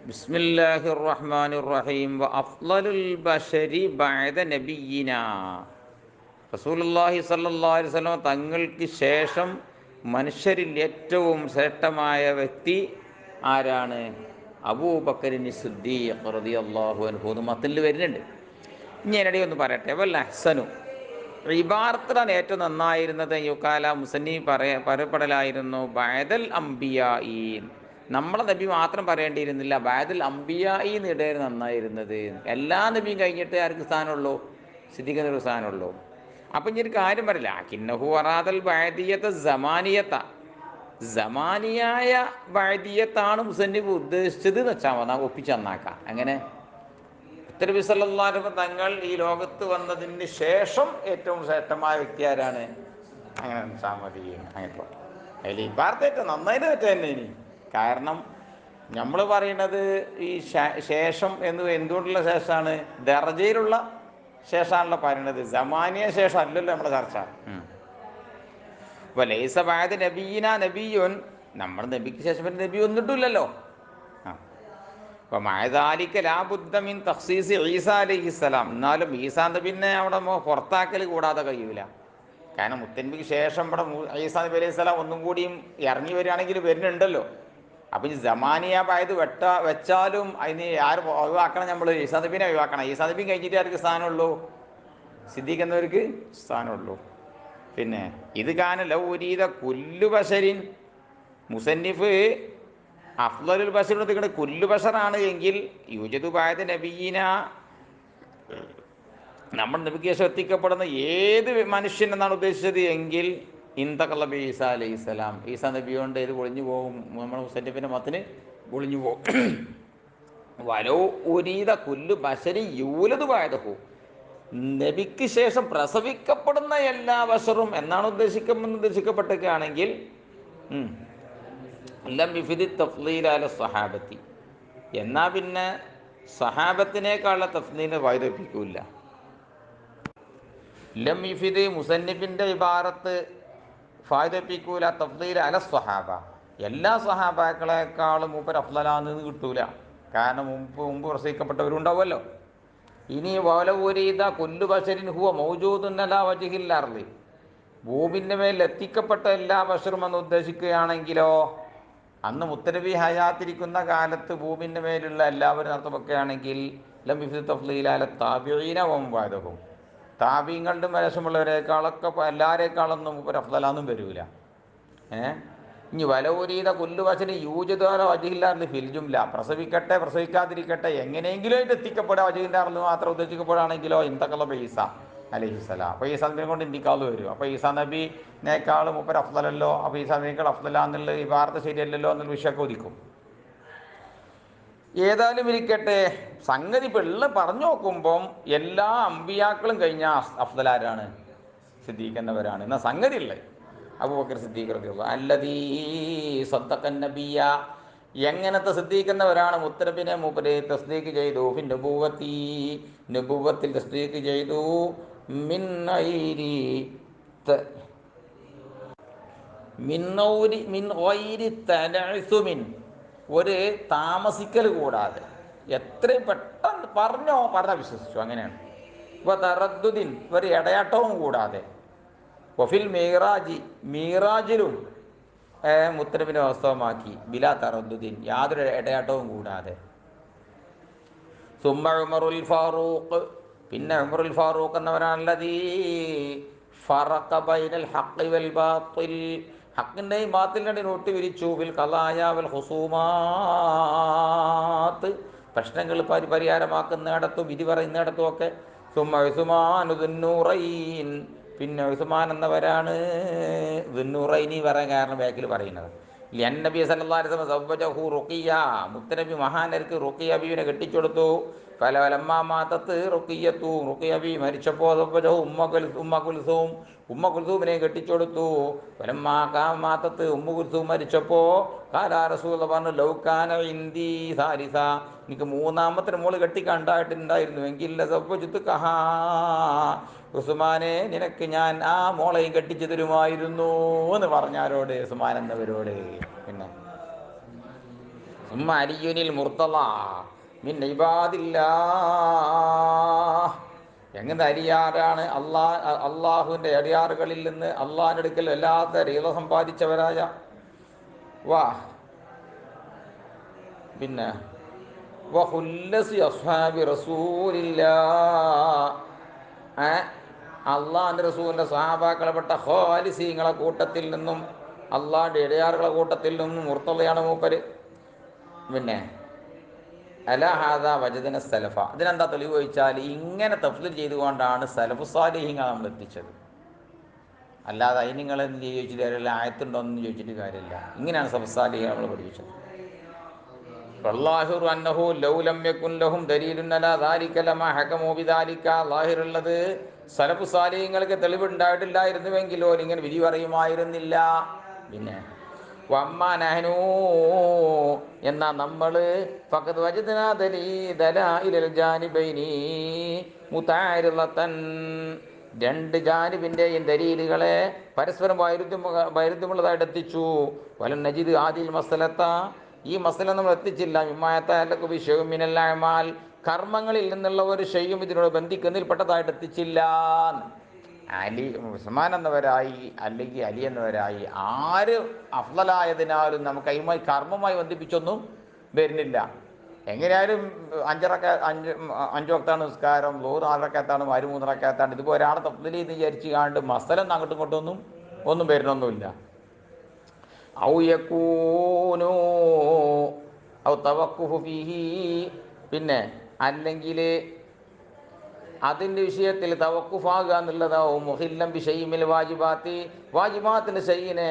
ബിസ്മില്ലാഹിർ റഹ്മാനിർ റഹീം വ അഫ്ളലുൽ ബശരി ബഅദ നബിയിനാ റസൂലുള്ളാഹി സ്വല്ലല്ലാഹു അലൈഹി വസല്ലം തങ്ങൾക്ക് ശേഷം മനുഷ്യരിൽ ഏറ്റവും ശ്രേഷ്ഠമായ വ്യക്തി ആരാണ്? അബൂബക്കറിൻ സിദ്ദീഖ് റളിയല്ലാഹു അൻഹു എന്ന് മത്തിൽ വരുന്നുണ്ട്. ഇനി എന്നടി ഒന്ന് പറയട്ടെ. വൽ അഹ്സനു ഇബാറത്താണ് ഏറ്റവും നന്നായിരുന്നത്. യുക്കാല മുസന്നി പറയപ്പെടലായിരുന്നു ബഅദൽ അംബിയായി. നമ്മളെ നബി മാത്രം പറയേണ്ടിയിരുന്നില്ല, ബഅദൽ അംബിയായി എന്നിടയിൽ നന്നായിരുന്നത്. എല്ലാ നബിയും കഴിഞ്ഞിട്ട് ആർക്ക് സ്ഥാനമുള്ളൂ? സിദ്ദീഖിനൊരു സ്ഥാനമുള്ളൂ. അപ്പം ഇനി ഒരു കാര്യം പറയില്ല, കിന്നഹു അറാദൽ ബഅദിയത സമാനിയത, സമാനിയായ ബഅദിയത്താണ് മുസന്നിഫ് ഉദ്ദേശിച്ചത് എന്ന് വെച്ചാൽ മതി, ഒപ്പിച്ച് നന്നാക്കാം. അങ്ങനെ നബി സല്ലല്ലാഹു അലൈഹി വസല്ലം തങ്ങൾ ഈ ലോകത്ത് വന്നതിന് ശേഷം ഏറ്റവും ശ്രേഷ്ഠമായ വ്യക്തി ആരാണ്? അങ്ങനെ വെച്ചാൽ മതി. അങ്ങനെ അതിൽ ഇബാറത്തേറ്റ് നന്നായിട്ട് തെറ്റ് തന്നെ. ഇനി കാരണം നമ്മൾ പറയുന്നത് ഈ ശേഷം എന്തുകൊണ്ടുള്ള ശേഷമാണ്? ദർജയിലുള്ള ശേഷമാണല്ലോ പറയുന്നത്, സമാനിയ ശേഷം അല്ലല്ലോ നമ്മുടെ ചർച്ച. ലൈസ ബഅദ നബിയിനാ നബിയുൻ, നമ്മുടെ നബിക്ക് ശേഷം പിന്നെ നബി വന്നിട്ടില്ലല്ലോ. അപ്പോൾ മഅദാലിക ലാ ബുദ്ദ മിൻ തഖ്സീസ് ഈസാ അലൈഹിസ്സലാം. എന്നാലും ഈസാ നബിനെ അവിടെ പുറത്താക്കൽ കൂടാതെ കഴിയൂല. കാരണം മുത്തനബിക്ക് ശേഷം ഇവിടെ ഈസാ നബി അലൈഹി സ്വലാം ഒന്നും കൂടിയും ഇറങ്ങി വരികയാണെങ്കിൽ വരുന്നുണ്ടല്ലോ. അപ്പം ഈ സമാനിയ ബായത് വെച്ചാലും അതിന് ആര് ഒഴിവാക്കണം? നമ്മൾ ഈസാ നബിനെ ഒഴിവാക്കണം. ഈസാ നബി കഴിഞ്ഞിട്ട് ആർക്ക് സ്ഥാനമുള്ളൂ? സിദ്ദീഖ് എന്നവർക്ക് സ്ഥാനമുള്ളൂ. പിന്നെ ഇത് കാന ലൗരീദ കുല്ലു ബശരിൻ, മുസന്നിഫ് അഫ്ളലുൽ ബശർ എടുത്തിട്ട് കുല്ലു ബശറാണ് എങ്കിൽ യുജദു ബഅദ നബിയിന, നമ്മൾ നബിക്ക് ശേഷം എത്തിക്കപ്പെടുന്ന ഏത് മനുഷ്യൻ എന്നാണ് ഉദ്ദേശിച്ചത് എങ്കിൽ ഇന്തഖല ബി ഈസാ അലൈഹിസ്സലാം, ഈസാ നബി കൊണ്ട് ഇത് പൊളിഞ്ഞു പോകും, നമ്മുടെ മുസന്നിഫിൻ്റെ മത്തിന് പൊളിഞ്ഞു പോകും. വലോ ഉരീദ കുല്ലു ബശരി യൂലദു ബഅദഹു, നബിക്ക് ശേഷം പ്രസവിക്കപ്പെടുന്ന എല്ലാ ബശറും എന്നാണ് ഉദ്ദേശിക്കപ്പെട്ടൊക്കെയാണെങ്കിൽ ലം യുഫിദി തഫ്ളീൽ അല സ്വഹാബത്തി, എന്നാൽ പിന്നെ സ്വഹാബത്തിനേക്കാളുള്ള തഫ്ളീലിനെ വൈദപ്പിക്കൂല. ലം യുഫിദ് മുസന്നിഫിൻ്റെ ഇബാറത്ത് ഫായ്ദപ്പിക്കൂല തഫ്ളീൽ അല സ്വഹാബ, എല്ലാ സ്വഹാബാക്കളെക്കാളും മൂപ്പർ അഫ്ളലാന്ന് കിട്ടൂല. കാരണം മുമ്പ് പ്രസവിക്കപ്പെട്ടവരുണ്ടാവുമല്ലോ. ഇനി വലൗരീദ കുല്ലു ബശരിൻ ഹുവ മൗജൂദുൻ അലാ വജ്ഹിൽ അർളി, ഭൂമിൻ്റെ മേൽ എത്തിക്കപ്പെട്ട എല്ലാ ബശറും എന്ന് ഉദ്ദേശിക്കുകയാണെങ്കിലോ, അന്ന് മുത്തനബി ഹയാത്തിരിക്കുന്ന കാലത്ത് ഭൂമിൻ്റെ മേലുള്ള എല്ലാവരും നടത്തുമൊക്കെയാണെങ്കിൽ ലം യുഫിദ് തഫ്ളീൽ അല താബിഈന വ മൻ ബഅദഹും, താബീങ്ങളുടെ മേശമുള്ളവരെക്കാളൊക്കെ എല്ലാവരെക്കാളൊന്നും ഒരു അഫ്ളലാന്നും വരൂല. ഇനി വലൗരീദ കുല്ലു ബശരിൻ യൂജദു അലാ വജ്ഹിൽ അർളി ഫിൽ ജുംല, പ്രസവിക്കട്ടെ പ്രസവിക്കാതിരിക്കട്ടെ എങ്ങനെയെങ്കിലും ആയിട്ട് എത്തിക്കപ്പെടുക വജ്ഹിൻ്റെ അർളി മാത്രം ഉദ്ദേശിക്കപ്പെടുകയാണെങ്കിലോ ഇന്തഖല ബി ഈസാ അലൈഹിസ്സലാം, അപ്പോൾ ഈസാ നബിയെ കൊണ്ട് ഇന്ത്യക്കാൾ വരും. അപ്പോൾ ഈസാ നബിനേക്കാളും മൂപ്പർ അഫ്ളലല്ലോ, അപ്പോൾ ഈസാ നബിയേക്കാൾ അഫ്ളലാന്നുള്ള ഈ വാർത്ത ശരിയല്ലല്ലോ എന്നുള്ള വിഷയമൊക്കെ ഉദിക്കും. ഏതായാലും ഇരിക്കട്ടെ, സംഗതി ഇപ്പോൾ പറഞ്ഞു നോക്കുമ്പം എല്ലാ അമ്പിയാക്കളും കഴിഞ്ഞ അഫ്ളലാരാണ്? സിദ്ദീഖ് എന്നവരാണ്. എന്നാൽ സംഗതി ഉള്ളത് അബൂബക്കർ സിദ്ദീഖ് റളിയല്ലാഹു അല്ലദീ സദ്ദഖൻ നബിയ്യ, എങ്ങനത്തെ സിദ്ദീഖ് എന്നവരാണ്? മുത്തനബിനെ മൂപ്പര് തസ്ദീഖ് ചെയ്തു. ഫിൻ നബുവത്തി, നബുവത്തിൽ തസ്ദീഖ് ചെയ്തു. മിൻ ഗൈരി തനഅസുമിൻ, ഒരു താമസിക്കൽ കൂടാതെ എത്രയും പെട്ടെന്ന് പറഞ്ഞ വിശ്വസിച്ചു. അങ്ങനെയാണ്. തറദ്ദുദിൻ, ഒരു ഇടയാട്ടവും കൂടാതെ. വഫിൽ മീറാജി, മീറാജിലും മുത്തനബിനെ വാസ്തവമാക്കി. ബിലാ തറദ്ദുദിൻ, യാതൊരു ഇടയാട്ടവും കൂടാതെ. സുമ്മ ഉമറുൽ ഫാറൂഖ്, പിന്നെ ഉമറുൽ ഫാറൂഖ് എന്നവരാണല്ലതീ ഫറഖ ബൈനൽ ഹഖ് വൽ ബാത്തിൽ, ഹക്കിൻ്റെയും ബാത്തിലിൻ്റെയും ഒട്ടി വിരിച്ചു. ബിൽ ഖളായ വൽ ഖുസൂമാത്ത്, പ്രശ്നങ്ങൾ പരിഹാരമാക്കുന്നിടത്തും വിധി പറയുന്നിടത്തും ഒക്കെ. സുമ്മ ഉസ്മാനു ദുന്നൂറൈൻ, പിന്നെ ഉസ്മാൻ എന്നവരാണ് ദുന്നൂറൈനി പറയാൻ കാരണം ബാക്കിൽ പറയുന്നത്. നബി സല്ലല്ലാഹു അലൈഹി വസല്ലം സവ്വജഹു റുഖിയ, മുത്തനബി മഹാനർക്ക് റുഖിയ ബീവിനെ കെട്ടിച്ചെടുത്തു. ഫലമ്മ മാതത്ത് റുഖിയത്തു, റുഖിയ ബീവി മരിച്ചപ്പോൾ സവ്വജഹു ഉമ്മ കുൽസൂം, ഉമ്മ കുൽസൂമിനെ കെട്ടിച്ചെടുത്തു. ഫലമ്മ മാതത്ത് ഉമ്മ കുൽസൂം മരിച്ചപ്പോൾ ഖാല റസൂലുള്ളാഹി പറഞ്ഞു ലൗകാന ഇന്ദി സാരിസ, എനിക്ക് മൂന്നാമത്തെ മോള് കെട്ടിക്കണ്ടായിട്ടുണ്ടായിരുന്നു എങ്കിൽ സവ്വജതുകഹാ, ഉസ്മാനെ നിനക്ക് ഞാൻ ആ മോളെയും കെട്ടിച്ചു തരുമായിരുന്നു എന്ന് പറഞ്ഞാരോട്? ഉസ്മാൻ എന്നവരോട്. പിന്നെ സുമ്മ അലിയുനിൽ മുർത്തള മിൻ ഇബാദില്ലാഹ്. എങ്ങനെ അലിയാരാണ്? അള്ളാഹുവിൻ്റെ അടിയാറുകളിൽ നിന്ന് അള്ളാഹിൻ്റെ അടുക്കൽ വല്ലാത്ത റീള സമ്പാദിച്ചവരായ വാ പിന്നെ വഹുല്ലസി അസ്ഹാബി റസൂലില്ലാഹ്, അള്ളാഹിൻ്റെ റസൂലിൻ്റെ സഹാബാക്കളെപ്പെട്ട ഖാലിസീങ്ങളെ കൂട്ടത്തിൽ നിന്നും അള്ളാഹിൻ്റെ ഇടയാറുകളെ കൂട്ടത്തിൽ നിന്നും മുർത്തളയാണ് മൂപ്പര്. പിന്നെ അലഹാദ വജദന സലഫ. ഇതിനെന്താ തെളിവ് ചോദിച്ചാൽ ഇങ്ങനെ തഫ്സീർ ചെയ്തുകൊണ്ടാണ് സലഫു സാലിഹീങ്ങൾ നമ്മൾ എത്തിച്ചത്. അല്ലാതെ അതിന് നിങ്ങൾ എന്ത് ചോദിച്ചിട്ട് കാര്യമില്ല, ആയത്തുണ്ടോയെന്ന് ചോദിച്ചിട്ട് കാര്യമില്ല. ഇങ്ങനെയാണ് സലഫു സാലിഹീങ്ങൾ നമ്മൾ പഠിപ്പിച്ചത്. വല്ലാഹിറു അന്നഹു ലൗ ലം യകുൻ ലഹും ദലീലുൻ അലാ ദാലിക ലമാ ഹകമു ബിദാലിക. ലാഹിറുള്ളത് സലഫു സാലിഹീങ്ങൾക്ക് തെളിവുണ്ടായിട്ടില്ലായിരുന്നുവെങ്കിലോ ഇങ്ങനെ വിധി പറയുമായിരുന്നില്ല. പിന്നെ വമ്മാ നഹ്നു, എന്നാ നമ്മൾ ഫഖദ് വജദ്നാ ദലായിലൽ ജാനിബൈനി മുതആരിളതൻ, രണ്ട് ജാനിബിൻ്റെയും ദലീലുകളെ പരസ്പരം വൈരുദ്ധ്യമുള്ളതായിട്ട് എത്തിച്ചു. വലൻ നജിദ് ആദിൽ മസലത്ത, ഈ മസല നമ്മൾ എത്തിച്ചില്ല. മിമ്മായത്തഅല്ലഖു ബിശൈഇൻ മിനൽ അഅമാൽ, കർമ്മങ്ങളിൽ നിന്നുള്ള ഒരു ഷൈയും ഇതിനോട് ബന്ധിക്കുന്നതിൽപ്പെട്ടതായിട്ട് എത്തിച്ചില്ല. അലി ഉസ്മാൻ എന്നവരായി അല്ലെങ്കിൽ അലി എന്നവരായി ആര് അഫ്ളലായതിനാലും നമുക്ക് അതുമായി കർമ്മമായി ബന്ധിപ്പിച്ചൊന്നും വരുന്നില്ല. എങ്ങനെയായാലും അഞ്ച് വക്താണ് നിസ്കാരം, ലോറ് 4 റക്അത്താണ്, 3 റക്അത്താണ്. ഇതിപ്പോൾ ഒരാളെ തഫ്ളീൽ ചെയ്ത് വിചാരിച്ച് കാണ്ട് മസലൊന്നും അങ്ങോട്ടും ഇങ്ങോട്ടൊന്നും ഒന്നും വരുന്നൊന്നുമില്ല. ഔ യകൂനു ഔ തവഖുഫു ഫീഹി, പിന്നെ അല്ലെങ്കിൽ അതിൻ്റെ വിഷയത്തിൽ തവക്കുഫാകുക എന്നുള്ളതാവും മുഹില്ലം ബിശൈഇൽ വാജിബാത്തി, വാജിബാത്തിൻ്റെ ഷൈഇനെ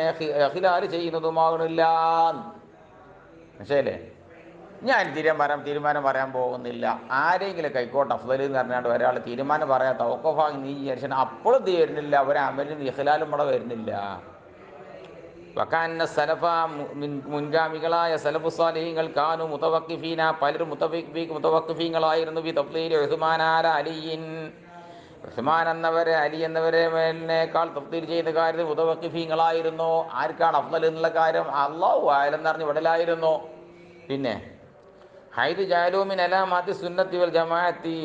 ഖിലാൽ ചെയ്യുന്നതുമാകണില്ല. മനസ്സിലല്ലേ? ഞാൻ തീരുമാനം പറയാൻ പോകുന്നില്ല. ആരെങ്കിലും കൈക്കോട്ട് അഫ്ളൽ എന്ന് പറഞ്ഞാണ്ട് ഒരാൾ തീരുമാനം പറയാൻ തവക്കുഫാಗಿ നീ വിചാരിച്ചാൽ അപ്പോഴും ഇത് വരുന്നില്ല, ഒരമലും ഇഖ്ലാലും ഇവിടെ വരുന്നില്ല. വകാന്ന സലഫ, മുൻഗാമികളായ സലഫു സാലിഹീങ്ങൾ കാനു മുതവഖിഫീന, പലരും മുതവഖിഫീങ്ങളായിരുന്നു. ബി തഫ്ളീൽ ഉസ്മാൻ അല അലിയിൻ, ഉസ്മാൻ എന്നവരെ അലി എന്നവരെ മേലിനേക്കാൾ തഫ്ളീൽ ചെയ്യുന്ന കാര്യത്തിൽ മുതവഖിഫീങ്ങളായിരുന്നു. ആർക്കാണ് അഫ്ളൽ എന്നുള്ള കാര്യം അല്ലാഹു അഅലം എന്നറിഞ്ഞ് വിടലായിരുന്നു. പിന്നെ ഹൈദു ജഅലൂ മിൻ അലാമാത്തി സുന്നത്തി വൽ ജമാഅത്തി,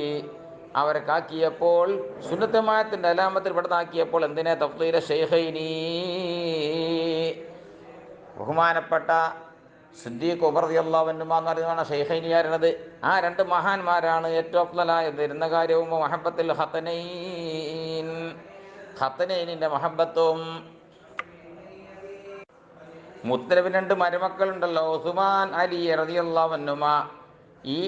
അവരെ കാക്കിയപ്പോൾ സുന്നത്ത് ജമാഅത്തിൻ്റെ അലാമത്തിൽ പെട്ടതാക്കിയപ്പോൾ എന്തിനെ തഫ്ളീല ശൈഖൈനി, ബഹുമാനപ്പെട്ട സിദ്ദീഖ് ഉമർ റളിയല്ലാഹു അൻഹുമാ എന്ന് പറയുന്നതാണ് ശൈഖൈനി ആയിരുന്നത്. ആ രണ്ട് മഹാന്മാരാണ് ഏറ്റവും അഫ്ളലായത് എന്ന കാര്യവും മഹബ്ബത്തുൽ ഖത്തനൈൻ, ഖത്തനൈനിൻ്റെ മഹബ്ബത്തും. മുത്തനബിന് 2 മരുമക്കളുണ്ടല്ലോ, ഉസ്മാൻ അലി റളിയല്ലാഹു അൻഹുമാ. ഈ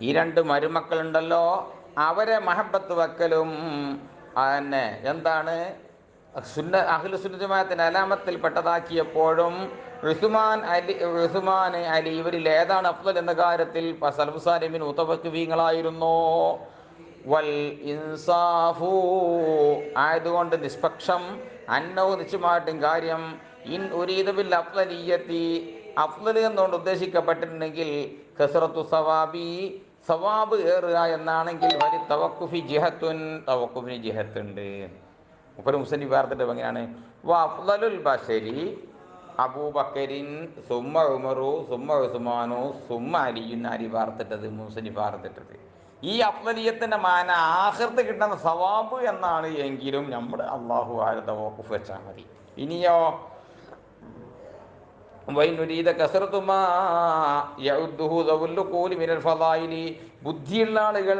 2 മരുമക്കളുണ്ടല്ലോ, അവരെ മഹബത്ത് വെക്കലും തന്നെ എന്താണ് അഹ്ലു സുന്നത്ത് ജമാഅത്തിന്റെ അലാമത്തിൽ പെട്ടതാക്കിയപ്പോഴും ഉസ്മാൻ അലി ഇവരിൽ ഏതാണ് അഫ്ളൽ എന്ന കാര്യത്തിൽ സലഫു സാലിഹീൻ മുതവഖിഫീങ്ങളായിരുന്നു. വൽ ഇൻസാഫു, ആയതുകൊണ്ട് നിഷ്പക്ഷം, അന്നവും നിശ്ചയമായിട്ടും കാര്യം, ഇൻ ഉരീദ ബിൽ അഫ്ളലിയ്യത്തി, അഫ്ളൽ എന്നുകൊണ്ട് ഉദ്ദേശിക്കപ്പെട്ടിട്ടുണ്ടെങ്കിൽ കസ്റത്തു സവാബി, സവാബ് ഏറുക എന്നാണെങ്കിൽ വലി തവക്കുഫി ജിഹത്തുൻ, തവക്കുഫിന് ജിഹത്തുണ്ട്. മുപ്പര് മുസ്ലിം വാർത്തിട്ട് എങ്ങനെയാണ് വഅഫ്ളലുൽ ബശരി അബൂബക്കരിൻ സുമ്മ ഉമറു സുമ്മ ഉസ്മാനു സുമ്മ അലിയുൻ, അലി വാർത്തിട്ടത് മുസ്ലിം വാർത്തിട്ടത്. ഈ അഫ്ളലിയത്തിൻ്റെ മാന ആഖിറത്ത് കിട്ടുന്ന സവാബ് എന്നാണ്. എങ്കിലും നമ്മൾ അല്ലാഹു അഅലം തവക്കുഫ് വെച്ചാൽ മതി. ഇനിയോ ബുദ്ധിയുള്ള ആളുകൾ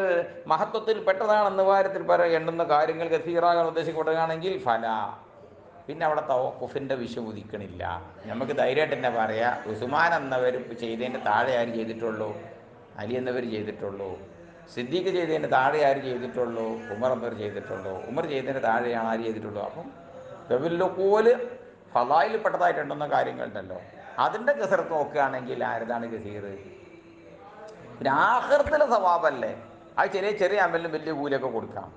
മഹത്വത്തിൽ പെട്ടതാണെന്ന് വാരത്തിൽ എണ്ണുന്ന കാര്യങ്ങൾ കസീറാകാൻ ഉദ്ദേശിക്കപ്പെടുകയാണെങ്കിൽ ഫല, പിന്നെ അവിടെ തവക്കുഫിൻ്റെ വിഷയം ഉദിക്കണില്ല. നമുക്ക് ധൈര്യമായിട്ട് തന്നെ പറയാം, ഉസ്മാൻ എന്നവർ ചെയ്തതിൻ്റെ താഴെ ആര് ചെയ്തിട്ടുള്ളൂ? അലി എന്നവർ ചെയ്തിട്ടുള്ളൂ. സിദ്ദീഖ് ചെയ്തതിൻ്റെ താഴെ ആര് ചെയ്തിട്ടുള്ളൂ? ഉമർ എന്നവർ ചെയ്തിട്ടുള്ളൂ. ഉമർ ചെയ്തതിൻ്റെ താഴെയാണ് ആര് ചെയ്തിട്ടുള്ളൂ? അപ്പം വെവല്ലുകോല് ഫലായിൽ പെട്ടതായിട്ടുണ്ടെന്ന കാര്യങ്ങളുണ്ടല്ലോ, അതിൻ്റെ കസറത്ത് നോക്കുകയാണെങ്കിൽ ആരതാണ് കസീർ? പിന്നെ ആഖിറത്തിലെ സവാബല്ലേ, അത് ചെറിയ ചെറിയ അമലിനും വലിയ കൂലിയൊക്കെ കൊടുക്കാം.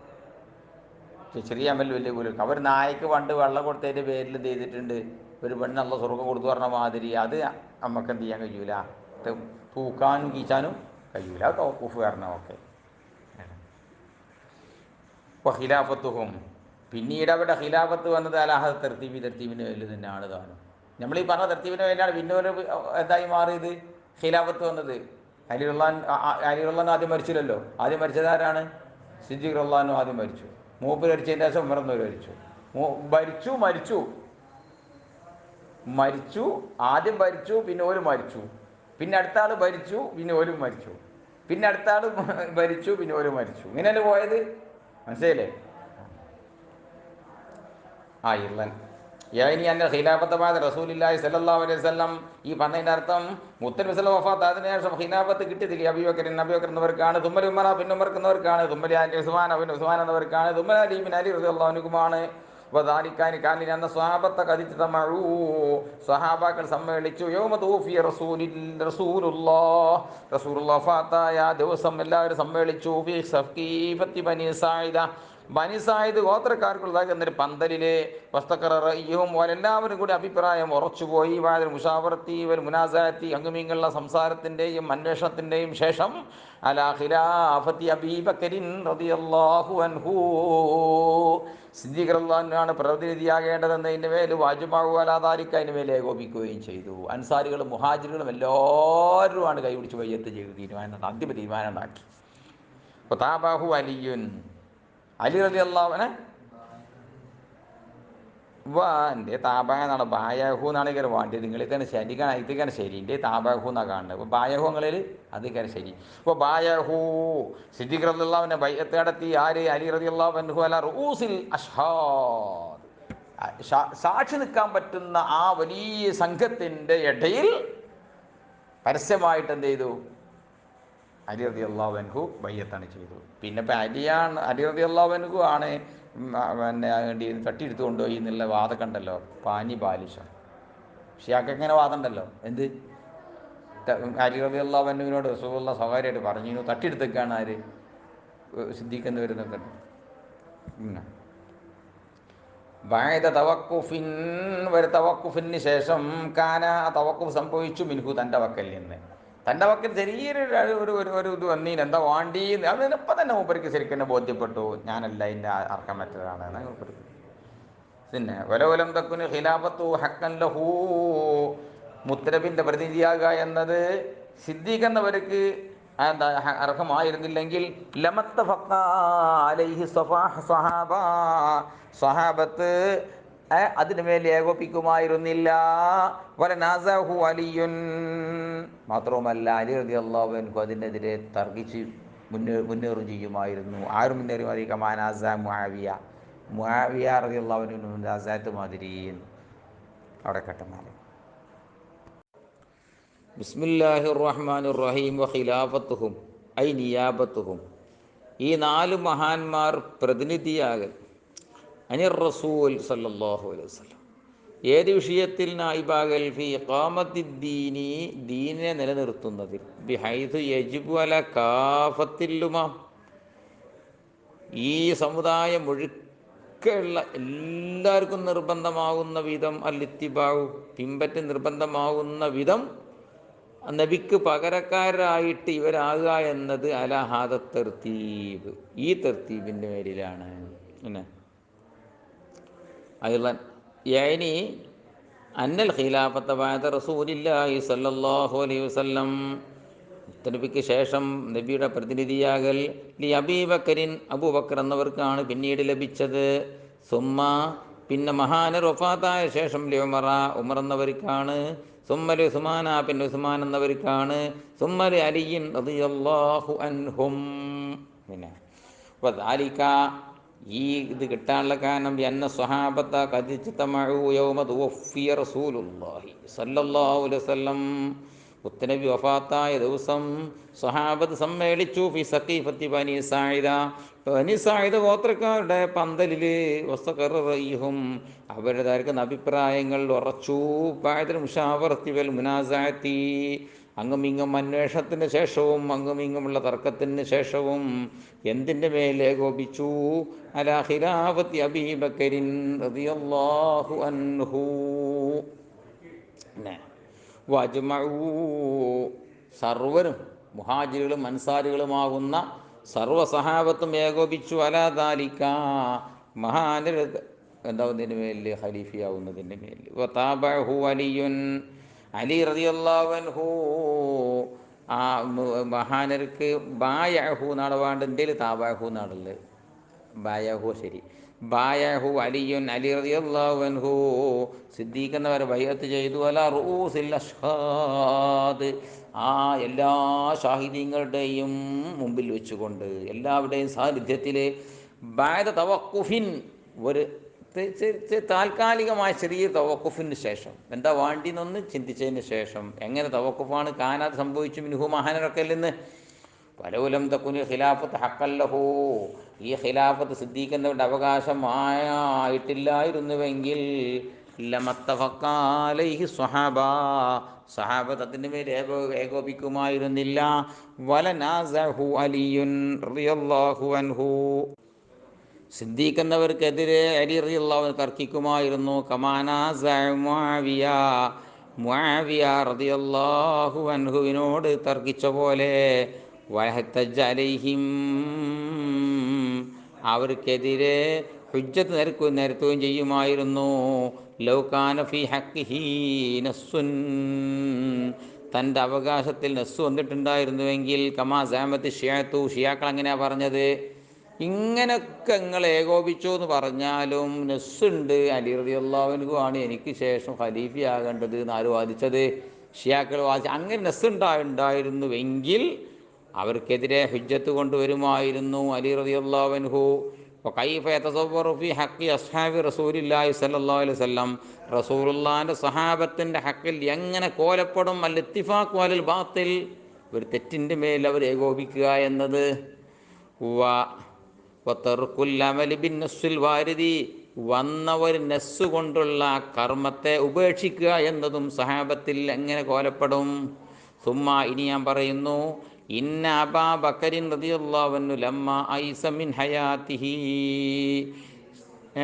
ചെറിയ അമലിൽ വലിയ കൂലി കൊടുക്കാം. അവർ നായ്ക്ക് പണ്ട് വെള്ളം കൊടുത്തതിൻ്റെ പേരിൽ എന്ത് ചെയ്തിട്ടുണ്ട്? ഒരു പെണ്ണ് നല്ല സ്വർഗ്ഗം കൊടുത്തു പറഞ്ഞ മാതിരി അത് നമുക്ക് എന്ത് ചെയ്യാൻ കഴിയൂല, തൂക്കാനും കീച്ചാനും കഴിയൂല. തവക്കുഫ് കാരണം ഓക്കെ. ഇപ്പോൾ ഖിലാഫത്തുഹും, പിന്നീട് അവിടെ ഖിലാഫത്ത് വന്നത് അലാഹ തെർത്തീബിന് വലിയ തന്നെയാണ് താനും. നമ്മൾ ഈ പറഞ്ഞ തർത്തീബിൻ്റെ പേരിലാണ് പിന്നെ ഒരു എന്തായി മാറിയത് ഖിലാഫത്ത് വന്നത്. അലിറുള്ളാൻ ആദ്യം മരിച്ചില്ലല്ലോ. ആദ്യം മരിച്ചത് ആരാണ്? സിദ്ദീഖ് റളിയല്ലാഹു ആദ്യം മരിച്ചു. മൂപ്പർ മരിച്ചതിൻ്റെ ശേഷം ഉമർ എന്നവർ മരിച്ചു. മരിച്ചു ആദ്യം ഭരിച്ചു, പിന്നെ ഓര് മരിച്ചു, പിന്നെ അടുത്ത ആൾ ഭരിച്ചു, പിന്നെ ഓരും മരിച്ചു, പിന്നെ അടുത്ത ആൾ ഭരിച്ചു, പിന്നെ ഓര് മരിച്ചു. ഇങ്ങനെയല്ലേ പോയത്? മനസ്സിലായില്ലേ? ഇർലൻ യാനി അന്ന ഖിലാഫത്തബാദ റസൂലുള്ളാഹി സ്വല്ലല്ലാഹു അലൈഹി വസല്ലം. ഈ പറഞ്ഞതിൻ്റെ അർത്ഥം മുത്തനബി സ്വല്ലല്ലാഹു വഫാത്ത് അതിനുശേഷം ഖിലാഫത്ത് കിട്ടിയതില്ല. അബൂബക്കർ എന്നവർക്കാണ്, തുമ്മൽ ഉമറ പിന്നെ ഉമർക്ക് എന്നവർക്കാണ്, തുമ്മൽ ഉസ്മാൻ പിന്നെ ഉസ്മാൻ എന്നവർക്കാണ്, തുമ്മൽ അലി ബിൻ അലി റളിയല്ലാഹു അൻഹുമാണ്. വദാലികാനി കാനിൽ അന്ന സ്വഹാബത്ത ഖദ് ഇജ്തമഉ. സ്വഹാബാക്കൾ സമ്മേളിച്ചു. യൗമ തൂഫിയ റസൂലുള്ളാഹ് വഫാത്തായ ദിവസം എല്ലാവരും സമ്മേളിച്ചു. ഫീ സഖീഫത്തി ബനി സായിദ. ബനി സായിദ് ഗോത്രക്കാർക്കുള്ളതായി എന്നൊരു പന്തലിലെ വസ്തക്കറയും എല്ലാവരും കൂടി അഭിപ്രായം ഉറച്ചുപോയി. വാതിൽ മുഷാവറത്തി വൽ മുനാസാത്തി അങ്ങുമിങ്ങുള്ള സംസാരത്തിൻ്റെയും അന്വേഷണത്തിൻ്റെയും ശേഷം അലാ ഖിലാഫത്തി അബീബക്കറിൻ റളിയല്ലാഹു അൻഹു. സിദ്ദീഖ് റളിയല്ലാഹു അൻഹുവാണ് പ്രതിനിധിയാകേണ്ടതെന്നതിൻ്റെ മേൽ വാജിബാഹു അലാ ദാലിക, അതിന് മേൽ ഏകോപിക്കുകയും ചെയ്തു. അൻസാരികളും മുഹാജിറുകളും എല്ലാവരുമാണ് കൈപിടിച്ച് വയ്യത്ത് ചെയ്ത് അന്തിമ തീരുമാനം ഉണ്ടാക്കി. ഫതാബാഹു അലിയുൻ. അലി റളിയല്ലാഹു അൻഹു എൻ്റെ താബായ എന്നാണ്, ബായാഹു എന്നാണ് ഇങ്ങനെ വേണ്ടത്. നിങ്ങളിതാണ് ശരിക്കാണ്, ഇതൊക്കെയാണ് ശരി. എൻ്റെ താബാഹു എന്നാണ് കാണുന്നത്. അപ്പോൾ ബായാഹു നിങ്ങളിൽ അതൊക്കെയാണ് ശരി. അപ്പോൾ ബായാഹു സിദ്ദീഖ് റളിയല്ലാഹു അൻഹു ബൈഅത്ത് നടത്തി. ആര്? അലി റളിയല്ലാഹു അൻഹു അലാ റൂസിൽ അഷ്ഹാദ്. സാക്ഷി നിൽക്കാൻ പറ്റുന്ന ആ വലിയ സംഘത്തിൻ്റെ ഇടയിൽ പരസ്യമായിട്ട് എന്ത് ചെയ്തു? അലി റളിയല്ലാഹു അൻഹു ബൈഅത്താണ് ചെയ്തു. പിന്നെ ഇപ്പം അലി റളിയല്ലാഹു അൻഹു ആണ് പിന്നെ തട്ടിയെടുത്ത് കൊണ്ടുപോയി എന്നുള്ള വാദമൊക്കെ ഉണ്ടല്ലോ. പാനി ബാലിശം ഷിയാക്ക് ഇങ്ങനെ വാദം ഉണ്ടല്ലോ. എന്ത്? അലി റളിയല്ലാഹു അൻഹുവിനോട് റസൂലുള്ളാഹി സ്വകാര്യമായിട്ട് പറഞ്ഞു തട്ടിയെടുത്തേക്കാണ് ആര്? സിദ്ദീഖ് എന്ന് വരുന്നൊക്കെ. ബഅദ തവഖുഫിൻ, ഒരു തവഖുഫിന് ശേഷം കാന തവഖുഫ് സംഭവിച്ചു മിൻഹു തൻ്റെ വക്കൽ നിന്ന്. തൻ്റെ വക്കൽ ചെറിയൊരു ഇത് വന്നീന്, എന്താ വാണ്ടി അതിനിപ്പം തന്നെ മൂപ്പർക്ക് ശരിക്കും തന്നെ ബോധ്യപ്പെട്ടു ഞാനല്ല ഇതിൻ്റെ അർക്കം മറ്റതാണ് മൂപ്പർക്ക്. പിന്നെ വലൗലം തക്കുന് ഖിലാഫത്തു ഹഖൻ ലഹു, മുത്തനബിൻ്റെ പ്രതിനിധിയാകുക എന്നത് സിദ്ദീഖ് എന്നവർക്ക് എന്താ അർഹമായിരുന്നില്ലെങ്കിൽ ലമത്തഫഖ അലൈഹി സ്വഹാബത്ത് അതിനു മേൽ ഏകോപിക്കുമായിരുന്നില്ല. വലനാസഹു അലിയുൻ, മാത്രവുമല്ല അലി റളിയല്ലാഹു അൻഹു അതിനെതിരെ തർക്കിച്ച് മുന്നേറും ചെയ്യുമായിരുന്നു. ആരും മുന്നേറി മതി കമാനാസ മുആവിയ റളിയല്ലാഹു അൻഹു മുനാസാത്ത് മാതിരി. അവിടെ കെട്ടുന്നാല് ബിസ്മില്ലാഹിർ റഹ്മാനിർ റഹീം. വഖിലാഫത്തുഹും ഐ നിയാബത്തുഹും, ഈ നാല് മഹാന്മാർ പ്രതിനിധിയാകൽ അനിർ റസൂൽ സല്ലല്ലാഹു അലൈഹി വസല്ലം, ഏത് വിഷയത്തിൽ? നായിബാകൽ ഫി ഇഖാമത്തിദ്ദീനി, ദീനിനെ നിലനിർത്തുന്നതിൽ, ബിഹൈദു യജിബു അല കാഫത്തില്ലുമ, ഈ സമുദായം ഒഴുക്കെയുള്ള എല്ലാവർക്കും നിർബന്ധമാകുന്ന വിധം, അല്ലിത്തിബാഉ പിമ്പറ്റ് നിർബന്ധമാകുന്ന വിധം നബിക്ക് പകരക്കാരായിട്ട് ഇവരാകുക എന്നത് അല ഹാദ തർത്തീബ്, ഈ തർത്തീബിൻ്റെ പേരിലാണ്. പിന്നെ അയ്ളൻ യഅനി അന്നൽ ഖിലാഫത്ത ബഅദ റസൂലില്ലാഹി സ്വല്ലല്ലാഹു അലൈഹി വസല്ലം, നബിക്ക് ശേഷം നബിയുടെ പ്രതിനിധിയാകൽ ലി അബീബക്കറിൻ അബൂബക്കർ എന്നവർക്കാണ് പിന്നീട് ലഭിച്ചത്. സുമ്മ പിന്നെ മഹാനർ വഫാത്തായ ശേഷം ലി ഉമർ എന്നവർക്കാണ്. സുമ്മലി ഉസ്മാന പിന്നെ ഉസ്മാൻ എന്നവർക്കാണ്. സുമ്മലി അലിയിൻ റളിയല്ലാഹു അൻഹും. പിന്നെ വദാലിക, ഈ ഇത് കിട്ടാനുള്ള കാരണം എന്ന സ്വഹാബത്ത ഖദ് ഇജ്തമഉ യൗമ തുവഫിയ റസൂലുള്ളാഹി സ്വല്ലല്ലാഹു അലൈഹി വസല്ലം, മുത്തനബി വഫാത്തായ ദിവസം സ്വഹാബത്ത് സമ്മേളിച്ചു. ഫി സഖീഫത്തി ബനി സായിദ, ബനി സായിദ ഗോത്രക്കാരുടെ പന്തലിൽ. വസ്തഖററയ്ഹും, അവരുടെ അഭിപ്രായങ്ങൾ ഉറച്ചു. ബഅദൽ മുശാവറത്തി വൽ മുനാസാഅത്തി, അങ്ങുമിങ്ങും അന്വേഷണത്തിന് ശേഷവും അങ്ങുമിങ്ങുമുള്ള തർക്കത്തിന് ശേഷവും എന്തിൻ്റെ മേൽ ഏകോപിച്ചു? അലാ ഖിലാഫത്തി അബീബക്കറിൻ റളിയല്ലാഹു അൻഹു. വജ്മഉ, സർവരും മുഹാജിറുകളും അൻസാരികളുമാകുന്ന സർവ്വ സഹാബത്തും ഏകോപിച്ചു. അലാ ദാലിക, മഹാനർ എന്താവുന്നതിന് മേലിൽ, ഖലീഫയാവുന്നതിൻ്റെ മേലിൽ. വതാബഹു അലിയുൻ, അലി റളിയല്ലാഹു അൻഹു ആ മഹാനർക്ക് ബായഹു എന്നാണ് വേണ്ടത്. ഇന്ത്യയിൽ താബഹു എന്നാണുള്ളത്. ബായഹു ശരി. ബായഹു അലിയുൻ, അലി റളിയല്ലാഹു അൻഹു സിദ്ദീഖ് എന്നവരെ ബൈഅത്ത് ചെയ്തു. അലാ റൂസിൽ അഷ്ഹാദ്, ആ എല്ലാ ഷാഹിദീങ്ങളുടെയും മുമ്പിൽ വെച്ചുകൊണ്ട്, എല്ലാവരുടെയും സാന്നിധ്യത്തിൽ, ബാദ തവക്കുഫിൻ, ഒരു താൽക്കാലികമായ ചെറിയ തവക്കുഫിന് ശേഷം, എന്താ വേണ്ടിന്നൊന്ന് ചിന്തിച്ചതിന് ശേഷം. എങ്ങനെ തവക്കുഫാണ്? കാനാത് സംഭവിച്ചു മിൻഹു മഹാനരക്കൽ നിന്ന്. വലൗലം തകുനി ഖിലാഫത്ത് ഹക്കല്ലഹു, ഈ ഖിലാഫത്ത് സിദ്ദീഖ് എന്നവരുടെ അവകാശമായിട്ടില്ലായിരുന്നുവെങ്കിൽ ലമത്തഫഖ അലൈഹി സ്വഹാബ, സഹാബത്ത് അതിൻ്റെ മേൽ ഏകോപിക്കുമായിരുന്നില്ല. വലനാസഹു അലിയുൻ റളിയല്ലാഹു അൻഹു, സിദ്ദീഖ് എന്നവർക്കെതിരെ അലി റളിയല്ലാഹു അൻഹു തർക്കിക്കുമായിരുന്നു. കമാനാസ മുആവിയ, മുആവിയ റളിയല്ലാഹു അൻഹുവിനോട് തർക്കിച്ച പോലെ. വഹത്തജ അലൈഹിം, അവർക്കെതിരെ ഹുജ്ജത്ത് നിരത്തുകയും ചെയ്യുമായിരുന്നു. ലൗകാന ഫി ഹഖ്ഖിഹി നസ്സുൻ, തൻ്റെ അവകാശത്തിൽ നസ്സ് വന്നിട്ടുണ്ടായിരുന്നുവെങ്കിൽ. കമാ സഅമത്ത് ഷിയഅത്തു, ഷിയാക്കൾ അങ്ങനെയാണ് പറഞ്ഞത്. ഇങ്ങനൊക്കെ നിങ്ങൾ ഏകോപിച്ചു എന്ന് പറഞ്ഞാലും നസ്സുണ്ട്, അലി റളിയല്ലാഹു അൻഹു ആണ് എനിക്ക് ശേഷം ഖലീഫയാകേണ്ടത് എന്നാര് വാദിച്ചത്? ഷിയാക്കൾ വാദിച്ചു. അങ്ങനെ നസ്സുണ്ടായിരുന്നുവെങ്കിൽ അവർക്കെതിരെ ഹുജ്ജത്ത് കൊണ്ടുവരുമായിരുന്നു അലി റളിയല്ലാഹു അൻഹു. വകൈഫ യതസവ്വറു ഫി ഹഖ്ഖി അസ്ഹാബി റസൂലില്ലാഹി സ്വല്ലല്ലാഹു അലൈഹി വസല്ലം, റസൂലുള്ളാഹിൻ്റെ സഹാബത്തിൻ്റെ ഹക്കിൽ എങ്ങനെ കോലപ്പെടും? അൽ ഇത്തിഫാഖു അലൽ ബാത്തിൽ, ഒരു തെറ്റിൻ്റെ മേൽ അവർ ഏകോപിക്കുക എന്നത്. വതർക്കുൽ അമലി ബിന്നസ്സിൽ വാരിദി, വന്ന ഒരു നസ്സ് കൊണ്ടുള്ള കർമ്മത്തെ ഉപേക്ഷിക്കുക എന്നതും സഹാബത്തിൽ എങ്ങനെ കോലപ്പെടും? സുമ്മ, ഇനി ഞാൻ പറയുന്നു, ഇന്ന അബാ ബക്കറിൻ റളിയല്ലാഹു അൻഹു ലമ്മ ഐസ മിൻ ഹയാത്തിഹി,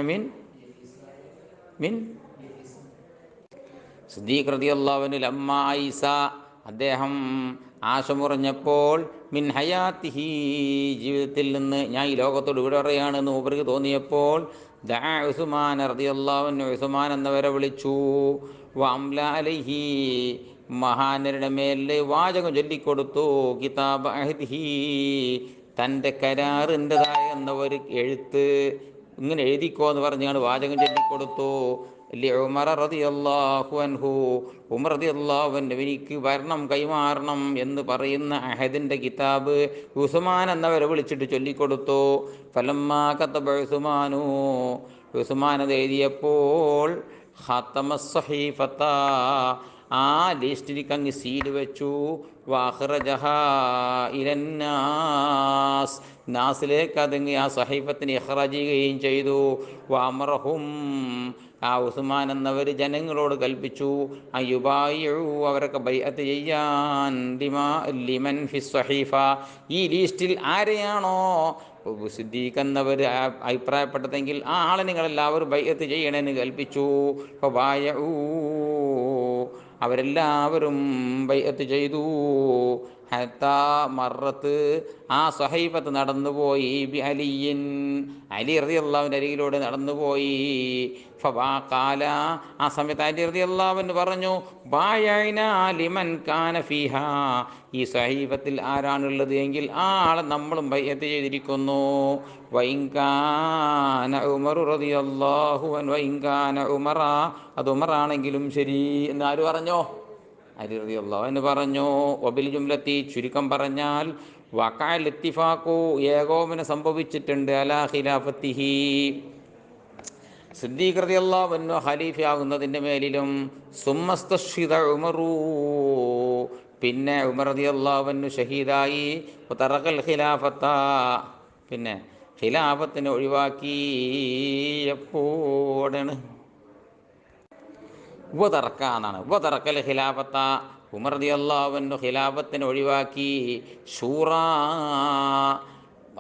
മിൻ മിൻ സിദ്ദീഖ് റളിയല്ലാഹു അൻഹു ലമ്മ ഐസ, അദ്ദേഹം ആശമുറഞ്ഞപ്പോൾ, മിൻ ഹയാത്തിഹി, ജീവിതത്തിൽ നിന്ന് ഞാൻ ഈ ലോകത്തോട് വിട പറയുകയാണെന്ന് മൂപ്പർക്ക് തോന്നിയപ്പോൾ, ദഅ ഉസ്മാൻ റളിയല്ലാഹു അൻഹു, ഉസ്മാൻ എന്നവരെ വിളിച്ചു. വഅംല അലൈഹി, മഹാനരുടെ മേൽ വാചകം ചൊല്ലിക്കൊടുത്തു. കിതാബ് അഹ്ദിഹി, തൻ്റെ കരാറിൻ്റെതായ എന്ന ഒരു എഴുത്ത് ഇങ്ങനെ എഴുതിക്കോ എന്ന് പറഞ്ഞാണ് വാചകം ചൊല്ലിക്കൊടുത്തു. ഉമർ റളിയല്ലാഹു അൻഹു, ഉമർ റളിയല്ലാഹു അൻഹു എനിക്ക് ഭരണം കൈമാറണം എന്ന് പറയുന്ന അഹദിൻ്റെ കിതാബ് ഉസ്മാൻ എന്നവരെ വിളിച്ചിട്ട് ചൊല്ലിക്കൊടുത്തു. ഫലമ്മാ കതബ ഉസ്മാനു, ഉസ്മാൻ അത് എഴുതിയപ്പോൾ, ഖതമ സഹീഫത, ആ ലിസ്റ്റിലേക്ക് അങ്ങ് സീൽ വെച്ചു. വഅഖ്റജഹ ഇലന്നാസ്, നാസിലേക്ക് അതങ്ങ് ആ സഹീഫത്തിന് ഇഖ്റാജ് ചെയ്യുകയും ചെയ്തു. വഅമറഹും, ആ ഉസ്മാൻ എന്നവർ ജനങ്ങളോട് കൽപ്പിച്ചു, അയ്യുബായിഉ, അവരൊക്കെ ബൈഅത്ത് ചെയ്യാൻ, ലിമൻ ഫി സഹീഫ, ഈ ലിസ്റ്റിൽ ആരെയാണോ സിദ്ദീഖ് എന്നവർ അഭിപ്രായപ്പെട്ടതെങ്കിൽ ആ ആളെ നിങ്ങളെല്ലാവരും ബൈഅത്ത് ചെയ്യണമെന്ന് കൽപ്പിച്ചു. ഫബായഉ, അവരെല്ലാവരും ബൈഅത്ത് ചെയ്തു. ഹത്താ മറത്ത്, ആ സഹീഫത്ത് നടന്നുപോയി. ബി അലിയിൻ, അലി റളിയല്ലാഹുവിൻ്റെ അരികിലൂടെ നടന്നുപോയി. ഫബാഖാല, ആ സമയത്ത് അലി റളിയല്ലാഹു അൻഹു പറഞ്ഞു, ബായഅന ലിമൻ കാന ഫീഹാ, ഈ സഹീഫത്തിൽ ആരാണുള്ളത് എങ്കിൽ ആ ആളെ നമ്മളും ബൈഅത്ത് ചെയ്തിരിക്കുന്നു. വഇൻകാന ഉമർ റളിയല്ലാഹു അൻഹു, വഇൻകാന ഉമറ, അത് ഉമറാണെങ്കിലും ശരി എന്ന് ആര് പറഞ്ഞോ? അലി റളിയല്ലാഹു അൻഹു പറഞ്ഞു. വബിൽ ജുംലത്തി, ചുരുക്കം പറഞ്ഞാൽ, വഖഅൽ ഇത്തിഫാഖു, ഏകോപനം സംഭവിച്ചിട്ടുണ്ട്, അലാ ഖിലാഫത്തിഹി, സിദ്ദീഖ് റളിയല്ലാഹു അൻഹു ഖലീഫയാകുന്നതിൻ്റെ മേലിലും. സുമ്മസ്തശ്ഹിദ ഉമറു, പിന്നെ ഉമർ റളിയല്ലാഹു അൻഹു ഷഹീദായി. തറക്കൽ ഖിലാഫത്ത, പിന്നെ ഖിലാഫത്തിനെ ഒഴിവാക്കി. എപ്പോഴാണ്? ഉപതറക്ക എന്നാണ്. ഉപതറക്കൽ ഖിലാഫത്ത, ഉമർ റളിയല്ലാഹു അൻഹു ഖിലാഫത്തിനെ ഒഴിവാക്കി. ഷൂറ,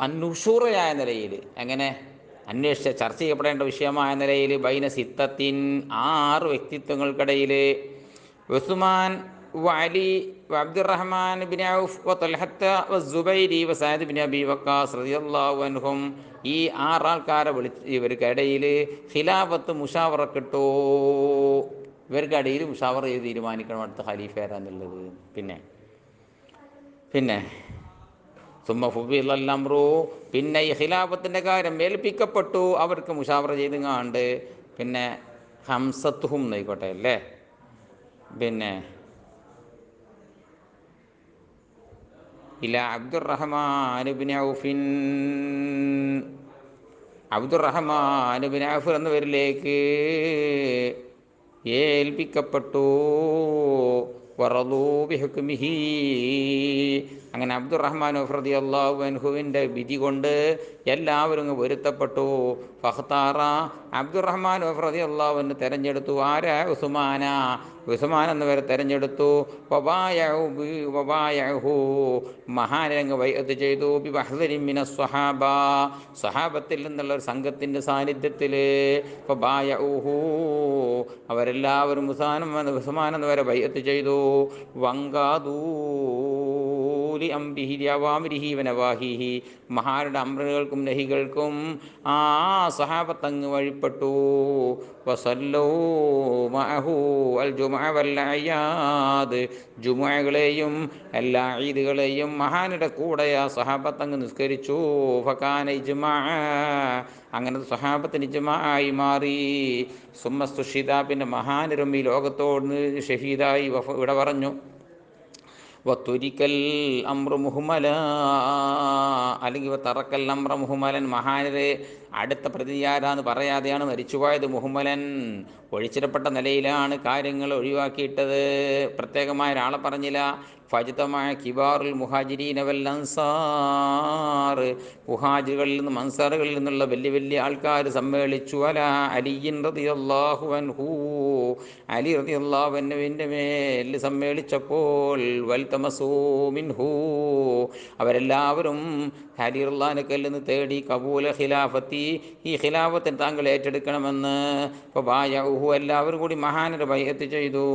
അന്നുഷൂറയായ നിലയിൽ, എങ്ങനെ അന്വേഷിച്ച ചർച്ച ചെയ്യപ്പെടേണ്ട വിഷയമായ നിലയിൽ, ബൈന സിത്തത്തിൻ, 6 വ്യക്തിത്വങ്ങൾക്കിടയിൽ. ഉസ്മാൻ, വഅലി വഅബ്ദുറഹ്മാൻ ബിൻ ഔഫ് വതൽഹത്ത വസുബൈരി വസഅദ് ബിൻ അബി വക്കാസ് റളിയല്ലാഹു അൻഹും. ഈ ആറാൾക്കാരെ വിളിച്ച് ഇവർക്കിടയിൽ ഖിലാഫത്ത് മുഷാവറക്കിട്ടു. ഇവർക്കിടയിൽ മുഷാവറ ചെയ്ത് തീരുമാനിക്കണം അടുത്ത ഖലീഫ ആരാന്നുള്ളത്. പിന്നെ സുമ്മ ഫുവിളൽ അംറു, പിന്നെ ഈ ഖിലാഫത്തിൻ്റെ കാര്യം ഏൽപ്പിക്കപ്പെട്ടു അവർക്ക് മുഷാവറ ചെയ്തുങ്ങാണ്ട്. പിന്നെ ഹംസത്തുഹും എന്നായിക്കോട്ടെ അല്ലേ, പിന്നെ ഇല അബ്ദുറഹ്മാൻ ബിൻ ഔഫിൻ, അബ്ദുറഹ്മാൻ ബിൻ ഔഫ് എന്നവരിലേക്ക് ഏൽപ്പിക്കപ്പെട്ടു. വറദൂ ബിഹുക്മിഹി, അങ്ങനെ അബ്ദുറഹ്മാൻ ഔഫ് റളിയല്ലാഹു അൻഹുവിൻ്റെ വിധി കൊണ്ട് എല്ലാവരും പൊരുത്തപ്പെട്ടു. ഫഖ്താറ, അബ്ദുറഹ്മാൻ ഔഫ് റളിയല്ലാഹു അൻഹു തെരഞ്ഞെടുത്തു. ആരാ? ഉസ്മാന, ഉസ്മാൻ എന്നവരെ തെരഞ്ഞെടുത്തു. വബായഉഹു, മഹാനരങ്ങ് ബൈഅത്ത് ചെയ്തു. ബിവഹ്ദിൻ മിനസ് സ്വഹാബ, സ്വഹാബത്തിൽ നിന്നുള്ള ഒരു സംഘത്തിൻ്റെ സാന്നിധ്യത്തിൽ. ഫബായഉഹു, അവരെല്ലാവരും ഉസ്മാൻ എന്നവരെ ബൈഅത്ത് ചെയ്തു. വങ്കാദൂലി അംരിഹി അവാമിരിഹി വനവാഹിഹി, മഹാരുടെ അമ്രുകൾക്കും നഹികൾക്കും ആ സ്വഹാബത്തങ്ങ് വഴിപ്പെട്ടു. വസല്ലൂ മഅഹു അൽ ജുമുഅ വൽ അയാദ്, ജുമുഅകളെയും എല്ലാ ഈദുകളെയും മഹാനുടെ കൂടെ ആ സ്വഹാബത്തങ്ങ് നിസ്കരിച്ചു. ഫകാന ഇജ്മാഅ, അങ്ങനെ സ്വഹാബത്തിന് ഇജ്മാഅയി മാറി. സുമ്മസ്തുഷിദ, പിന്നെ മഹാനരും ഈ ലോകത്തോട് ഷഹീദായി ഇവിടെ പറഞ്ഞു. വത്തുരിക്കൽ അമ്ര മുഹ്മല, അല്ലെങ്കിൽ തറക്കൽ അമ്ര മുഹ്മലൻ, മഹാനരെ അടുത്ത പ്രതിയാരാന്ന് പറയാതെയാണ് മരിച്ചുപോയത്. മുഹ്മലൻ, ഒഴിച്ചിടപ്പെട്ട നിലയിലാണ് കാര്യങ്ങൾ ഒഴിവാക്കിയിട്ടത്. പ്രത്യേകമായ ഒരാളെ പറഞ്ഞില്ല. ഫജ്തമായ കിബാറുൽ മുഹാജിരീന വൽ അൻസാർ, മുഹാജിറുകളിൽ നിന്നും അൻസാറുകളിൽ നിന്നുള്ള വലിയ വലിയ ആൾക്കാർ സമ്മേളിച്ചു. അല അലിയിൻ റളിയല്ലാഹു അൻഹു, അലി റളിയല്ലാഹു അൻഹുവിൻ്റെ മേൽ സമ്മേളിച്ചപ്പോൾ വൽതമസൂ മിൻഹു, അവരെല്ലാവരും അലി റളിയല്ലാഹുവിനെ നിന്ന് തേടി കബൂല ഖിലാഫത്തി, ഈ ഖിലാഫത്തിന് താങ്കൾ ഏറ്റെടുക്കണമെന്ന്. ഫബായഉഹു, എല്ലാവരും കൂടി മഹാനരെ ബൈഅത്ത് ചെയ്തു.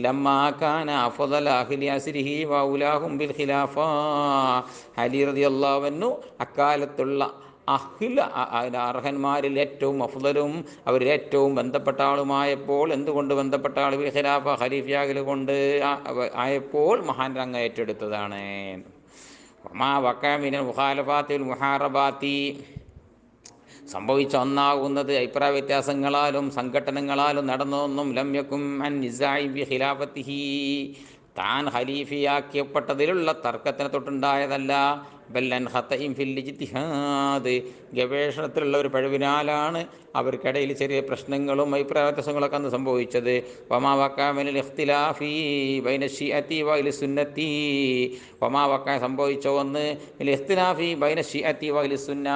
ലമ്മാ കാന അഫ്ളല അഹ്ലി അസ്രിഹി വൗലാഹും ബിൽ ഖിലാഫ, അലി റളിയല്ലാഹു അൻഹു അക്കാലത്തുള്ള അർഹന്മാരിൽ ഏറ്റവും അഫ്ളലും അവരിൽ ഏറ്റവും ബന്ധപ്പെട്ട ആളുമായപ്പോൾ, എന്തുകൊണ്ട് ബന്ധപ്പെട്ട ആൾ? ബിൽ ഖിലാഫ, ഖലീഫയാകൽ കൊണ്ട് ആയപ്പോൾ മഹാൻ അങ്ങ് ഏറ്റെടുത്തതാണ്. വമാ വഖഅ മിനൽ മുഖാലഫാത്തിൽ മുഹാറബാത്തി, സംഭവിച്ച ഒന്നാകുന്നത് അഭിപ്രായ വ്യത്യാസങ്ങളാലും സംഘടനകളാലും നടന്നതൊന്നും ലം യകും അൻ നിസാഇ ബി ഖിലാഫത്തിഹി, താൻ ഖലീഫയാക്കപ്പെട്ടതിലുള്ള തർക്കത്തിനെ തൊട്ടുണ്ടായതല്ല. ബല്ലൻ ഖതഇൻ ഫിൽ ഇജ്തിഹാദ്, ഗവേഷണത്തിലുള്ള ഒരു പഴുവിനാലാണ് അവർക്കിടയിൽ ചെറിയ പ്രശ്നങ്ങളും അഭിപ്രായ വ്യത്യാസങ്ങളൊക്കെ അന്ന് സംഭവിച്ചത്. വമാ വഖഅ മിനൽ ഇഖ്തിലാഫി ബൈന ശിഅത്തി വ അഹ്ലി സുന്നത്തി, വമാ വഖഅ സംഭവിച്ച ഒന്ന് മിനൽ ഇഖ്തിലാഫി ബൈന ശിഅത്തി വ അഹ്ലി സുന്ന,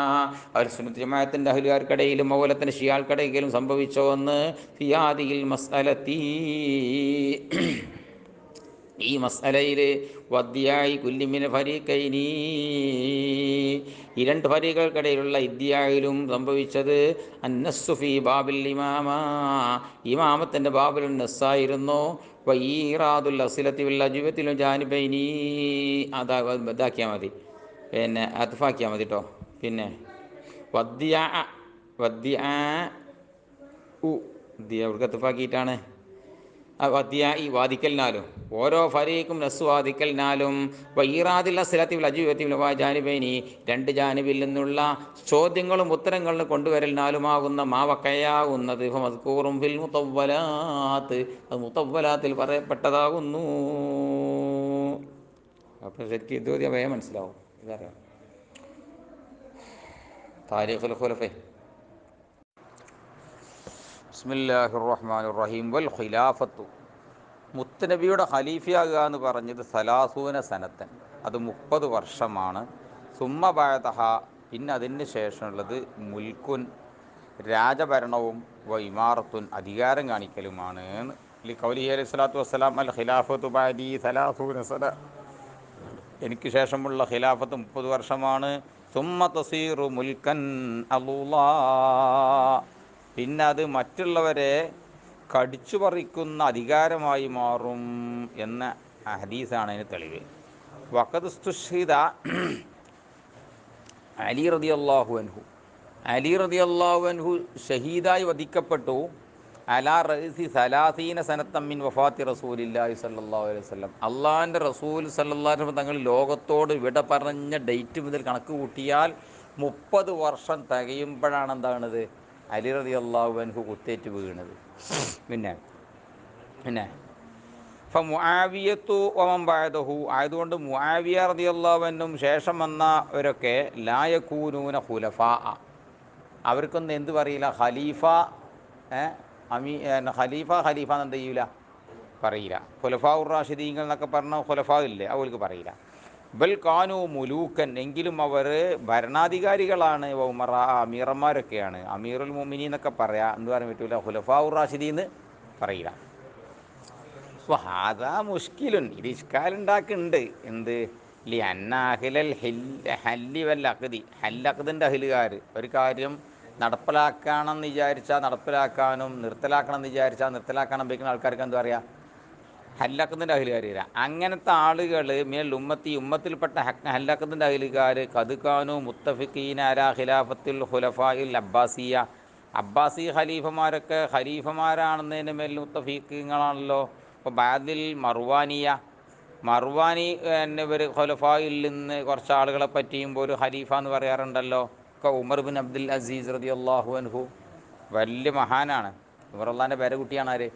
അഹ്ലു സുന്നത്ത് ജമാഅത്തിൻ്റെ അഹ്ലുകാർക്കിടയിലും അതുപോലെ തന്നെ ഷിയാൾക്കിടയിലും സംഭവിച്ച ഒന്ന്. ഫി ഹാദിഹിൽ മസ്അലത്തി, ഈ മസ്അലയിൽ വദ്യായി കുല്ലിമിന ഫരീഖൈനി, ഈ രണ്ട് ഫരീഖുകൾക്കിടയിലുള്ള ഇദ്യായിലും സംഭവിച്ചത് അന്നസ്സു ഫീ ബാബിൽ ഇമാമ, ഇമാമത്തിൻ്റെ ബാബിൽ നസ്സായിരുന്നു. വഈറാദുൽ അസിലത്തി വൽ അജ്വബത്തിൽ ജാനിബൈനി, ഇതാക്കിയാൽ മതി, പിന്നെ അത്ഫാക്കിയാൽ മതി കേട്ടോ. പിന്നെ വദ്യാ വദ്യാ അവർക്ക് അത്ഫാക്കിയിട്ടാണ് ഈ വാദിക്കലിനാലും, ഓരോ ഫരീഖും നസ് വാദിക്കലിനാലും. വഈറാദിൽ അസ്ലത്തി വൽ അജ്വബത്തി ജാനിബൈനി, രണ്ട് ജാനിബിൽ നിന്നുള്ള ചോദ്യങ്ങളും ഉത്തരങ്ങളും കൊണ്ടുവരലിനാലുമാകുന്ന മാവക്കയാകുന്നത്. മദ്കൂറും ഫിൽ മുതവ്വലാത്ത്, അത് മുതവ്വലാത്തിൽ പറയപ്പെട്ടതാകുന്നു. അപ്പോൾ ശരിക്കും ഇത് വേഗം മനസ്സിലാവും. ഇതറിയാം താരീഖുൽ ഖുലഫ. ബിസ്മില്ലാഹിർ റഹ്മാനിർ റഹീം. വൽ ഖിലാഫത്തു, മുത്തനബിയുടെ ഖലീഫയാകുക എന്ന് പറഞ്ഞത് സലാസൂന സനത്തൻ, അത് 30 വർഷമാണ്. സുമ്മ ബഅദഹ, പിന്നെ അതിന് ശേഷമുള്ളത് മുൽക്കുൻ, രാജഭരണവും വ ഇമാറത്തുൻ, അധികാരം കാണിക്കലുമാണ്. ഖൗലിഹി അലൈഹി സ്വലാത്തു വസ്സലാം, അൽ ഖിലാഫത്തു ബഅദി സലാസൂന സന, എനിക്ക് ശേഷമുള്ള ഖിലാഫത്ത് 30 വർഷമാണ്. സുമ്മ തസീറു മുൽക്കൻ അളൂലാ, പിന്നെ അത് മറ്റുള്ളവരെ കടിച്ചു പറിക്കുന്ന അധികാരമായി മാറും എന്ന ഹദീസാണ് അതിന് തെളിവ്. വഖദുസ്തുഷ്ഹിദ അലി റളിയല്ലാഹു അൻഹു, അലി റളിയല്ലാഹു അൻഹു ഷഹീദായി വധിക്കപ്പെട്ടു. അലാ റഅസി സലാസീന സനത്തം മിൻ വഫാത്തി റസൂലില്ലാഹി സ്വല്ലല്ലാഹു അലൈഹി വസല്ലം. അള്ളാഹിൻ്റെ റസൂൽ സല്ലല്ലാഹു അലൈഹി വസല്ലം തങ്ങൾ ലോകത്തോട് വിട പറഞ്ഞ ഡേറ്റ് മുതൽ കണക്ക് കൂട്ടിയാൽ 30 വർഷം തികയുമ്പോഴാണ് എന്താണത് അലി റളിയല്ലാഹു അൻഹു കുത്തേറ്റ് വീണത്. പിന്നെ പിന്നെ മുആവിയത്തു വമൻ ബഅദഹു, ആയതുകൊണ്ട് മുആവിയ റളിയല്ലാഹു അൻഹും ശേഷം വന്നവരൊക്കെ ലാ യകൂനൂന ഖുലഫാ, അവർക്കൊന്നും എന്ത് പറയില്ല, ഖലീഫ ഖലീഫ എന്നെന്ത് ചെയ്യൂല, പറയില്ല. ഖുലഫാ ഉർ റാഷിദീങ്ങൾ എന്നൊക്കെ പറഞ്ഞ ഖുലഫാ ഇല്ലേ, അവർക്ക് പറയില്ല. ബൽ കാനു മുലൂക്കൻ, എങ്കിലും അവർ ഭരണാധികാരികളാണ്. ഉമറ, അമീറന്മാരൊക്കെയാണ്. അമീറുൽ മുഅ്മിനീൻ എന്നൊക്കെ പറയാം, എന്ത് പറയാൻ പറ്റൂല, ഖുലഫാ ഉർ റാഷിദീന്ന് പറയില്ല. ഹാദാ മുഷ്കിലുൻ, ഇത് ഇഷ്കാലുണ്ടാക്കുന്നുണ്ട്. എന്ത് ലി അന്ന അഹ്ലൽ ഹല്ലി വൽ അഖ്ദി, ഹല്ലഖദിൻ്റെ അഹ്ലുകാർ ഒരു കാര്യം നടപ്പിലാക്കണം എന്ന് വിചാരിച്ചാൽ നടപ്പിലാക്കാനും നിർത്തലാക്കണം എന്ന് വിചാരിച്ചാൽ നിർത്തലാക്കാനും ഉപയോഗിക്കുന്ന ആൾക്കാർക്ക് എന്താ പറയുക, ഹല്ലഖദിൻ്റെ അഹ്ലുകാർ വരിക. അങ്ങനത്തെ ആളുകൾ മിനൽ ഉമ്മത്തി, ഉമ്മത്തിൽപ്പെട്ട ഹല്ലഖദിൻ്റെ അഹ്ലുകാർ കദ്കാനു മുത്തഫിഖീന അലാ ഖിലാഫത്തുൽ ഖുലഫാഇൽ അബ്ബാസിയ, അബ്ബാസി ഖലീഫമാരൊക്കെ ഖലീഫമാരാണെന്നതിന് മേൽ മുത്തഫീഖീങ്ങളാണല്ലോ. ഇപ്പോൾ ബാദിൽ മർവാനി എന്നിവർ ഖുലഫായിൽ നിന്ന് കുറച്ച് ആളുകളെ പറ്റിയും ഒരു ഖലീഫ എന്ന് പറയാറുണ്ടല്ലോ. ഉമർ ബിൻ അബ്ദുൽ അസീസ് റളിയല്ലാഹു അൻഹു വലിയ മഹാനാണ്. ഉമർ അള്ളാൻ്റെ പേരക്കുട്ടിയാണ് ആര്,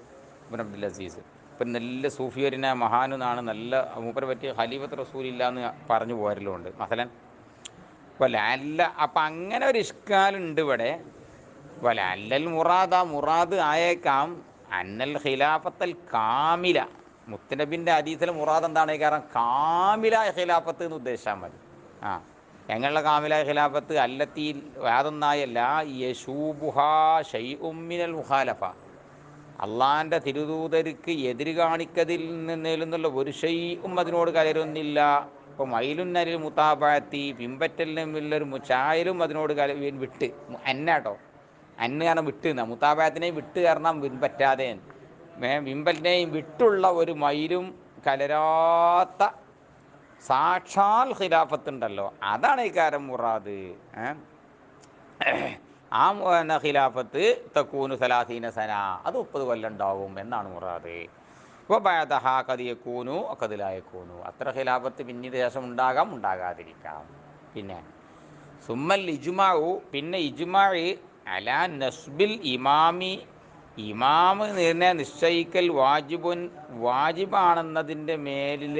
ഇബ്ൻ അബ്ദുൽ അസീസ്. ഇപ്പം നല്ല സൂഫിയരിനെ മഹാനെന്നാണ്, നല്ല മൂപ്പരെ പറ്റിയ ഖലീഫത്ത് റസൂലില്ല എന്ന് പറഞ്ഞു പോരലുണ്ട് മസലൻ. വല അല്ല, അപ്പം അങ്ങനെ ഒരു ഇഷ്കാലുണ്ട് ഇവിടെ. വല അല്ലൽ മുറാദ് ആയേക്കാം അന്നൽ ഖിലാഫത്തൽ കാമില, മുത്തനബിൻ്റെ ഹദീസിലെ മുറാദ് എന്താണ്, കാരണം കാമിലായ ഖിലാഫത്ത് എന്ന് ഉദ്ദേശിച്ചാൽ മതി. എങ്ങനെയുള്ള കാമിലായ ഖിലാഫത്ത്, അല്ലത്തി യാതൊന്നായല്ല യശൂബുഹാ ഷൈഉം മിനൽ മുഖാലഫ, അള്ളാൻ്റെ തിരുദൂതർക്ക് എതിര് കാണിക്കതിൽ നിന്നുള്ള ഒരു ഷൈഉം അതിനോട് കലരുന്നില്ല. ഇപ്പോൾ മൈലുന്നരിൽ മുതാബാത്തി, പിമ്പറ്റലിനുള്ളൊരു ചായലും അതിനോട് വിട്ട് അന്നാട്ടോ, അന്ന് കാരണം വിട്ട് എന്നാ, മുതാബാത്തിനെയും വിട്ട് കാരണം പിൻപറ്റാതെ, പിമ്പലിനെയും വിട്ടുള്ള ഒരു മൈലും കലരാത്ത സാക്ഷാൽ ഖിലാഫത്തുണ്ടല്ലോ, അതാണ് ഈ കാരം മുറാദ്. ആ ഖിലാഫത്ത് തക്കൂനു സലാസീന സന, അത് 30 കൊല്ലം ഉണ്ടാവും എന്നാണ് മുറാദ്. ഇപ്പോൾ ബഅദഹാ ഖദ് യകൂനു ഖദ് ലാ യകൂനു, അത്ര ഖിലാഫത്ത് പിന്നീട് ശേഷം ഉണ്ടാകാം, ഉണ്ടാകാതിരിക്കാം. പിന്നെ സുമ്മൽ ഇജ്മാഉ, പിന്നെ ഇജ്മാഅ് അലാ നസ്ബിൽ ഇമാമി, ഇമാമ് നിശ്ചയിക്കൽ വാജിബാണെന്നതിൻ്റെ മേലിൽ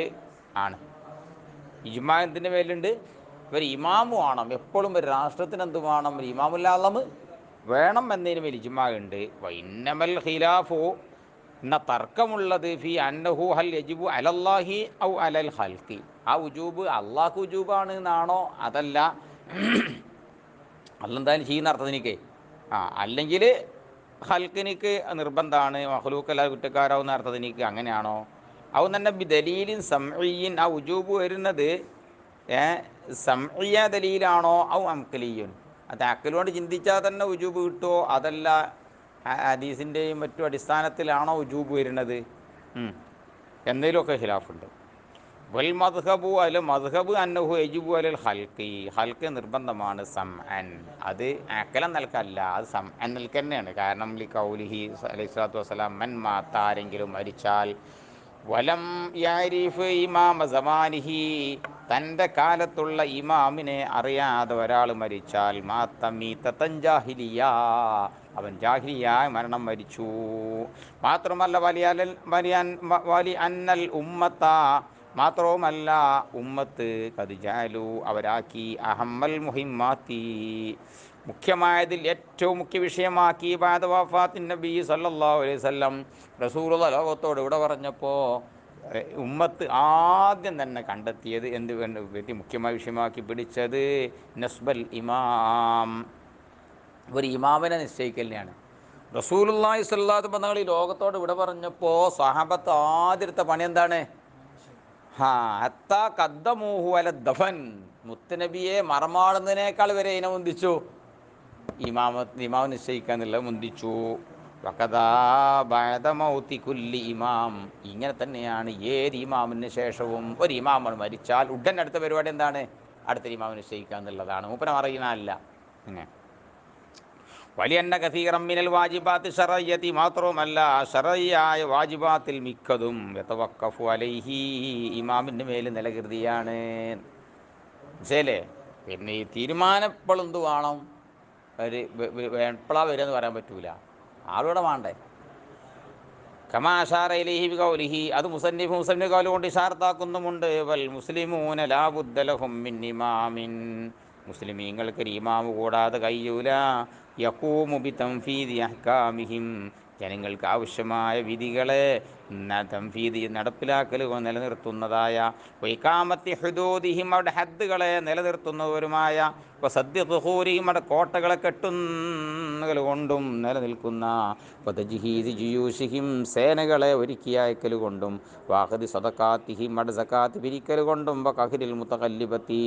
ആണ്. ഇജ്മാ എന്തിൻ്റെ മേലുണ്ട്, ഒരു ഇമാമു വേണം എപ്പോഴും, ഒരു രാഷ്ട്രത്തിന് എന്ത് വേണം, ഒരു ഇമാമുൽ വേണം എന്നതിന് മേൽ ഇജ്മാ ഉണ്ട്. വൈന്നമൽ ഖിലാഫു, എന്ന തർക്കമുള്ളത് ഫി അന്നഹു ഹൽ യജിബു അലല്ലാഹി ഔ അലൽ ഖൽഖി, ആ ഉജൂബ് അള്ളാഹ്ക്ക് ഉജൂബാണ് എന്നാണോ, അതല്ല അല്ലെന്തായാലും ചെയ്യുന്ന അർത്ഥത്തിനിക്ക്, അല്ലെങ്കിൽ ഖൽക്കിനിക്ക് നിർബന്ധമാണ്, മഖ്ലൂക്കല്ല കുറ്റക്കാരാവുന്ന അർത്ഥത്തിനിക്ക്, അങ്ങനെയാണോ. ഔ തന്നെ ദലീലിൻ സംഈൻ, ആ ഉജൂബ് വരുന്നത് സംഈയ ദലീലാണോ, ഔ അംഖലിയുൻ, അത് അക്കലുകൊണ്ട് ചിന്തിച്ചാൽ തന്നെ ഉജൂബ് കിട്ടുമോ, അതല്ല ഹദീസിൻ്റെയും മറ്റു അടിസ്ഥാനത്തിലാണോ ഉജൂബ് വരുന്നത്, എന്നതിലൊക്കെ ഖിലാഫുണ്ട്. വൽ മദ്ഹബു, അല്ല മദ്ഹബ് അന്നഹു യജിബു അലൽ ഖൽഖി, ഖൽഖ് നിർബന്ധമാണ് സംഅൻ, അത് അക്കലം നൽകല്ല, അത് സംഅൻ നൽക തന്നെയാണ്. കാരണം ലി ഖൗലിഹി അലൈഹി സ്വലാത്തു വസ്സലാം, മൻ മാത്ത, ആരെങ്കിലും മരിച്ചാൽ, വലം യഅരിഫ് ഇമാമ സമാനിഹി, തൻ്റെ കാലത്തുള്ള ഇമാമിനെ അറിയാതെ ഒരാൾ മരിച്ചാൽ, മാത്ത മീത്തൻ ജാഹിലിയ, അവൻ ജാഹിലിയായ മരണം മരിച്ചു. മാത്രമല്ല വലി അന്നൽ ഉമ്മത്ത, മാത്രവുമല്ല ഉമ്മത്ത് ഖദ് ജഅലു, അവരാക്കി അഹമ്മൽ മുഹിമ്മാത്തി, മുഖ്യമായതിൽ ഏറ്റവും മുഖ്യ വിഷയമാക്കി ബഅദ വഫാത്തിൻ നബി സല്ലല്ലാഹു അലൈഹി വസല്ലം, റസൂലുള്ളാഹി ലോകത്തോട് ഇവിടെ പറഞ്ഞപ്പോൾ ഉമ്മത്ത് ആദ്യം തന്നെ കണ്ടെത്തിയത് എന്ത് പറ്റി മുഖ്യമായ വിഷയമാക്കി പിടിച്ചത് നസ്ബൽ ഇമാം, ഒരു ഇമാമിനെ നിശ്ചയിക്കലിനെയാണ്. റസൂലുള്ളാഹി സ്വല്ലല്ലാഹു അലൈഹി വസല്ലം ഈ ലോകത്തോട് ഇവിടെ പറഞ്ഞപ്പോൾ സ്വഹാബത്ത് ആദ്യത്തെ പണി എന്താണ്, ഹത്താ ഖദ്ദമൂഹു അല ദഫൻ, മുത്തുനബിയെ മറമാടുന്നതിനേക്കാൾ വരെ ഇതിനെ മുന്തിച്ചു, ഇമാം നിശ്ചയിക്കുക എന്നുള്ളത് മുന്തിച്ചു. വകദാ ബഅദ മൗതി കുല്ലി ഇമാം. ഇങ്ങനെ തന്നെയാണ് ഏത് ഇമാമിന് ശേഷവും. ഒരു ഇമാം മരിച്ചാൽ ഉടൻ അടുത്ത പരിപാടി എന്താണ്? അടുത്ത ഇമാമിനെ നിശ്ചയിക്കുക എന്നുള്ളതാണ്. മൂപ്പനെ അറിയുന്നതല്ല. അങ്ങനെ വലിയന്ന കസീറം മിനൽ വാജിബാത്ത് ശറയ്യത്തി, മാത്രവുമല്ല ശറയ്യായ വാജിബാത്തിൽ മിക്കതും യതവഖഫു അലൈഹി, ഇമാമിൻ്റെ മേൽ നിലകൃതിയാണ്. മനസ്സിലേ? പിന്നെ ഈ തീരുമാനം ഇപ്പോൾ എന്ത് വേണം? ഒരു എപ്പോഴാണ് വരിക എന്ന് പറയാൻ പറ്റൂല, ആളുടെ വേണ്ടേ. കമാ അശാറ ഇലൈഹി ബിഖൗലിഹി, അത് മുസന്നിഫ് ഖൗൽ കൊണ്ട് ഇശാറത്താക്കുന്നുമുണ്ട്. വൽ മുസ്ലിമൂന ലാ ബുദ്ദ ലഹും മിൻ ഇമാമിൻ, മുസ്ലിമീങ്ങൾക്ക് ഒരു ഇമാമ് കൂടാതെ കഴിയൂല. യഖൂമു ബിതൻഫീദി അഹ്കാമിഹിം, ജനങ്ങൾക്ക് ആവശ്യമായ വിധികളെ തൻഫീദ് നടപ്പിലാക്കൽ നിലനിർത്തുന്നതായ, വൈകാമത്തി ഹുദൂദിഹിം, അവരുടെ ഹദ്ദുകളെ നിലനിർത്തുന്നവരുമായ, സദ്യ തുഹൂരിഹിം, അവരുടെ കോട്ടകളെ കെട്ടുന്നകൾ കൊണ്ടും നിലനിൽക്കുന്ന, വതജ്ഹീദി ജുയൂഷിഹിം, സേനകളെ ഒരുക്കി അയക്കൽ കൊണ്ടും, വാഹദി സദഖാത്തിഹിം, അവരുടെ സക്കാത്ത് പിരിക്കൽ കൊണ്ടും, വഖഹ്രിൽ മുതഖല്ലിബത്തി,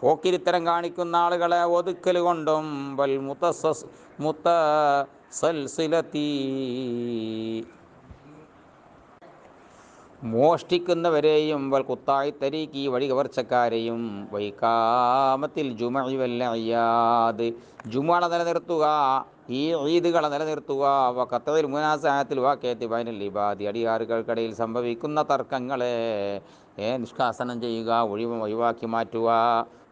പോക്കിരിത്തരം കാണിക്കുന്ന ആളുകളെ ഒതുക്കൽ കൊണ്ടും, വൽ മുതസൽസിലത്തി, മോഷ്ടിക്കുന്നവരെയും, വൽ കുത്തായി തരീക്കി, വഴി കവർച്ചക്കാരെയും, വൈകാമത്തിൽ ജുമഇ വൽ അയ്യാദ്, ജുമുഅ നിലനിർത്തുക, ഈ ഈദുകളെ നിലനിർത്തുക, വഖത്ഇൽ മുനാസഅത്തിൽ വാഖിഅത്തി ബൈനൽ ഇബാദി, അടിയാറുകൾക്കിടയിൽ സംഭവിക്കുന്ന തർക്കങ്ങളെ നിഷ്കാസനം ചെയ്യുക, ഒഴിവാക്കി മാറ്റുക,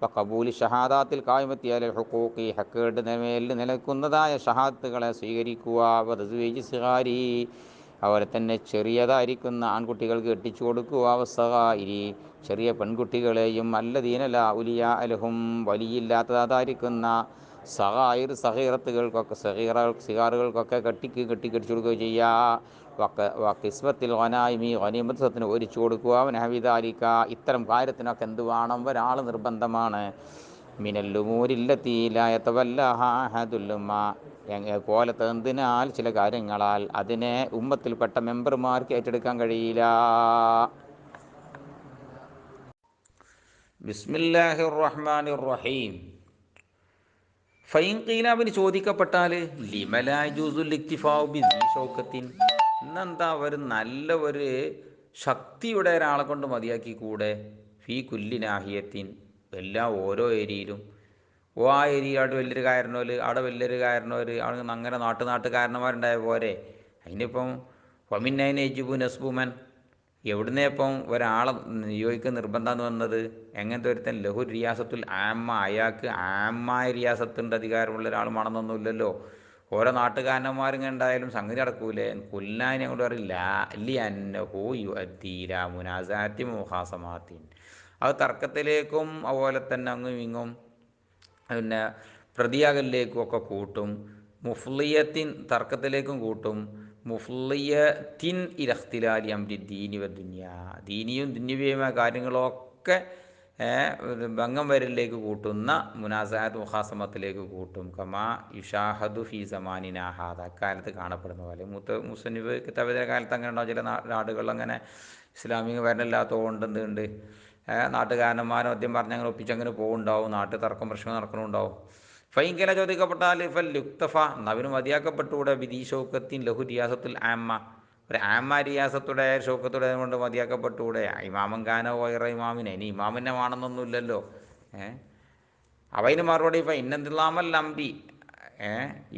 വഖബൂലി ഷഹാദാത്തിൽ ഖായിമത്തി അലൽ ഹുഖൂഖി, ഹക്കുകളുടെ മേൽ നിലനിൽക്കുന്നതായ ഷഹാദത്തുകളെ സ്വീകരിക്കുക, വതസ്വീജി സിഗാരി, അവരെ തന്നെ ചെറിയതായിരിക്കുന്ന ആൺകുട്ടികൾക്ക് എട്ടിച്ചു കൊടുക്കുക, വസ്സഗായിരി, ചെറിയ പെൺകുട്ടികളെയും, അല്ലദീന ലാ ഉലിയാ അലഹും, വലിയില്ലാത്തതായിരിക്കുന്ന സഗായിർ സഗീറത്തുകൾക്കൊക്കെ, സിഗാറുകൾക്കൊക്കെ കെട്ടിച്ചു കൊടുക്കുകയോ ചെയ്യുക. കിസ്വത്തിൽ ഗനായിമി, ഗനീമത്തിന് ഒരിച്ചു കൊടുക്കുക. നഹവിദാലിക, ഇത്തരം കാര്യത്തിനൊക്കെ എന്ത് വേണം? ഒരാൾ നിർബന്ധമാണ്. മിനല്ലുമൂരില്ലത്തി ലാ യതവല്ലഹാ അഹദുൽ ഉമ്മ, പോലത്തെ എന്തിനാൽ ചില കാര്യങ്ങളാൽ അതിനെ ഉമ്മത്തിൽപ്പെട്ട മെമ്പർമാർക്ക് ഏറ്റെടുക്കാൻ കഴിയില്ല. ബിസ്മില്ലാഹിർ റഹ്മാനിർ റഹീം. ഫൈൻ ഖീല, അവന് ചോദിക്കപ്പെട്ടാൽ, ലിമലാ യജൂസുൽ ഇക്തിഫാഉ ബിദീ ഷൗക്കത്തിൻ, ഇന്നെന്താ ഒരു നല്ല ഒരു ശക്തിയുടെ ഒരാളെ കൊണ്ട് മതിയാക്കി കൂടെ? ഫീ കുല്ലി നാഹിയത്തിൻ, ഓരോ ഏരിയയിലും. ആ ഏരിയ അവിടെ വലിയൊരു കാരണവർ, അവിടെ വലിയൊരു കാരണവർ, അവിടെ അങ്ങനെ നാട്ടുകാരന്മാരുണ്ടായ പോരെ. അതിനിപ്പം ഫമിന്നൈന യജിബു നസ്ബുമൻ, എവിടുന്നേ ഇപ്പം ഒരാളെ നിയോഗിക്കാൻ നിർബന്ധം എന്ന് വന്നത്? എങ്ങനത്തെ ഒരുത്തൻ ലഹു റിയാസത്തുൽ ആമ്മ, അയാൾക്ക് ആമ്മായ റിയാസത്തിൻ്റെ അധികാരമുള്ള ഒരാളുമാണെന്നൊന്നുമില്ലല്ലോ. ഓരോ നാട്ടുകാരന്മാരിങ്ങനെ ഉണ്ടായാലും സംഗതി നടക്കൂലേ? കുല്ലാൻ അങ്ങോട്ട് പറയില്ല ലി അന്നഹു യുഅദ്ദീല മുനാസാത്തി മുഹാസമാത്തിൻ, അത് തർക്കത്തിലേക്കും അതുപോലെ തന്നെ അങ്ങും ഇങ്ങും പിന്നെ പ്രതിയാകലിലേക്കും ഒക്കെ കൂട്ടും. മുഫ്ലിയത്തിൻ, തർക്കത്തിലേക്കും കൂട്ടും. മുഫ്ലിയത്തിൻ ഇലഖ്തിലാലി അംരി ദീനി വ ദുനിയ, ദീനിയും ദുന്യവിയുമായ കാര്യങ്ങളൊക്കെ ഭംഗം വരലിലേക്ക് കൂട്ടുന്ന മുനാസാത്ത് മുഖാസമത്തിലേക്ക് കൂട്ടും. കമാ യുഷാഹദു ഫി സമാനിന ഹാദ, അക്കാലത്ത് കാണപ്പെടുന്ന പോലെ. മുസന്നിഫ് കിതാബിൻ്റെ കാലത്ത് അങ്ങനെ ഉണ്ടാവും. ചില നാടുകളിൽ അങ്ങനെ ഇസ്ലാമിക ഭരണമില്ലാത്തതുകൊണ്ട് എന്തുണ്ട്, നാട്ടുകാരന്മാരെ മദ്യം പറഞ്ഞങ്ങനെ ഒപ്പിച്ചങ്ങനെ പോകുന്നുണ്ടാവും, നാട്ടിൽ തർക്കം പ്രശ്നം നടക്കണമുണ്ടാവും. ഫൈങ്കല ചോദിക്കപ്പെട്ടാൽ ഫൽ യുക്തഫ, നവിന് മതിയാക്കപ്പെട്ടുകൂടെ? ബിദീ ഷൗക്കത്തിൻ ലഹു റിയാസത്തുൽ ആമ്മ, ഒരു ആമ്മ റിയാസത്തുടെ ഷൗക്കത്തുടെ കൊണ്ട് മതിയാക്കപ്പെട്ടുകൂടെ? ഇമാമൻ ഖാനോ വൈറ ഇമാമിനെ, ഇനി ഇമാമിനെ വേണമെന്നൊന്നുമില്ലല്ലോ. അവന് മറുപടി ഇന്നന്തിലാമൽ അമ്പി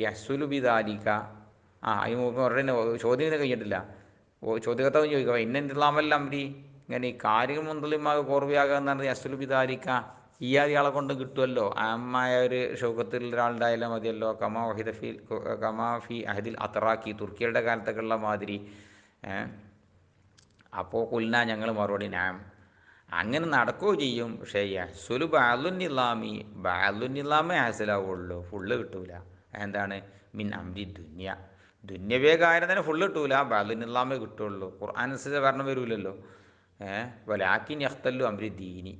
യസുലു ബിദാലിക, അതിന് മറുപടി ചോദ്യം കഴിഞ്ഞിട്ടില്ല. ചോദ്യകർത്താവ് ചോദിക്കുക ഇന്നന്തിലാമൽ അമ്പി, ഇങ്ങനെ ഈ കാര്യം മുന്തലിമാകെ കോർവയാകുക എന്നാണ് യസുലു ബിദാലിക, ഈ ആദ്യയാളെ കൊണ്ട് കിട്ടുമല്ലോ. ആമായ ഒരു ഷൗക്കത്തിൽ ഒരാളുണ്ടായാലും മതിയല്ലോ. കമാഫി അഹദിൽ അത്രാക്കി, തുർക്കിയുടെ കാലത്തൊക്കെയുള്ള മാതിരി. അപ്പോൾ കുൽന, ഞങ്ങൾ മറുപടി നാം, അങ്ങനെ നടക്കുകയോ ചെയ്യും. പക്ഷേ യഹ്സുലു ബാലുന്നിലാമേ ഹാസിലാവുള്ളൂ, ഫുള്ള് കിട്ടൂല. എന്താണ്? മിൻ അംരി ദുന്യ, ദുന്യവേ കാര്യം തന്നെ ഫുള്ള് കിട്ടൂല, ബാലുന്നിലാമേ കിട്ടുള്ളൂ. ഖുർആൻ അനുസരിച്ച് ഭരണം വരൂലല്ലോ. വലാക്കിൻ യഖ്തല്ലു അംരി ദീനി,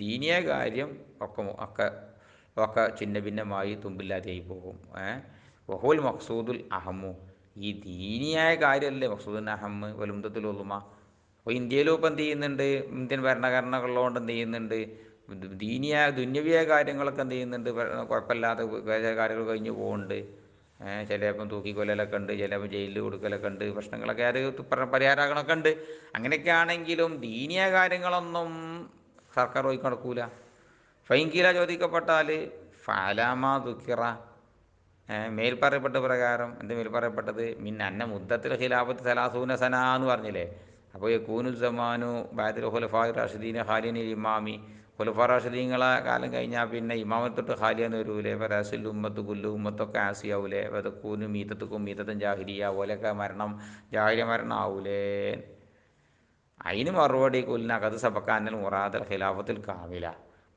ദീനിയ കാര്യം ഒക്കെ ചിന്ന ഭിന്നമായി തുമ്പില്ലാതെയായി പോകും. വഹുൽ മഖ്സൂദുൽ അഹമ്മു, ഈ ദീനിയായ കാര്യമല്ലേ മഖ്സൂദുൽ അഹമ്മ് വലുംദത്തുൽ ഉളുമ. അപ്പോൾ ഇന്ത്യയിലും ഇപ്പം എന്ത് ചെയ്യുന്നുണ്ട്, ഇന്ത്യൻ ഭരണഘടനകളുള്ളതുകൊണ്ട് എന്ത് ചെയ്യുന്നുണ്ട്, ദുന്യവിയായ കാര്യങ്ങളൊക്കെ എന്ത് ചെയ്യുന്നുണ്ട്, കുഴപ്പമില്ലാതെ കാര്യങ്ങൾ കഴിഞ്ഞ് പോകുന്നുണ്ട്. ചിലപ്പം തൂക്കിക്കൊല്ലലൊക്കെ ഉണ്ട്, ചിലപ്പോൾ ജയിലിൽ കൊടുക്കലൊക്കെ ഉണ്ട്, പ്രശ്നങ്ങളൊക്കെ അത് പരിഹാരമാകണമൊക്കെ ഉണ്ട്. അങ്ങനെയൊക്കെ ആണെങ്കിലും ദീനീയ കാര്യങ്ങളൊന്നും സർക്കാർ പോയി നടക്കൂല. ഫൈൻകീല ചോദിക്കപ്പെട്ടാൽ ഫലാമാ ദുഃഖിറ, മേൽപ്പറയപ്പെട്ട പ്രകാരം എന്ത് മേൽപ്പറയപ്പെട്ടത്, മിൻ അന്ന മുദ്ദത്തിൽ ഖിലാഫത്ത് സലാസൂന സന എന്ന് പറഞ്ഞില്ലേ. അപ്പോൾ യകൂനു സമാനു ബാദിൽ ഖുലഫാ റാഷിദീന ഖാലിനി ഇമാമി, ഖുലഫാ റാഷിദീങ്ങളെ കാലം കഴിഞ്ഞാൽ പിന്നെ ഇമാമത്തൊട്ട് ഖാലിയാന്ന് വരൂലേ. ഫരാസിൽ ഉമ്മത്ത് കുല്ലു ഉമ്മത്തൊക്കെ ആസിയാവൂലേ. വതക്കൂനു മീത്തത്തുക്കും മീത്തത്തും ജാഹിരിയ, ഓലൊക്കെ മരണം ജാഹിരിയ മരണം ആവൂലേ. അതിന് മറുപടി കുലിന കത് സബക്കാനൽ മുറാദൽ ഖിലാഫത്തിൽ കാമില,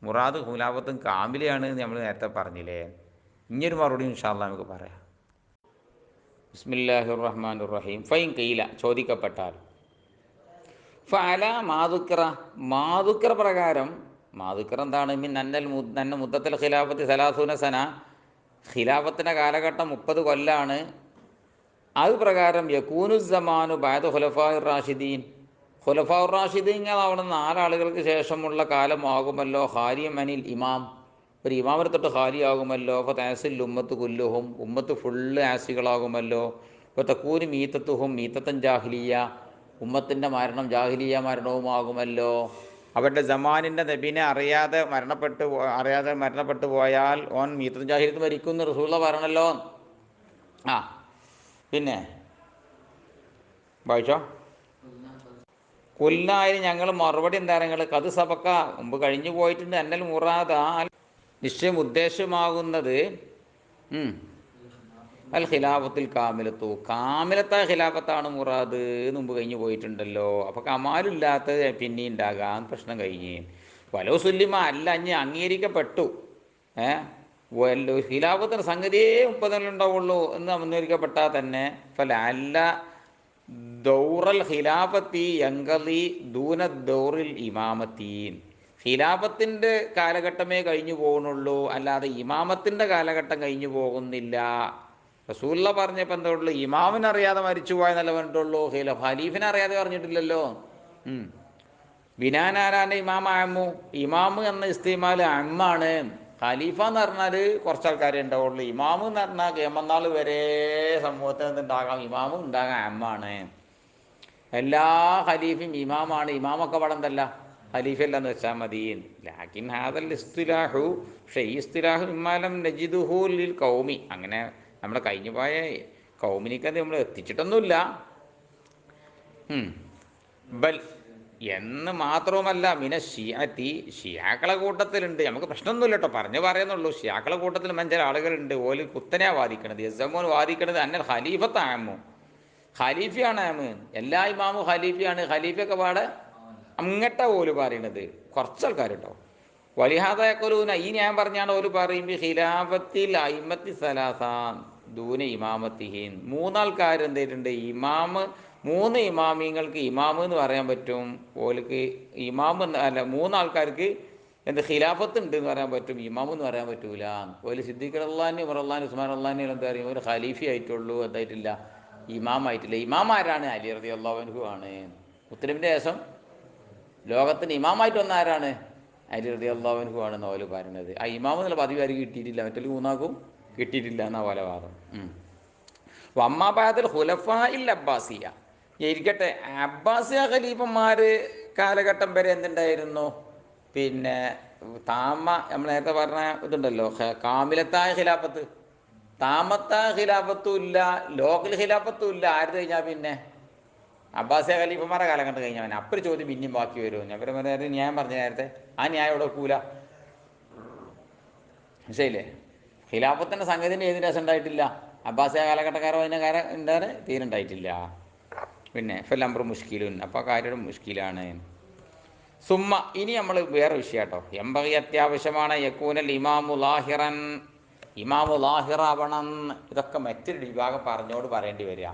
മുറാദ് ഖിലാഫത്തും കാമിലയാണ് എന്ന് നമ്മൾ നേരത്തെ പറഞ്ഞില്ലേ. ഇനിയൊരു മറുപടി ഇൻഷാ അല്ലാഹ് നമുക്ക് പറയാം. ബിസ്മില്ലാഹിർ റഹ്മാനിർ റഹീം. ഫൈൻ കീല ചോദിക്കപ്പെട്ടാൽ, ഫഅല മാതുക്കറ മാതുക്കറ പ്രകാരം, മാതുക്കറ എന്താണ്, മിൻ നന്ന മുദ്ദത്തിൽ ഖിലാഫത്ത് സലാസൂന സന, ഖിലാഫത്തിൻ്റെ കാലഘട്ടം 30 കൊല്ലാണ്. അത് പ്രകാരം യകൂനുസമാനു ബഅദ ഖുലഫാഇർ റാഷിദീൻ, ഖുലഫാഉർ റാഷിദീങ്ങൾ അവിടെ 4 ആളുകൾക്ക് ശേഷമുള്ള കാലമാകുമല്ലോ. ഖാലിയം അനിൽ ഇമാം, ഒരു ഇമാമിനെ തൊട്ട് ഖാലിയാകുമല്ലോ. അപ്പോൾ തഹസിൽ ഉമ്മത്ത് കുല്ലുഹും, ഉമ്മത്ത് ഫുള്ള് ആസികളാകുമല്ലോ. ഇപ്പോൾ തക്കൂന് മീത്തത്തുഹും മീത്തത്തൻ ജാഹിലിയ, ഉമ്മത്തിൻ്റെ മരണം ജാഹിലിയ മരണവുമാകുമല്ലോ. അവരുടെ ജമാനിൻ്റെ നബീനെ അറിയാതെ മരണപ്പെട്ടു പോയാൽ ഓൻ മീത്തത്തൻ ജാഹിലിയത്ത് മരിക്കുമെന്ന് റസൂലുള്ള പറയണല്ലോ. ആ പിന്നെ വായിച്ചോ. കൊല്ലായി ഞങ്ങൾ മറുപടി എന്താ നിങ്ങൾ, കത് സബക്ക മുമ്പ് കഴിഞ്ഞു പോയിട്ടുണ്ട്, അന്നൽ മുറാദ നിശ്ചയം ഉദ്ദേശമാകുന്നത് അൽ ഖിലാഫത്തിൽ കാമിലത്തു, കാമിലത്തായ ഖിലാഫത്താണ് മുറാദ് മുമ്പ് കഴിഞ്ഞു പോയിട്ടുണ്ടല്ലോ. അപ്പോൾ കമാലില്ലാത്ത പിന്നെ ഉണ്ടാകാം, പ്രശ്നം കഴിഞ്ഞ്. വലോ സുല്ലിമ അല്ല അഞ്ഞ് അംഗീകരിക്കപ്പെട്ടു, ഖിലാഫത്തിന് സംഗതിയേ 30 ഉണ്ടാവുള്ളൂ എന്ന് അംഗീകരിക്കപ്പെട്ടാൽ തന്നെ ഫല അല്ല ദൗറൽ ഖിലാഫത്തി യങ്കലി ദൂന ദൗറിൽ ഇമാമത്തീൻ, ഖിലാഫത്തിൻ്റെ കാലഘട്ടമേ കഴിഞ്ഞു പോകുന്നുള്ളൂ, അല്ലാതെ ഇമാമത്തിൻ്റെ കാലഘട്ടം കഴിഞ്ഞു പോകുന്നില്ല. റസൂലുള്ള പറഞ്ഞപ്പോൾ എന്താ ഉള്ളൂ, ഇമാമിനറിയാതെ മരിച്ചു പോയെന്നല്ല പറഞ്ഞിട്ടുള്ളൂ, ഖലീഫിനെ അറിയാതെ പറഞ്ഞിട്ടില്ലല്ലോ. ബിനാനാരാൻ്റെ ഇമാം അമ്മു, ഇമാമ് എന്ന ഇസ്തിമാൽ അമ്മാണ്. ഖലീഫ എന്ന് പറഞ്ഞാൽ കുറച്ച് ആൾക്കാരെ ഉണ്ടാവുള്ളൂ. ഇമാമ് എന്ന് പറഞ്ഞാൽ ഖിയാമത്ത് വരെ സമൂഹത്തിൽ നിന്നുണ്ടാകാം, ഇമാമും ഉണ്ടാകാം, അമ്മാണ്. എല്ലാ ഖലീഫയും ഇമാമാണ്. ഇമാമൊക്കെ പടന്തല്ല ഖലീഫല്ലെന്ന് വെച്ചാൽ മതി. ലാക്കിൻ ഹാദൽ ഇസ്തിലാഹു, പക്ഷേ ഈ ഇസ്തിലാഹു ഇമ്മാലം നജിദുഹു ലിൽ കൗമി, അങ്ങനെ നമ്മൾ കഴിഞ്ഞു പോയ കൗമിനിക്കത് നമ്മൾ എത്തിച്ചിട്ടൊന്നുമില്ല. ബൽ എന്ന് മാത്രവുമല്ല മിന ഷിയത്തി, ഷിയാക്കളെ കൂട്ടത്തിലുണ്ട്. നമുക്ക് പ്രശ്നമൊന്നുമില്ല കേട്ടോ, പറയുന്നുള്ളൂ. ഷിയാക്കളെ കൂട്ടത്തിൽ ചില ആളുകളുണ്ട്, ഓല് കുത്തനെയാണ് വാദിക്കണത്, യസമോൻ വാദിക്കണത് അന്നൽ ഖലീഫത്ത് ആമു, ഖലീഫയാണ് ആമ്, എല്ലാ ഇമാമും ഖലീഫയാണ്, ഖലീഫയൊക്കെ പാടെ അങ്ങട്ട ഓല് പറയണത് കുറച്ച് ആൾക്കാർ കേട്ടോ. വലിഹാദൂന, ഈ ഞാൻ പറഞ്ഞാണ് ഓല് പറയുമ്പോൾ ഖിലാഫത്തിൽ അയിമത്തി സലാസാൻ ദൂന ഇമാമത്തിഹീൻ, 3 ആൾക്കാർ എന്തിട്ടുണ്ട്, ഇമാമ് 3 ഇമാമിങ്ങൾക്ക് ഇമാമ് എന്ന് പറയാൻ പറ്റും, ഓർക്ക് ഇമാമ് അല്ല 3 ആൾക്കാർക്ക് എന്ത് ഖിലാഫത്ത് ഉണ്ട് എന്ന് പറയാൻ പറ്റും, ഇമാമ് എന്ന് പറയാൻ പറ്റൂല. ഓല് സിദ്ദീഖ് റളിയല്ലാഹു ഉമർ റളിയല്ലാഹു ഉസ്മാൻ റളിയല്ലാഹു എന്താ പറയും, ഒരു ഖലീഫി ആയിട്ടുള്ളൂ, എന്തായിട്ടില്ല, ഇമാമായിട്ടില്ല. ഇമാം ആരാണ്, അലി റളിയല്ലാഹു അൻഹു ആണ്. മുത്തനബിൻ്റെ ശേഷം ലോകത്തിന് ഇമാമായിട്ട് വന്ന ആരാണ്, അലി റളിയല്ലാഹു അൻഹു ആണെന്ന് ഓല് പറയുന്നത്. ആ ഇമാം എന്നുള്ള പദവി ആരും കിട്ടിയിട്ടില്ല, മറ്റൊരു 3 ആൾക്കും കിട്ടിയിട്ടില്ല എന്നാ പോലെ വാദം. വമ്മാബാദൽ ഖുലഫാഇൽ അബ്ബാസിയ, ഇരിക്കട്ടെ, അബ്ബാസിയ ഖലീഫന്മാർ കാലഘട്ടം വരെ എന്തുണ്ടായിരുന്നു, പിന്നെ നമ്മൾ നേരത്തെ പറഞ്ഞ ഇതുണ്ടല്ലോ, കാമിലത്തായ ഖിലാഫത്ത്, താമത്തായ ഖിലാഫത്തും ഇല്ല, ലോക്കൽ ഖിലാഫത്തും ഇല്ല. ആര് കഴിഞ്ഞാൽ പിന്നെ അബ്ബാസിയ ഖലീഫന്മാരുടെ കാലഘട്ടം കഴിഞ്ഞാൽ പിന്നെ അപ്പർ ചോദ്യം പിന്നെയും ബാക്കി വരുമോ. ഞാൻ ന്യായം പറഞ്ഞ നേരത്തെ ആ ന്യായം ഇവിടെ വെക്കൂല, മനസ്സിലായില്ലേ. ഖിലാഫത്തിൻ്റെ സംഗതിൻ്റെ ഏത് രസം ഉണ്ടായിട്ടില്ല, അബ്ബാസിയ കാലഘട്ടക്കാരോ അതിൻ്റെ ഉണ്ടാകാൻ തീരുണ്ടായിട്ടില്ല. പിന്നെ ഫലംബ്ര മുഷ്കിലും, അപ്പോൾ കാര്യം മുഷ്കിലാണ്. സുമ്മ, ഇനി നമ്മൾ വേറെ വിഷയം കേട്ടോ. എമ്പകി അത്യാവശ്യമാണ് യക്കൂനൽ ഇമാമു ലാഹിറൻ, ഇമാമു ലാഹിറാവണം. ഇതൊക്കെ മറ്റൊരു വിഭാഗം പറഞ്ഞോട് പറയേണ്ടി വരിക.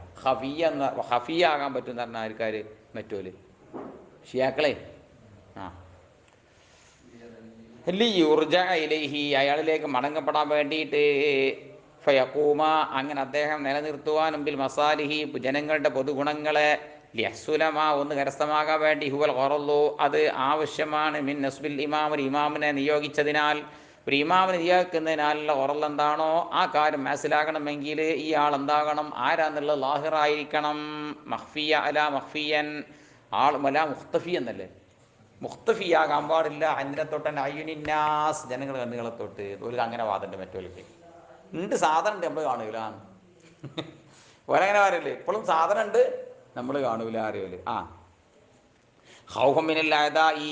ഹഫിയ ആകാൻ പറ്റും എന്ന് പറഞ്ഞാൽ ആൾക്കാർ മറ്റോല് ഷിയാക്കളെ യുർജ ഇലൈഹി, അയാളിലേക്ക് മടങ്ങപ്പെടാൻ വേണ്ടിയിട്ട്, ഫയഖൂമ, അങ്ങനെ അദ്ദേഹം നിലനിർത്തുവാനും, ബിൽ മസാലിഹി, ജനങ്ങളുടെ പൊതുഗുണങ്ങളെ, ലിയഹ്സുലമ, ഒന്ന് കരസ്ഥമാകാൻ വേണ്ടി, ഹുവൽ ഖറളു, അത് ആവശ്യമാണ്, മിൻ നസ്ബിൽ ഇമാം, ഒരു ഇമാമിനെ നിയോഗിച്ചതിനാൽ, ഒരു ഇമാമിന് നിയോഗിക്കുന്നതിനാലുള്ള ഉറലെന്താണോ ആ കാര്യം മനസ്സിലാകണമെങ്കിൽ ഈ ആൾ എന്താകണം, ആരാന്നുള്ളത് ലാഹിറായിരിക്കണം. മഖ്ഫിയ അല മഖ്ഫിയൻ, ആൾ മല മുഖ്തഫി എന്നല്ലേ, മുഖ്തഫിയാകാൻ പാടില്ല. അന്നിനെ തൊട്ടൻ അയ്യുനിന്നാസ്, ജനങ്ങൾ കണ്ണുകളെ തൊട്ട്. ഒരു അങ്ങനെ വാദമുണ്ട് മറ്റൊരുക്ക് ഉണ്ട്, സാധനം ഉണ്ട് നമ്മൾ കാണൂല. ഓരങ്ങനെ പറയല്ലേ, ഇപ്പോഴും സാധനം ഉണ്ട് നമ്മൾ കാണൂല അറിയൂല്. ഹൗഹമ്മിനല്ലായത ഈ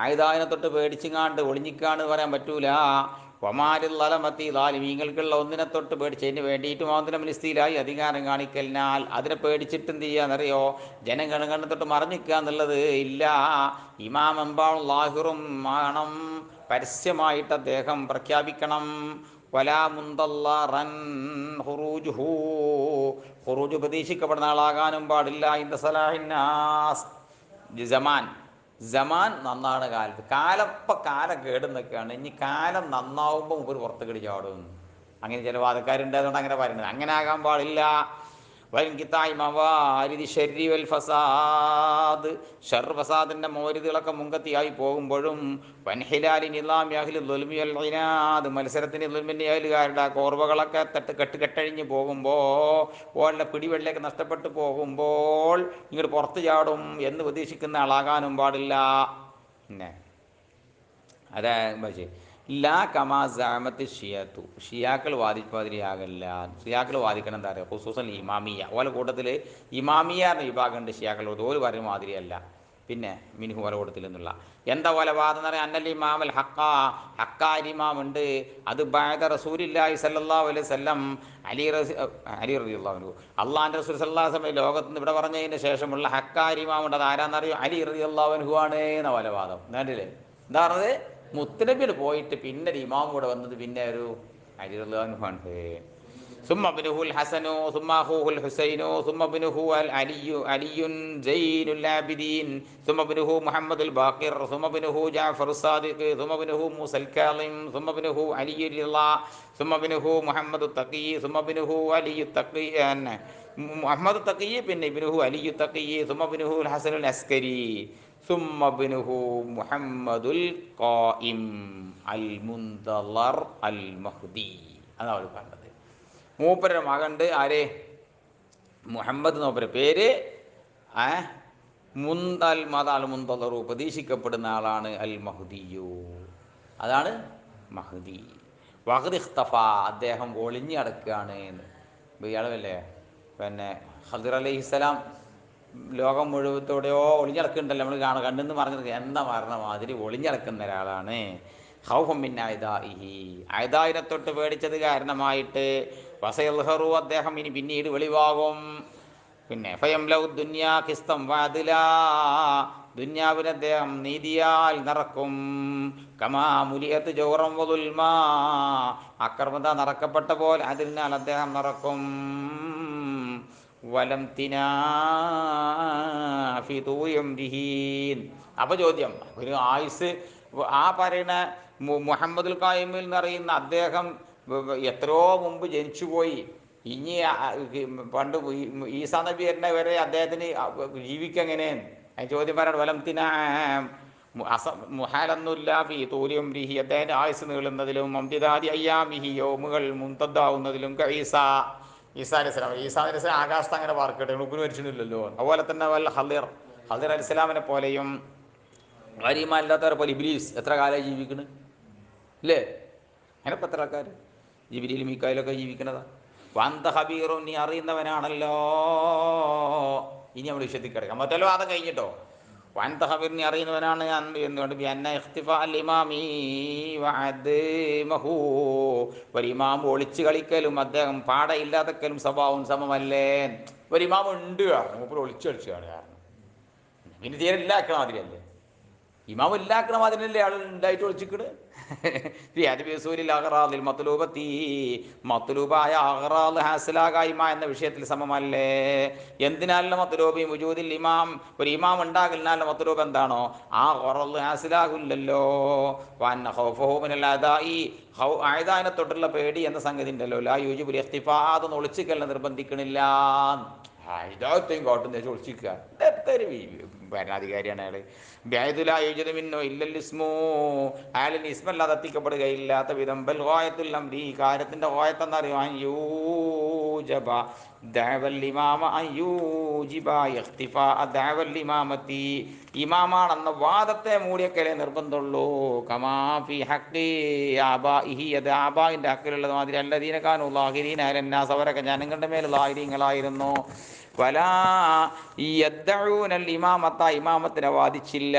ആയുധാവിനെ തൊട്ട് പേടിച്ചിങ്ങാണ്ട് ഒളിഞ്ഞിക്കാണ്ട് പറയാൻ പറ്റൂല. ഒമാരില്ലമത്തി ലാലിമീങ്ങൾക്കുള്ള ഒന്നിനെ തൊട്ട് പേടിച്ചതിന് വേണ്ടിയിട്ട് മോന്തനം ലിസ്തിയിലായി അധികാരം കാണിക്കലിനാൽ അതിനെ പേടിച്ചിട്ട് എന്ത് ചെയ്യാന്നറിയോ, ജനഗണഗണ തൊട്ട് മറിഞ്ഞിക്കുക എന്നുള്ളത് ഇല്ല. ഇമാം എമ്പാളും ലാഹിറും ആണം, പരസ്യമായിട്ട് അദ്ദേഹം പ്രഖ്യാപിക്കണം. വലാ മുന്തല്ലറൻ ഹുറൂജുഹു, ഹുറൂജ് പ്രതീക്ഷിക്കപ്പെടുന്ന ആളാകാനും പാടില്ല. ഇന്ദ സലാഹിന്നാസ്, ജമാൻ ജമാൻ നന്നാണ് കാലത്ത്, കാലം ഇപ്പം കാലം കേടുന്നൊക്കെയാണ്. ഇനി കാലം നന്നാവുമ്പോൾ മുമ്പ് പുറത്ത് കിടി ചാടും. അങ്ങനെ ചില വാദക്കാരുണ്ടായതുകൊണ്ട് അങ്ങനെ പറയുന്നത്. അങ്ങനെ ആകാൻ പാടില്ല. ഫസാദ്, ഷർ ഫസാദിൻ്റെ മോരിതുകളൊക്കെ മുങ്കത്തിയായി പോകുമ്പോഴും വൻഹിലാലി നിലാം യാഹ്ലി ദുൽമി വൽ ഇനാദ്, മത്സരത്തിന് ദുൽമിൻ്റെ അയലുകാരുടെ കോർവകളൊക്കെ കെട്ടഴിഞ്ഞ് പോകുമ്പോൾ, ഓളുടെ പിടിവെള്ളിയൊക്കെ നഷ്ടപ്പെട്ടു പോകുമ്പോൾ ഇങ്ങോട്ട് പുറത്ത് ചാടും എന്ന് പ്രതീക്ഷിക്കുന്ന ആളാകാനും പാടില്ല. പിന്നെ അതാ പക്ഷേ ലാ കമാ സാമത്ത് ഷിയാത്തു, ഷിയാക്കൾ വാദിപ്പാതിരിയാകല്ല. ഷിയാക്കൾ വാദിക്കണം എന്താ പറയുക, ഖുസൂസൻ ഇമാമിയ, ഓല കൂട്ടത്തിൽ ഇമാമിയ എന്ന വിഭാഗമുണ്ട് ഷിയാക്കളോട്, ഒരു പറയും മാതിരിയല്ല. പിന്നെ മിൻഹു ഓല കൂട്ടത്തിൽ നിന്നുള്ള എന്താ ഓല വാദം എന്ന് പറയാൻ, അന്നൽ ഇമാമൽ ഹക്ക, ഹക്കാരിമാമുണ്ട്, അത് ബഅദ റസൂലില്ലാഹി സല്ലല്ലാഹു അലൈഹി വസല്ലം, അലി റളിയല്ലാഹു അൻഹു, അള്ളാഹിൻ്റെ റസൂൽ സല്ലല്ലാഹു അലൈഹി വസല്ലം ലോകത്ത് നിന്ന് ഇവിടെ പറഞ്ഞതിന് ശേഷമുള്ള ഹക്കാരിമാമുണ്ട്. അത് ആരാന്നറിയോ, അലി റളിയല്ലാഹു അൻഹു ആണ് എന്ന ഓല വാദം. കണ്ടില്ലേ, എന്താ പറഞ്ഞത്, മുത്തനബിയിൽ പോയിട്ട് പിന്നെ ഒരു ഇമാം കൂടെ വന്നത് പിന്നെ ഒരു അലി റളിയല്ലാഹു അൻഹു ആണ്. സുമ്മ ഇബ്നുഹുൽ ഹസനു സുമ്മ അഖൂഹുൽ ഹുസൈനു സുമ്മ ഇബ്നുഹു അൽ അലിയുൻ സൈനുൽ ആബിദീൻ സുമ്മ ഇബ്നുഹു മുഹമ്മദുൽ ബാഖിർ സുമ്മ ഇബ്നുഹു ജഅഫറുസ് സാദിഖ് സുമ്മ ഇബ്നുഹു മൂസൽ കാളിം സുമ്മ ഇബ്നുഹു അലിയുർ റിളാ സുമ്മ ഇബ്നുഹു മുഹമ്മദുൽ തഖി സുമ്മ ഇബ്നുഹു അലിയുൽ തഖി, മുഹമ്മദ് തഖി, പിന്നെ ഇബ്നുഹു അലിയുൽ തഖി സുമ്മ ഇബ്നുഹു അൽ ഹസനുൽ അസ്കരി സുമ്മ ഇബ്നുഹു മുഹമ്മദുൽ ഖായിം അൽ മുന്തളർ അൽ മഹ്ദി. അതാണ് അവർ പറഞ്ഞത്. മൂപ്പരുടെ മകണ്ട് ആര്, മുഹമ്മദ് മൂപ്പരുടെ പേര്, മുന്തൽ മത അൽ മുന്തളറു, പ്രതീക്ഷിക്കപ്പെടുന്ന ആളാണ് അൽ മഹ്ദിയു, അതാണ് മഹ്ദി. വഖദ് ഇഖ്തഫ, അദ്ദേഹം ഒളിഞ്ഞു കിടക്കുകയാണ്. ഇയാളല്ലേ പിന്നെ ഖദിർ അലൈഹിസ്സലാം ലോകം മുഴുവത്തോടെയോ ഒളിഞ്ഞടക്കുന്നുണ്ടല്ലോ, നമ്മൾ കണ്ടെന്ന് പറഞ്ഞത് എന്താ പറഞ്ഞ മാതിരി ഒളിഞ്ഞടക്കുന്ന ഒരാളാണ്. ഖൗഫൻ മിൻ അഅദാഇഹി, അഅദാഇനെ തൊട്ട് പേടിച്ചത് കാരണമായിട്ട്, വസയൽഹറു, അദ്ദേഹം ഇനി പിന്നീട് വെളിവാകും. പിന്നെ ഫയംലൗ ദുനിയാ ഖിസ്തം വഅദ്ലാ, ദുന്യാവിനെ അദ്ദേഹം നീതിയാൽ നിറക്കും. കമാ മുലിയത്ത് ജൗറം വദുൽമാ, അക്രമത നിറക്കപ്പെട്ട പോലെ അതിനാൽ അദ്ദേഹം നിറക്കും. വലം തിനാഫിതൂയംരിഹീൻ. അപ്പോൾ ചോദ്യം, ഒരു ആയുസ് ആ പറയുന്ന മുഹമ്മദുൽ ഖായിമിൽ എന്നറിയുന്ന അദ്ദേഹം എത്രയോ മുമ്പ് ജനിച്ചുപോയി. ഇനി പണ്ട് ഈസാ നബി വരുന്ന വരെ അദ്ദേഹത്തിന് ജീവിക്കെങ്ങനെ? ചോദ്യം പറയണം. വലം തിന മുഹാലൊന്നുമില്ല ഫി തൂര്യം രിഹി, അദ്ദേഹത്തിൻ്റെ ആയുസ് നീളുന്നതിലും അംതിദാദി അയ്യാമിഹി, യോമുകൾ മുന്തദ്ദാവുന്നതിലും ഈസാ അലൈഹിസ്സലാം. ഈസാ അലൈഹിസ്സലാം ആകാശത്ത് അങ്ങനെ പാർക്കട്ടെ, ഉപ്പുന് മരിച്ചിട്ടില്ലല്ലോ. അതുപോലെ തന്നെ വല്ല ഹദിർ അലൈഹിസ്സലാമിനെ പോലെയും ഗരീമ അല്ലാത്തവരെ പോലെ ഇബ്ലീസ് എത്ര കാലമായി ജീവിക്കണ് ഇല്ലേ? അങ്ങനെ ഇപ്പം എത്ര ആൾക്കാർ ജിബ്രീൽ മീകായിലൊക്കെ ജീവിക്കണതാ. വന്ത ഹബീറും, നീ അറിയുന്നവനാണല്ലോ. ഇനി നമ്മൾ വിഷയത്തിൽ കിടക്കാം, മറ്റല്ലോ വാദം കഴിഞ്ഞിട്ടോ. വന്ത ഹബീർ, നീ അറിയുന്നവനാണ് എന്തുകൊണ്ട്, ഒരു ഇമാം ഒളിച്ചു കളിക്കലും അദ്ദേഹം പാടയില്ലാത്തക്കലും സ്വഭാവം സമമല്ലേ. ഒരു ഇമാം ഉണ്ട് കാരണം മൂപ്പർ ഒളിച്ചു കളിച്ചാണ് കാരണം, പിന്നെ തീരെ ഇല്ലാക്കണ മാതിരിയല്ലേ, ഇമാം ഇല്ലാക്കണ മാതിരിയല്ലേ ആൾ ഉണ്ടായിട്ട് ഒളിച്ചിക്കണ്. മത്ലൂബായ അഗ്റാദ് ഹാസിലാകായ്മ എന്ന വിഷയത്തിൽ സമമല്ലേ. എന്തിനാലുള്ള മത്ലൂബ് വജൂദിൽ ഇമാം, ഒരു ഇമാം ഉണ്ടാകലിനാലുള്ള മത്ലൂബ് എന്താണോ ആ ഖറദ് ഹാസിലാകില്ലല്ലോ. അഅദാഇനെ തൊട്ടുള്ള പേടി എന്ന സംഗതി ഉണ്ടല്ലോ, ലാ യൂജിബുൽ ഇഖ്തിഫാ, അതൊന്നും ഒളിച്ചിക്കലിനെ നിർബന്ധിക്കണില്ല. ഇതാത്തെയും കാട്ടുന്ന ചൊളിച്ചിക്കുക എത്തൊരു ഭരണാധികാരിയാണ് അയാൾ. ബൈദുലായുജമിന്നോ ഇല്ലല്ലിസ്മോ, അയാളിന് ഇസ്മല്ലാതെ എത്തിക്കപ്പെടുകയില്ലാത്ത വിധം ബൽ ഗായത്തുൽ അംരി, ഈ കാര്യത്തിൻ്റെ ഗായത്തെന്നറിയോ അയ്യൂജബ ദഅവൽ ഇമാമ അയ്യൂജിബ ഇഖ്തിഫാ ദഅവൽ ഇമാമത്തി, ഇമാമാണെന്ന വാദത്തെ മൂടിയൊക്കെ നിർബന്ധമുള്ളൂ. കമാഫി ഹഖി ആബാഇഹി, അത് ആബാഇൻ്റെ ഹക്കിലുള്ളത് മാതിരി അല്ലദീന കാനു ളാഹിരീന അലന്നാസ്, അവരൊക്കെ ജനങ്ങളുടെ മേൽ ളാഹിരീങ്ങളായിരുന്നു. വലാ യദ്ദഊനൽ ഇമാമത്ത, ഇമാമത്തിനെ വാദിച്ചില്ല.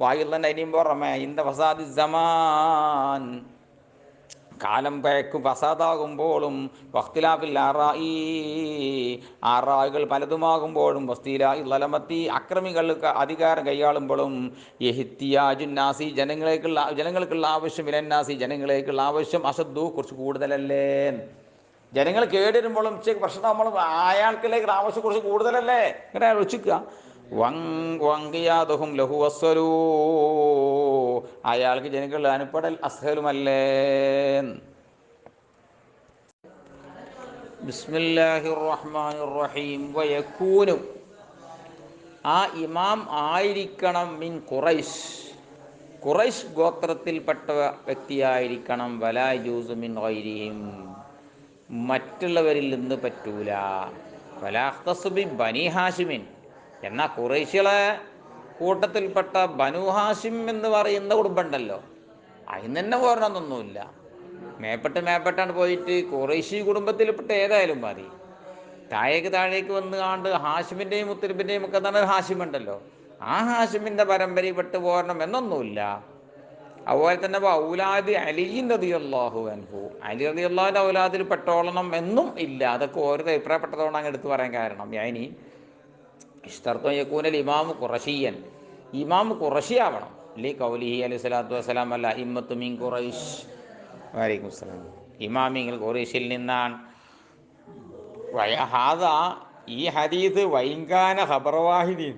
വായുള്ളൻ അതിനും പുറമെ ഇന്ത ഫസാദി സമാൻ, കാലം പഴക്കും ഫസാദാകുമ്പോഴും വഖ്തിലാഫിൽ ആറായി, ആറായികൾ പലതുമാകുമ്പോഴും വസ്തിലായി ലലമത്തി, അക്രമികൾക്ക് അധികാരം കൈയാളുമ്പോഴും യഹിത്തിയാജുന്നാസി, ജനങ്ങൾക്കുള്ള ആവശ്യം ഇലന്നാസി, ജനങ്ങളേക്കുള്ള ആവശ്യം അസദ്ദു, കുറച്ച് കൂടുതലല്ലേ. ജനങ്ങൾ കേടിരുമ്പോഴും പ്രശ്നമാകുമ്പോഴും അയാൾക്കിലേക്ക് ആവശ്യം കുറച്ച് കൂടുതലല്ലേ, ഇങ്ങനെ അയാൾ വെച്ചിക്കുക. വങ്കിയാദുഹും ലഹു അസ്വലൂ, അയാൾക്ക് ജനങ്ങളുടെ അനുപ്പെടൽ അസ്ഹലുമല്ലേ. ബിസ്മില്ലാഹിർ റഹ്മാനിർ റഹീം. വയകൂനു, ആ ഇമാം ആയിരിക്കണം മിൻ ഖുറൈശ്, ഖുറൈശ് ഗോത്രത്തിൽപ്പെട്ട വ്യക്തിയായിരിക്കണം. വലാ യജൂസു മിൻ ഗൈരിഹിം, മറ്റുള്ളവരിൽ നിന്ന് പറ്റൂല. വലാ യഖ്തസു ബി ബനി ഹാഷിമിൻ, എന്നാൽ ഖുറൈശികളെ കൂട്ടത്തിൽപ്പെട്ട ബനു ഹാഷിം എന്ന് പറയുന്ന കുടുംബമുണ്ടല്ലോ, അതിന് തന്നെ പോരണമൊന്നുമില്ല. മേപ്പെട്ടാണ് പോയിട്ട് ഖുറൈശി കുടുംബത്തിൽപ്പെട്ട ഏതായാലും മതി. താഴേക്ക് വന്ന് കാണ്ട് ഹാഷിമിൻ്റെയും മുത്തലിബിൻ്റെയും ഒക്കെ തന്നെ ഹാഷിമുണ്ടല്ലോ, ആ ഹാഷിമിൻ്റെ പരമ്പരയിൽപ്പെട്ട് പോരണം എന്നൊന്നുമില്ല. അതുപോലെ തന്നെ ഔലാദ് അലി റളിയല്ലാഹു അൻഹു, അലി റളിയല്ലാഹുവിൻ്റെ ഔലാദിൽ പെട്ടോളണം എന്നും ഇല്ല. അതൊക്കെ ഓരോ അഭിപ്രായപ്പെട്ടതുകൊണ്ട് അങ്ങ് എടുത്ത് പറയാൻ കാരണം ഞാനി ഇഷ്തർത്തോ യകൂനൽ ഇമാമു ഖുറശിയൻ, ഇമാം ഖുറശിയാവണം. ലി കൗലിഹി അലൈഹി സ്വലാത്തു വസ്സലാം അല്ല ഇമ്മത്തു മിൻ ഖുറൈശ്, വലൈക്കും സ്സലാം, ഇമാമിങ്ങൾ ഖുറൈശിൽ നിന്നാണ്. ഹാദ, ഈ ഹദീസ് വൈങ്കാന ഖബർ വാഹിദീൻ,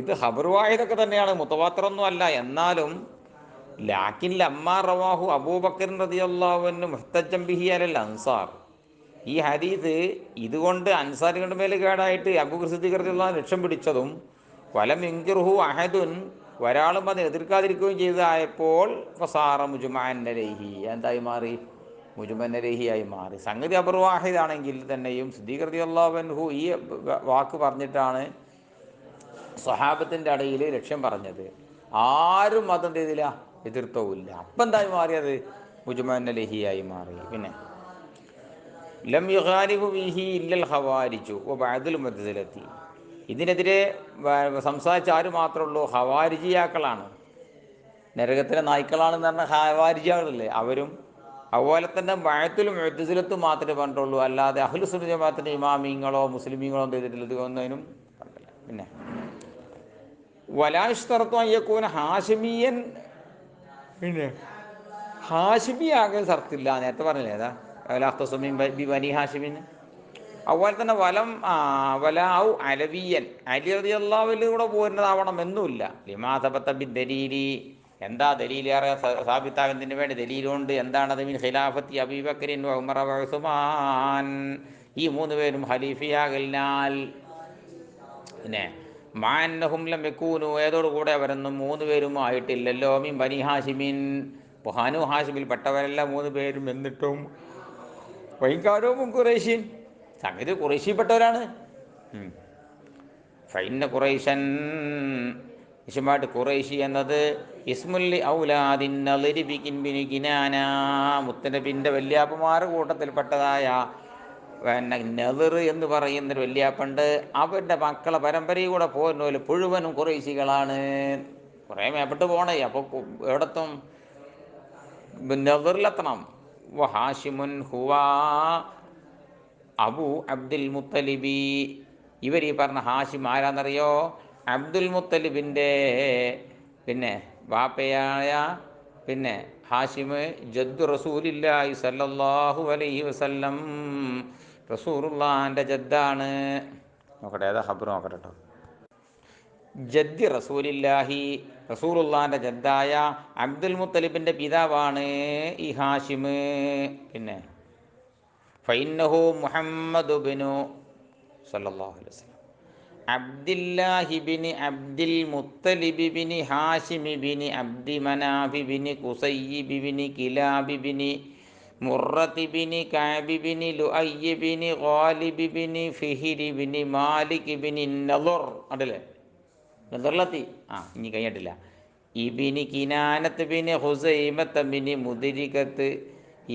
ഇത് ഖബർ വാഹിദൊക്കെ തന്നെയാണ്, മുതവാത്തിറൊന്നും അല്ല. എന്നാലും ലാക്കിൻ ലമ്മാ റവാഹു അബൂബക്കർ റളിയല്ലാഹു അൻഹു മുഹ്തജ്ജൻ ബിഹി അലൽ അൻസാർ, ഈ ഹദീസ് ഇതുകൊണ്ട് അൻസാരികളുടെ മേൽ കേടായിട്ട് അബൂബക്കർ സിദ്ദീഖ് റളിയല്ലാഹു അൻഹു ലക്ഷ്യം പിടിച്ചതും വലം യുൻകിറുഹു അഹദുൻ, ഒരാളും അത് എതിർക്കാതിരിക്കുകയും ചെയ്തതായപ്പോൾ ഫസാറ മുജ്മഅൻ അലൈഹി, എന്തായി മാറി, മുജ്മഅൻ അലൈഹിയായി മാറി. സംഗതി ഖബർ വാഹിദാണെങ്കിൽ തന്നെയും സിദ്ദീഖ് റളിയല്ലാഹു അൻഹു ഈ വാക്ക് പറഞ്ഞിട്ടാണ് സ്വഹാബത്തിൻ്റെ ഇടയിൽ ലക്ഷ്യം പറഞ്ഞത്. ആരും അതെന്ത് ചെയ്തില്ല, എതിർത്തവുമില്ല. അപ്പം എന്തായി മാറിയത്, മുജ്മഅൻ അലൈഹിയായി മാറി. പിന്നെ ലം യുഖാലിഫു ഫീഹി ഇല്ലൽ ഖവാരിജു വ ബഅദുൽ മുഅ്തസിലത്തി, ഇതിനെതിരെ സംസാരിച്ച ആര് മാത്രമേ ഉള്ളൂ, ഖവാരിജിയാക്കളാണ്, നരകത്തിലെ നായ്ക്കളാണെന്ന് പറഞ്ഞ ഖവാരിജിയാളല്ലേ അവരും. അതുപോലെ തന്നെ ബഅദുൽ മുഅ്തസിലത്തും മാത്രമേ പറഞ്ഞിട്ടുള്ളൂ, അല്ലാതെ അഹ്ലു സുന്നത്ത് ജമാഅത്തിൻ്റെ ഇമാമിങ്ങളോ മുസ്ലിമീങ്ങളോ ഒന്നും ചെയ്തിട്ടില്ല, ഇത് ഒന്നിനും പറഞ്ഞില്ല. പിന്നെ വലാ യുശ്തറത്തു അൻ യകൂന ഹാഷിമിയൻ, പിന്നെ ഹാഷിമിയാകെ ഷർത്തില്ല, നേരത്തെ പറഞ്ഞില്ലേ ഏതാ വലാഖ്തസുമിൻ ബനി ഹാഷിമിൻ. അതുപോലെ തന്നെ വലാഉ അലവിയൻ, അലി റളിയല്ലാഹു അൻഹു കൂടെ പോരുന്നതാവണം എന്നുമില്ല. ലിമാ സബത ബിദ്ദലീലി, എന്താ ദലീലേറെ സാബിത്താകുന്നതിന് വേണ്ടി ദലീലുണ്ട്. എന്താണത്, മിൻ ഖിലാഫത്തി അബീബക്കറിൻ വ ഉമർ വ ഉസ്മാൻ, ഈ മൂന്ന് പേരും ഖലീഫയാകലിനാൽ. പിന്നെ മാന്നഹും ലം യകൂനു, ഏതോടുകൂടെ അവരൊന്നും മൂന്ന് പേരും ആയിട്ടില്ലല്ലോ, മിൻ ബനി ഹാഷിമിൻ, ബനു ഹാഷിമിൽ പെട്ടവരല്ല മൂന്ന് പേരും. എന്നിട്ടും വൈകാരവും ഖുറൈശിൻ, സംഗതി ഖുറൈശിപ്പെട്ടവരാണ്. ഫൈന്ന ഖുറൈശൻ, വിശമായിട്ട് ഖുറൈശി എന്നത് ഇസ്മുല്ലി ഔലാദിൻ നളിരി ബികിൻ ബിനി കിനാന, മുത്തനബിൻ്റെ വല്യാപ്പമാരുടെ കൂട്ടത്തിൽപ്പെട്ടതായ പിന്നെ നെളിർ എന്ന് പറയുന്നൊരു വല്യാപ്പുണ്ട്. അവരുടെ മക്കളെ പരമ്പരയിൽ കൂടെ പോകുന്നവർ മുഴുവനും ഖുറൈശികളാണ്. കുറേ മേപ്പെട്ട് പോണേ, അപ്പോൾ എവിടെത്തും, നെളിറിലെത്തണം. വ ഹാഷിമുൻ ഹുവ അബു അബ്ദുൽ മുത്തലിബി, ഇവർ ഈ പറഞ്ഞ ഹാഷിം ആരാന്നറിയോ, അബ്ദുൽ മുത്തലിബിൻ്റെ പിന്നെ വാപ്പയായ പിന്നെ ഹാഷിമ് ജദ്ദു റസൂലില്ലാഹി സല്ലല്ലാഹു അലൈഹി വസല്ലം, റസൂലുള്ളാഹിൻ്റെ ജദ്ദാണ്. നോക്കട്ടെ ഏതാ ഖബർ നോക്കട്ടെ കേട്ടോ. ജദ്ദി റസൂലില്ലാഹി, റസൂലുള്ളാഹിൻ്റെ ജദ്ദായ അബ്ദുൽ മുത്തലിബിൻ്റെ പിതാവാണ് ഈ ഹാഷിമ്. പിന്നെ ഫൈന്നഹു മുഹമ്മദ് ബിനു സല്ലല്ലാഹു അലൈഹി വസല്ലം. അബ്ദില്ലാഹി ബിനി അബ്ദിൽ മുത്തലിബി ബിനി ഹാഷിമി ബിനി അബ്ദി മനാഫി ബിനി കുസയ്യി ബിനി കിലാബി ബിനി മുറത്തി ബിനി കഅബി ബിനി ലുഅയ്യി ബിനി ഗാലിബി ബിനി ഫിഹിരി ബിനി മാലിക് ബിനി നദർ. അതല്ലേ നദർലത്തി? ഇനി കഴിഞ്ഞിട്ടില്ല. ഇബിനി കിനാനത്ത് ബിനി ഹുസൈമത്ത് ബിനി മുദ്രികത്ത്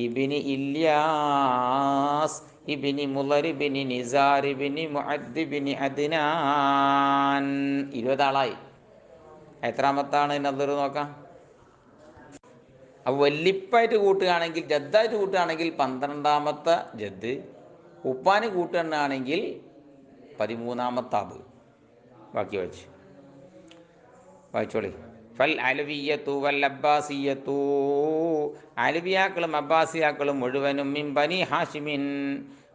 ഇബിനി ഇല്യാസ് ഇബിനി മുളരി ബിനി നിസാരി ബിനി മുഅദ്ദി ബിനി അദ്നാൻ. 20 ആളായി. എത്രാമത്താണ് നദർ നോക്കാം. അപ്പോൾ വല്ലിപ്പായിട്ട് കൂട്ടുകയാണെങ്കിൽ, ജദ്ദായിട്ട് കൂട്ടുകയാണെങ്കിൽ 12ാമത്തെ ജദ്, ഉപ്പാന് കൂട്ടുകയാണെങ്കിൽ 13ാമത്തെ അബ്. ബാക്കി വായിച്ചോളി. ഫൽ അലവിയ്യത്തു വൽ അബ്ബാസിയ്യത്തു, അലവിയാക്കളും അബ്ബാസിയാക്കളും മുഴുവനും മിൻ ബനി ഹാഷിമിൻ,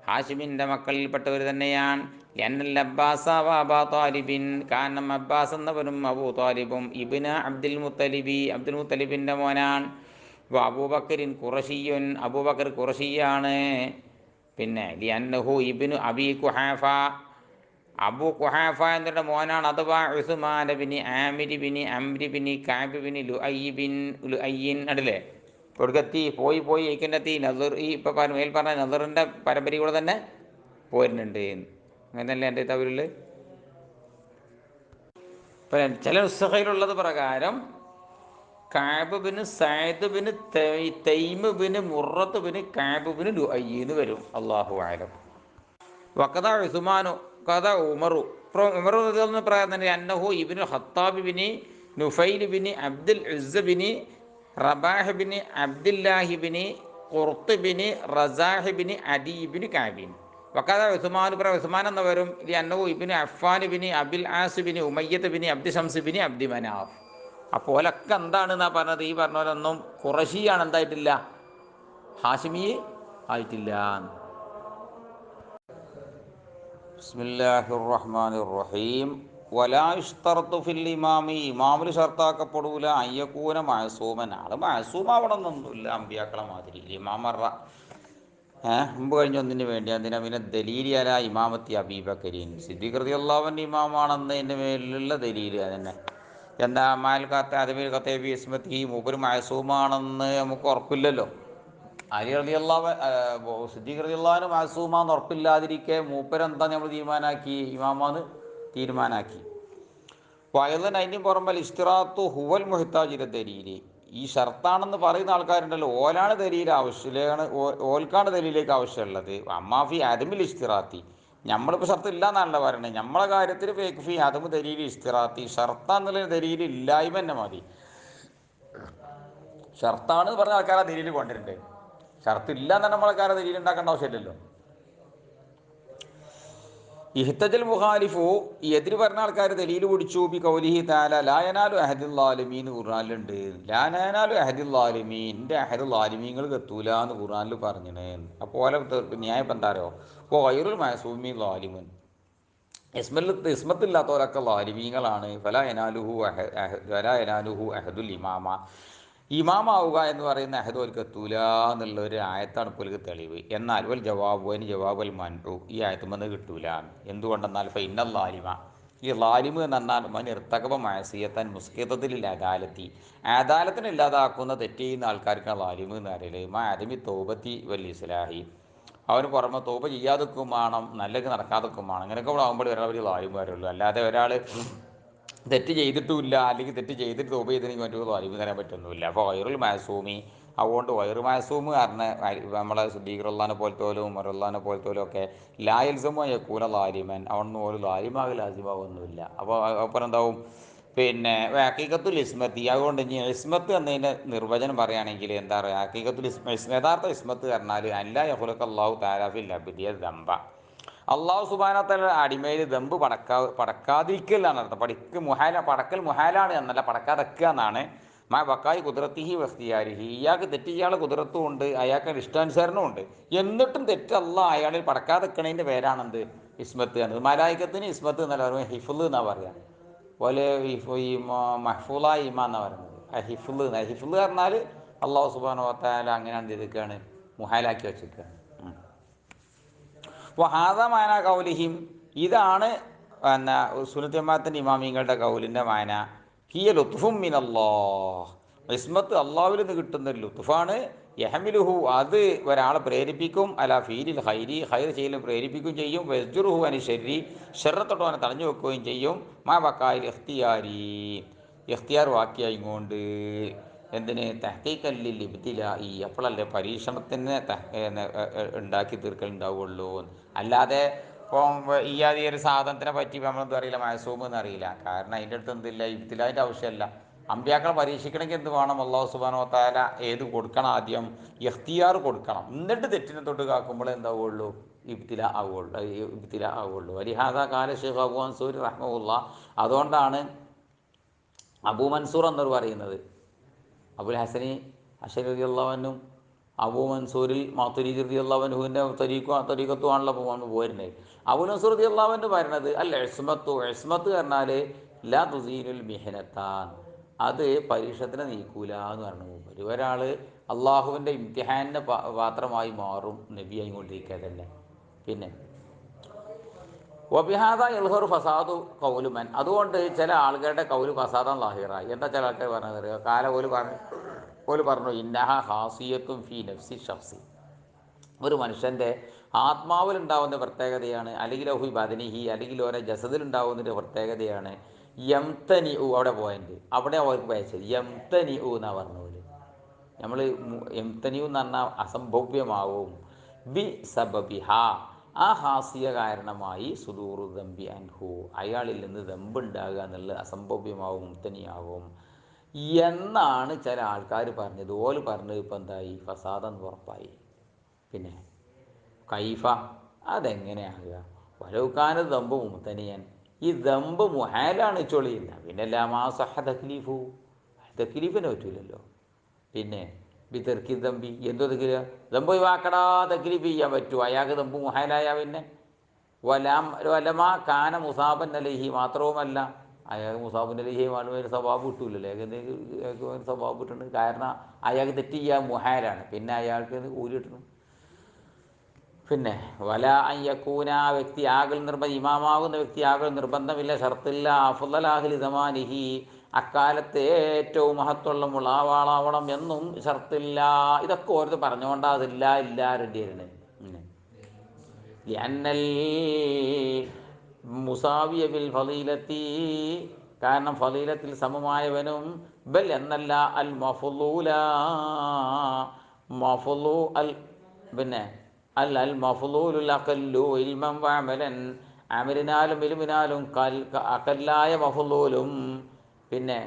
ഹാഷിമിൻ്റെ മക്കളിൽപ്പെട്ടവർ തന്നെയാണ്. എന്നൽ അബ്ബാസ വ അബാ താലിബിൻ, കാരണം അബ്ബാസ് എന്നവരും അബൂ താലിബും ഇബ്ന അബ്ദുൽ മുത്തലിബി, അബ്ദുൽ മുത്തലിബിൻ്റെ മോനാണ്. അബൂബക്കറിൻ ഖുറശിയുൻ, അബൂബക്കർ ഖുറശിയാണ്. പിന്നെ ലിഅന്നഹു ഇബ്നു അബി ഖുഹാഫ, അബൂ ഖുഹാഫ എന്നവരുടെ മോനാണ്. അഥവാ ഉസ്മാൻ ബിനി ആമിർ ബിനി അംരി ബിനി കഅബ് ബിനി ലുഅയ്യിൻ. അടല്ലേ കൊടുക്കത്തി പോയി ഏക്കൻ്റെത്തി നദർ. ഈ ഇപ്പം മേൽ പറഞ്ഞ നദറിൻ്റെ പരമ്പര കൂടെ തന്നെ പോരുന്നുണ്ട്. അങ്ങനെയല്ലേ എൻ്റെ തവരിൽ. ഇപ്പം ചില ഉസ്സഹയിലുള്ളത് പ്രകാരം കഅബ് ബിന് സഅദ് ബിന് തൈമ് ബിന് മുറത്ത് ബിന് കഅബ് ബിന് ലുഅയ്യി എന്ന് വരും. അല്ലാഹു അഅലം. വഖദ ഉസ്മാനു കഥ ഉമറു, ഉമറു എന്ന് പറയാൻ തന്നെ അന്നഹു ഇബ്നു ഖത്താബ് ബിനി നുഫൈൽ ബിനി അബ്ദുൽ ഉസ്സ ബിനി റബാഹ് ബിനി അബ്ദുല്ലാഹി ബിനി ഖുർത്ത് ബിനി റസാഹ് ബിനി അദി ബിനി കഅബിൻ. വഖദ ഉസ്മാൻ ഉസ്മാൻ എന്നവരും അന്നഹു ഇബ്നു അഫ്ഫാൻ ബിനി അബിൽ ആസ് ബിനി ഉമയ്യത്ത് ബിനി അബ്ദി ഷംസ് ബിനി അബ്ദി മനാഫ്. അപ്പോൾ ഓലൊക്കെ എന്താണെന്നാ പറഞ്ഞത്? ഈ പറഞ്ഞ പോലൊന്നും ഖുറശിയാണ് എന്തായിട്ടില്ല, ഹാഷിമി ആയിട്ടില്ല. ബിസ്മില്ലാഹിർ റഹ്മാനിർ റഹീം. വലാ യുശ്തറത്തു ഫിൽ ഇമാമി, ഇമാമിൽ ഷർത്താക്കപ്പെടൂല അയ്യക്കൂന മഅസൂമൻ, ആള് മഅസൂമാവണമെന്നൊന്നുമില്ല അമ്പിയാക്കളെ മാതിരി. ഇമാമറ മുമ്പ് കഴിഞ്ഞ ഒന്നിന് വേണ്ടി അതിന് പിന്നെ ദലീൽ അല ഇമാമത്തി അബീബക്കരീൻ, സിദ്ദീഖ് റളിയല്ലാഹു അൻഹു ഇമാമാണെന്നതിൻ്റെ മേലുള്ള ദലീൽ അതന്നെ. എന്താ മാൽക്കാത്ത അതുമേൽ കത്തേബി ഇസ്മത്തി, മൂപ്പര് മഅസൂമാണെന്ന് നമുക്ക് ഉറപ്പില്ലല്ലോ. അലി റളിയല്ലാഹു സിദ്ദീഖ് റളിയല്ലാഹു അൻഹു മഅസൂമാന്ന് ഉറപ്പില്ലാതിരിക്കെ മൂപ്പരെന്താ നമ്മൾ തീരുമാനാക്കി? ഇമാമാന്ന് തീരുമാനാക്കി. വയലൻ അതിന് പുറമെ ഇസ്തിറാത്തു ഹുവൽ മുഹ്താജിര ദലീല്, ഈ ഷർത്താണെന്ന് പറയുന്ന ആൾക്കാരുണ്ടല്ലോ, ഓലാണ് ദലീൽ ആവശ്യമാണ്, ഓൽക്കാണ് ദലീലേക്ക് ആവശ്യമുള്ളത്. അമ്മാഫി അദമിൽ ഇസ്തിറാത്തി, നമ്മളിപ്പോൾ ഷർത്ത് ഇല്ല എന്നാണല്ലോ പറയണത്. നമ്മളെ കാര്യത്തിൽ ഫി അദമു ദലീൽ ഇസ്തിറാത്തി, ഷർത്താന്നുള്ള ദലീൽ ഇല്ലായ്മ തന്നെ മതി. ഷർത്താണ് പറഞ്ഞ ആൾക്കാരെ ദലീൽ കൊണ്ടിട്ടുണ്ട്. ഷർത്ത് ഇല്ല എന്ന് പറഞ്ഞ ആൾക്കാരെ ദലീൽ ഉണ്ടാക്കേണ്ട ആവശ്യമില്ലല്ലോ. ഇഹ്തജൽ മുഖാലിഫു, എതിര് പറഞ്ഞ ആൾക്കാർ ദലീൽ പിടിച്ചു. ബി കൗലിഹി തആല ലാ യനാലു അഹദുൽ ആലിമീൻ ഖുർആനിലുണ്ട്. ലാ യനാലു അഹദുൽ ആലിമീൻ, എൻ്റെ അഹദുൽ ആലിമീങ്ങൾക്ക് എത്തൂല എന്ന് ഖുർആനിൽ പറഞ്ഞിന്. അപ്പോൾ ന്യായം എന്താ അറിയോ? ഓ ഗൈറുൽ മഅസൂമീൻ ളാലിമുൻ, ഇസ്മത്തില്ലാത്തവരൊക്കെ ളാലിമീങ്ങളാണ്. ഫലാ യനാലുഹു അഹദുൽ ഇമാമ, ഇമാമാവുക എന്ന് പറയുന്ന അഹദോൽക്ക് എത്തൂല എന്നുള്ളൊരു ആയത്താണ് പോലും തെളിവ്. എന്നാൽ വൽ ജവാബ്, അതിന് ജവാബൽ മൻഉ, ഈ ആയത്തുമെന്ന് കിട്ടൂല. എന്തുകൊണ്ടെന്നാൽ ഇപ്പം ഇന്ന ലാലിമ, ഈ ലാലിമ് എന്ന് പറഞ്ഞാൽ മൻ ഇർത്തഖബ മഅസിയത്തൻ മുസ്ഖിതത്തിൽ അദാലത്തി, അദാലത്തിനെ ഇല്ലാതാക്കുന്ന തെറ്റ് ചെയ്യുന്ന ആൾക്കാർക്കാണ് ലാലിമ് എന്ന് അറിയല്. മാ അദമി തൗബത്തി വൽ ഇസ്ലാഹി, അവന് പുറമെ തോപ ചെയ്യാതൊക്കും വേണം, നല്ലത് നടക്കാതൊക്കും വേണം. അങ്ങനെയൊക്കെ ഇവിടെ ആകുമ്പോൾ ഒരാൾ വലിയ ലാലിമ് വരുള്ളൂ. അല്ലാതെ ഒരാൾ തെറ്റ് ചെയ്തിട്ടുമില്ല, അല്ലെങ്കിൽ തെറ്റ് ചെയ്തിട്ട് തോപ ചെയ്തതിന് വേണ്ടി ലാലിമ് തരാൻ പറ്റൊന്നുമില്ല. അപ്പോൾ വൈറുൽ മാസൂമി, അതുകൊണ്ട് വൈറു മാസൂമ് കാരണം നമ്മളെ സിദ്ദീഖ് റളിയല്ലാഹു പോലത്തോലും ഉമർ റളിയല്ലാഹു പോലത്തോലും ഒക്കെ ലായൽസമോ യക്കൂന ലാലിമൻ, അവിടെ ഒരു ലാലിമാകെ ലാസിമാവൊന്നുമില്ല. അപ്പോൾ അപ്പുറം എന്താവും? പിന്നെ ഹഖീഖത്തുൽ ഇസ്മത്തി, അതുകൊണ്ട് ഇനി ഇസ്മത്ത് എന്നതിൻ്റെ നിർവചനം പറയുകയാണെങ്കിൽ എന്താ പറയുക? ഹഖീഖത്തുൽ യഥാർത്ഥ ഇസ്മത്ത് പറഞ്ഞാൽ അല്ലാ യഖ്ലുഖല്ലാഹു തആല ഫിൽ അബ്ദിയ ദംബ, അള്ളാഹു സുബ്ഹാനഹു വ തആല അടിമയിൽ ദമ്പ് പടക്കാതിരിക്കലാണ് അർത്ഥം. പടക്കൽ മുഹാലാണ് എന്നല്ല, പടക്കാതെക്കുക എന്നാണ്. മാ ബക്കായി കുദ്റത്തിഹി വഖ്തിയാരിഹി, ഇയാൾക്ക് തെറ്റ് ചെയ്യാനുള്ള കുദ്റത്തും ഉണ്ട്, അയാൾക്ക് ഇഷ്ടാനുസരണവും ഉണ്ട്. എന്നിട്ടും തെറ്റ് അള്ളാഹ് അയാളിൽ പടക്കാതെക്കണതിൻ്റെ പേരാണെന്ത്? ഇസ്മത്ത് എന്നത്. മലായിക്കത്തിന് ഇസ്മത്ത് എന്നല്ല പറയുന്നത്, ഹിഫ്ള് എന്നാണ് പറയുക. പോലെ ഈ മഹ്ഫൂളായ ഈമാൻ എന്നാണ് പറയുന്നത്. ഹിഫ്ള് പറഞ്ഞാൽ അള്ളാഹു സുബ്ഹാനഹു വ തആല അങ്ങനെയാണ് ചെയ്തിരിക്കുകയാണ്, മുഹാലാക്കി വെച്ചിരിക്കുകയാണ്. വഹാദ മാന കൗലിഹിം, ഇതാണ് പിന്നെ സുന്നത്ത് ജമാഅത്തിൻ്റെ ഇമാമിങ്ങളുടെ കൗലിൻ്റെ മാന. ഹിയ ലുത്ഫും മിനല്ലാഹ്, ഇസ്മത്ത് അള്ളാഹുവിൽ നിന്ന് കിട്ടുന്ന ഒരു ലുത്ഫാണ്. യഹമിലുഹു, അത് ഒരാളെ പ്രേരിപ്പിക്കും, അല ഫീലിൽ ഹൈരി, ഹൈർ ചെയ്യലും പ്രേരിപ്പിക്കുകയും ചെയ്യും. വസ്ജുറുഹു അനി ഷെരി, ഷെറത്തൊട്ടവനെ തടഞ്ഞു വെക്കുകയും ചെയ്യും. മാ ബക്കായിൽ ഇഖ്തിയാരി, ഇഖ്തിയാർ വാക്കിയായി കൊണ്ട് എന്തിന് തഹ്ഖീഖല്ലിൽ ഇബ്തിലാഇ, അപ്പോഴല്ലേ പരീക്ഷണത്തിന് ഉണ്ടാക്കി തീർക്കലുണ്ടാവുള്ളൂ. അല്ലാതെ ഇപ്പം ഈ ആദ്യ ഒരു സാധനത്തിനെ പറ്റി നമ്മളെന്തും അറിയില്ല, മയസൂമ് എന്നറിയില്ല. കാരണം അതിൻ്റെ അടുത്ത് എന്തില്ല, ഇബ്തിലാൻ്റെ ആവശ്യമല്ല. അമ്പ്യാക്കളെ പരീക്ഷിക്കണമെങ്കിൽ എന്ത് വേണം? അല്ലാഹു സുബ്ഹാനഹു വ തആല ഏത് കൊടുക്കണം? ആദ്യം ഇഖ്തിയാർ കൊടുക്കണം. എന്നിട്ട് തെറ്റിനെ തൊട്ട് കാക്കുമ്പോൾ എന്താവുള്ളൂ? ഇബ്തില ആവുള്ളൂ. വലിഹാദ കാല ശൈഖ് അബൂ മൻസൂർ റഹ്മഹുല്ലാ, അതുകൊണ്ടാണ് അബൂ മൻസൂർ എന്നവർ പറയുന്നത്, അബുൽ ഹസനി അശരി റളിയല്ലാഹു അൻഹും അബൂ മൻസൂരിൽ മാതുരീദി റളിയല്ലാഹു അൻഹുവിൻ്റെ തരീഖത്തുമാണല്ലോ പോരുന്നത്. അബൂ മൻസൂർ റളിയല്ലാഹു അൻഹു പറയുന്നത് അൽ ഇസ്മത്തു, ഇസ്മത്ത് പറഞ്ഞാൽ ലാ തുസീലുൽ മിഹ്നത്താൻ, അത് പരീക്ഷണത്തിനെ നീക്കൂല എന്ന് പറഞ്ഞു. ഒരാൾ അള്ളാഹുവിൻ്റെ ഇംതിഹാനിൻ്റെ പാത്രമായി മാറും നബിയായി കൊണ്ടിരിക്കുക തന്നെ. പിന്നെ വബിഹാദ യൽഹറു ഫസാദു കൗലുമൻ, അതുകൊണ്ട് ചില ആളുകളുടെ കൗല് ഫസാദാൻ ലാഹിറായി. എന്താ ചില ആൾക്കാർ പറഞ്ഞത് അറിയോ? ഓല് പറഞ്ഞു ഇന്നഹ ഹാസിയത്തും ഫി നഫ്സി ഷഖ്സി, ഒരു മനുഷ്യൻ്റെ ആത്മാവിലുണ്ടാവുന്ന പ്രത്യേകതയാണ്, അല്ലെങ്കിൽ ഹുയി ബദനിഹി, അല്ലെങ്കിൽ ഓരോ ജസദിലുണ്ടാവുന്നൊരു പ്രത്യേകതയാണ്. യംതനി ഉ, അവിടെ പോയിന്റ്, അവിടെ അവർക്ക് വായിച്ചത് യംതനി ഉ എന്നാണ് പറഞ്ഞ പോലെ. നമ്മൾ യംതനി എന്ന് പറഞ്ഞാൽ അസംഭവ്യമാവും. ബി സബബിഹ, ആ ഹാസിയ കാരണമായി സുദൂറു ദംബി അൻഹു, അയാളിൽ നിന്ന് ദമ്പുണ്ടാകുക എന്നുള്ളത് അസംഭവ്യമാവും, മുത്തനിയാവും എന്നാണ് ചില ആൾക്കാർ പറഞ്ഞത്. ഓല് പറഞ്ഞത് ഇപ്പം എന്തായി? ഫസാദെന്ന് ഉറപ്പായി. പിന്നെ കൈഫ, അതെങ്ങനെയാകുക? വലൗക്കാന ദമ്പ് മുത്തനിയൻ, ഈ ദമ്പ് മുഹാലാണ് ചൊളിയില്ല, പിന്നെ ലാമാ സഹ തക്ലീഫു, തക്ലീഫിനെ പറ്റൂലല്ലോ. പിന്നെ ബിതെർക്കി ദമ്പി, എന്തോ തക്ലീഫ? ദമ്പ് ഒഴിവാക്കടാ, തക്ലീഫ് ചെയ്യാൻ പറ്റുമോ? അയാൾക്ക് ദമ്പ് മുഹാലായ പിന്നെ വലമാ കാന മുസാബൻ അലൈഹി, മാത്രവുമല്ല അയാൾക്ക് മുസാബുൻ അലൈഹി ഒരു സ്വഭാവം കിട്ടൂലല്ലോ. അയാൾക്ക് സ്വഭാവം കിട്ടുന്നുണ്ട്, കാരണം അയാൾക്ക് തെറ്റ് ചെയ്യാൻ മുഹാലാണ്, പിന്നെ അയാൾക്ക് കൂലി കിട്ടണം. പിന്നെ വല അയ്യക്കൂന, വ്യക്തി ആകൽ ഇമാമാകുന്ന വ്യക്തി ആകൽ നിർബന്ധമില്ല, ഷർത്തില്ല. അഫ്ളലാഹി സമാനിഹി, അക്കാലത്ത് ഏറ്റവും മഹത്വമുള്ള ആളാവണം എന്നും ഷർത്തില്ല. ഇതൊക്കെ ഓരോരുത്തർ പറഞ്ഞുകൊണ്ടാ അതില്ല ഇല്ല റെഡിയായിരുന്നു. ലിഅന്നൽ മുസാവിയ ബിൽ ഫളീലത്തി, കാരണം ഫളീലത്തിൽ സമമായവനും, ബൽ എന്നല്ല അൽ മഫ്ളൂല, മഫ്ളൂ അൽ, പിന്നെ അൽ മഫ്ളൂലുൽ അഖല്ലു ഇൽമൻ വഅമലൻ, അമലിനാലും ഇൽമിനാലും അഖല്ലായ മഫ്ളൂലും, പിന്നെ